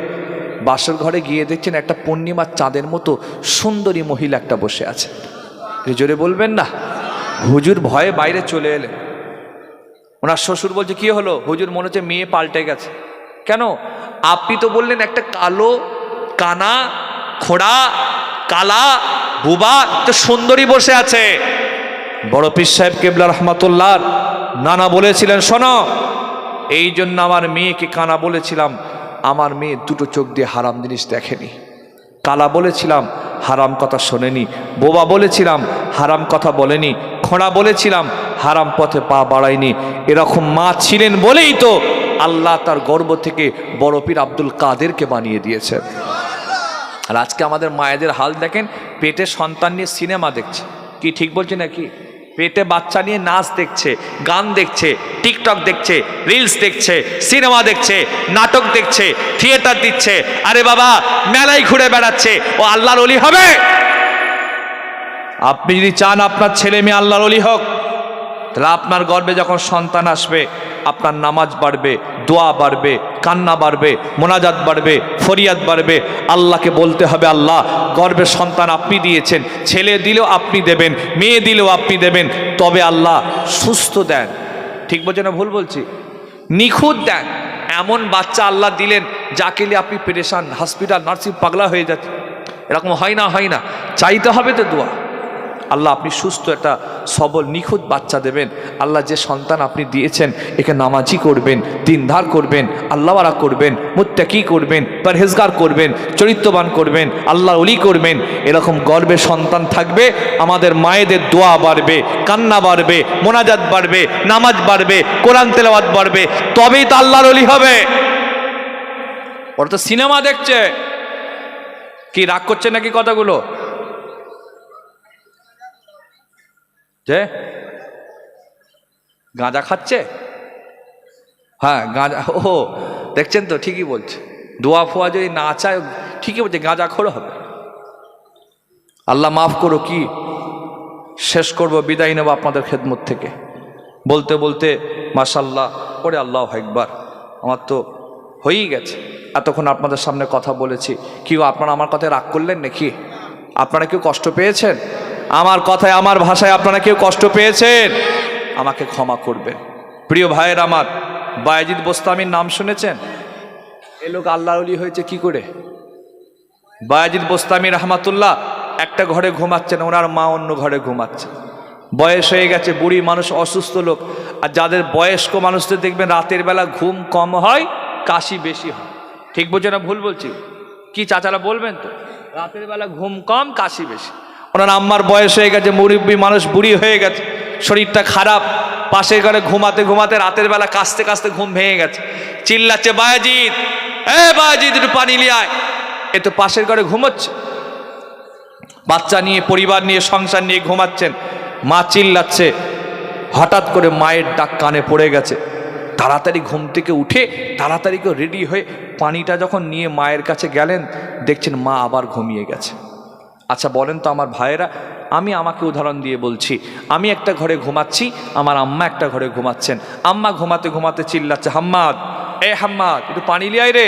বাসর ঘরে গিয়ে দেখছেন একটা পূর্ণিমার চাঁদের মতো সুন্দরী মহিলা একটা বসে আছে। জোরে বলবেন না। হুজুর ভয়ে বাইরে চলে এলেন। ওনার শ্বশুর বলছে, কি হলো? হুজুর, মনে হচ্ছে মেয়ে পাল্টে গেছে। কেন? আপনি তো বললেন একটা কালো, কানা, খোঁড়া, কালা, বুবা তো সুন্দরী বসে আছে। বড় পীর সাহেব কেবলা রহমাতুল্লাহ নানা বলেছিলেন, শোনো, এই জন্য আমার মেয়েকে কানা বলেছিলাম, আমার মেয়ে দুটো চোখ দিয়ে হারাম জিনিস দেখেনি। কালা বলেছিলাম, হারাম কথা শোনেনি। বোবা বলেছিলাম, হারাম কথা বলেনি। খোঁড়া বলেছিলাম, হারাম পথে পা বাড়ায়নি। এরকম মা ছিলেন বলেই তো আল্লাহ তার গর্ব থেকে বড় পীর আব্দুল কাদেরকে বানিয়ে দিয়েছে। আর আজকে আমাদের মায়েদের হাল দেখেন, পেটে সন্তান নিয়ে সিনেমা দেখছে। কি ঠিক বলছি নাকি? পেটে বাচ্চা নিয়ে নাচ দেখছে, গান দেখছে, টিকটক দেখছে, রিলস দেখছে, সিনেমা দেখছে, নাটক দেখছে, থিয়েটার দিচ্ছে। আরে বাবা, মেলায় ঘুরে বেড়াচ্ছে। ও আল্লাহর ওলি হবে? আপনি যদি চান আপনার ছেলে মেয়ে আল্লাহর ওলি হোক, তাহলে আপনার গর্ভে যখন সন্তান আসবে, আপনার নামাজ বাড়বে, দোয়া বাড়বে, কান্না বাড়বে, মোনাজাত বাড়বে, ফরিয়াদ বাড়বে। আল্লাহকে বলতে হবে, আল্লাহ, গর্ভের সন্তান আপনি দিয়েছেন, ছেলে দিলেও আপনি দেবেন, মেয়ে দিলেও আপনি দেবেন, তবে আল্লাহ সুস্থ দেন। ঠিক বলছে না ভুল বলছি? নিখুঁত দেন। এমন বাচ্চা আল্লাহ দিলেন যাকে নিয়ে আপনি পেরেশান, হসপিটাল, নার্সিং, পাগলা হয়ে যাচ্ছে। এরকম হয় না, হয় না। চাইতে হবে তো দোয়া, আল্লাহ আপনি সুস্থ একটা সবল নিখুঁত বাচ্চা দেবেন। আল্লাহ যে সন্তান আপনি দিয়েছেন, একে নামাজি করবেন, দিনদার করবেন, আল্লাহওয়ালা করবেন, মুত্তাকি করবেন, পরহেজগার করবেন, চরিত্রবান করবেন, আল্লাহর ওলি করবেন। এরকম গর্বে সন্তান থাকবে, আমাদের মায়েদের দোয়া বাড়বে, কান্না বাড়বে, মোনাজাত বাড়বে, নামাজ বাড়বে, কোরআন তেলাওয়াত বাড়বে, তবেই তো আল্লাহর ওলি হবে। ওরা তো সিনেমা দেখছে। কি রাগ করছে নাকি কথাগুলো? যে গাঁজা খাচ্ছে? হ্যাঁ, গাঁজা। ও দেখছেন তো, ঠিকই বলছে। দোয়া ফোয়া যদি না চায়, ঠিকই বলছে, গাঁজা খোর হবে। আল্লাহ মাফ করো। কি শেষ করব, বিদায় নেব আপনাদের খেদমত থেকে। বলতে বলতে মাশাল্লাহ করে আল্লাহু আকবার, আমার তো হয়েই গেছে। এতক্ষণ আপনাদের সামনে কথা বলেছি। কি আপনারা আমার কথায় রাগ করলেন নাকি? আপনারা কেউ কষ্ট পেয়েছেন আমার কথায়, আমার ভাষায়? আপনারা কেউ কষ্ট পেয়েছেন? আমাকে ক্ষমা করবেন। প্রিয় ভাইয়ের আমার, বায়েজিদ বোস্তামির নাম শুনেছেন? এ লোক আল্লাহর ওলি হয়েছে কি করে? বায়েজিদ বোস্তামি রহমাতুল্লাহ একটা ঘরে ঘুমাচ্ছেন, ওনার মা অন্য ঘরে ঘুমাচ্ছে। বয়স হয়ে গেছে, বুড়ি মানুষ, অসুস্থ লোক। আর যাদের বয়স্ক মানুষদের দেখবেন রাতের বেলা ঘুম কম হয়, কাশি বেশি হয়। ঠিক বলছে না ভুল বলছি? কি চাচারা বলবেন তো? রাতের বেলা ঘুম কম, কাশি বেশি। ওনার আম্মার বয়স হয়ে গেছে, মুরব্বী মানুষ, বুড়ি হয়ে গেছে, শরীরটা খারাপ। পাশের ঘরে ঘুমাতে ঘুমাতে রাতের বেলা কাশতে কাশতে ঘুম ভেঙে গেছে। চিল্লাচ্ছে, বায়েজিদ, বায়েজিদ, একটু পানি নিয়ে আয়। এ তো পাশের ঘরে ঘুমোচ্ছে, বাচ্চা নিয়ে, পরিবার নিয়ে, সংসার নিয়ে ঘুমাচ্ছেন। মা চিল্লাচ্ছে। হঠাৎ করে মায়ের ডাক কানে পড়ে গেছে। তাড়াতাড়ি ঘুম থেকে উঠে তাড়াতাড়ি করে রেডি হয়ে পানিটা যখন নিয়ে মায়ের কাছে গেলেন, দেখছেন মা আবার ঘুমিয়ে গেছে। আচ্ছা বলেন তো আমার ভাইয়েরা, আমি আমাকে উদাহরণ দিয়ে বলছি। আমি একটা ঘরে ঘুমাচ্ছি, আমার আম্মা একটা ঘরে ঘুমাচ্ছেন। আম্মা ঘুমাতে ঘুমাতে চিল্লাচ্ছে, হাম্মাদ, হাম্মাদ, একটু পানি লিয়াই রে,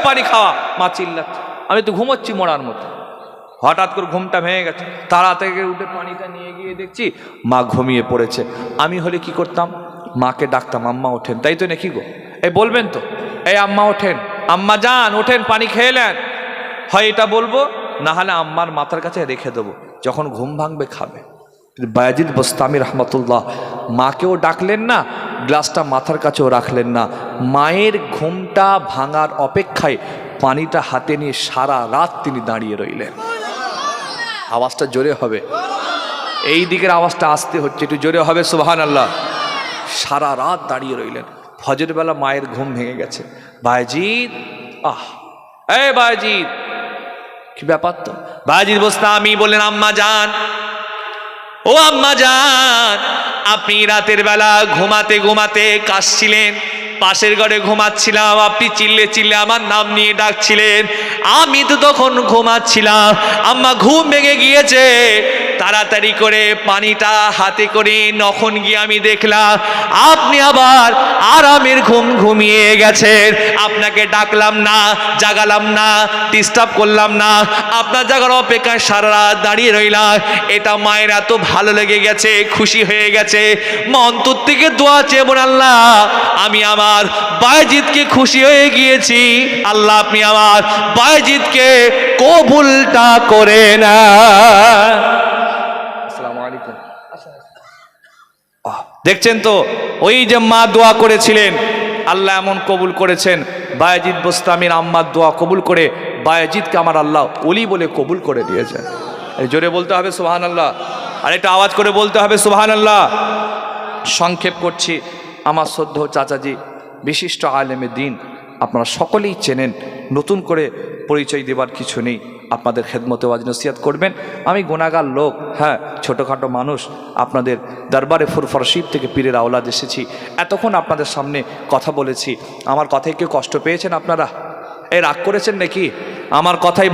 পানি খাওয়া। মা চিল্লাচ্ছে, আমি তো ঘুমোচ্ছি মরার মতো। হঠাৎ করে ঘুমটা ভেঙে গেছে, তারা থেকে উঠে পানিটা নিয়ে গিয়ে দেখছি মা ঘুমিয়ে পড়েছে। আমি হলে কি করতাম, মাকে ডাকতাম, আম্মা ওঠেন, তাই তো নাকি গো? এই বলবেন তো, এই আম্মা ওঠেন, আম্মা যান ওঠেন, পানি খেয়ে নেন। হয় এটা বলবো, না হলে আম্মার মাথার কাছে রেখে দেবো, যখন ঘুম ভাঙবে খাবে। বায়াজিদ বোস্তামি রহমতুল্লাহ মাকেও ডাকলেন না, গ্লাসটা মাথার কাছেও রাখলেন না, মায়ের ঘুমটা ভাঙার অপেক্ষায় পানিটা হাতে নিয়ে সারা রাত তিনি দাঁড়িয়ে রইলেন। আওয়াজটা জোরে হবে, এই দিকের আওয়াজটা আসতে হচ্ছে, একটু জোরে হবে সুবহানাল্লাহ। সারা রাত দাঁড়িয়ে রইলেন। ফজর বেলা মায়ের ঘুম ভেঙে গেছে। বায়াজিদ, এই বায়াজিদ, কি ব্যাপার তো? বায়াজিদ বোস্তামি বললেন, আম্মা জান, ও আম্মা জান, আপনি রাতের বেলা ঘুমাতে ঘুমাতে কাশছিলেন, পাশের ঘরে ঘুমাচ্ছিলাম, আপনি চিল্লে চিল্লে আমার নাম নিয়ে ডাকছিলেন, আমি তো তখন ঘুমাচ্ছিলাম, আম্মা ঘুম ভেঙে গিয়েছে, তাড়াতাড়ি করে পানিটা হাতে করে নখন গিয়ে আমি দেখলাম আপনি আবার আরামের ঘুম ঘুমিয়ে গেছেন। আপনাকে ডাকলাম না, জাগালাম না, ডিস্টার্ব করলাম না, আপনার জাগার অপেক্ষায় সারা রাত দাঁড়িয়ে রইলাম। এটা মায়ের এত ভালো লেগে গেছে, খুশি হয়ে গেছে, মা অন্তর থেকে দোয়া চেয়ে বলেন, আল্লাহ আমি আমার বায়াজিদকে খুশি হয়ে গিয়েছি, আল্লাহ আপনি আমার বায়াজিদকে কবুলটা করে না। দেখছেন তো, ওই যে মা দোয়া করেছিলেন, আল্লাহ এমন কবুল করেছেন। বায়াজিদ বোস্তামির আম্মার দোয়া কবুল করে বায়াজিদকে আমার আল্লাহ ওলি বলে কবুল করে দিয়েছেন। এই জোরে বলতে হবে সুবহানাল্লাহ, আর এটা আওয়াজ করে বলতে হবে সুবহানাল্লাহ। সংক্ষেপ করছি, আমার শ্রদ্ধেয় চাচাজি, বিশিষ্ট আলেমে দিন, আপনারা সকলেই চেনেন, নতুন করে পরিচয় দেবার কিছু নেই। আপনাদের খেদমতে ওয়াজ নসিহত করবেন। আমি গুনাহগার লোক, হ্যাঁ ছোটোখাটো মানুষ, আপনাদের দরবারে ফুরফরশিদ থেকে পীরের আওলাদ এসেছি, এতক্ষণ আপনাদের সামনে কথা বলেছি। আমার কথায় কেউ কষ্ট পেয়েছেন আপনারা? রাগ করেছেন নাকি? আমার কথাই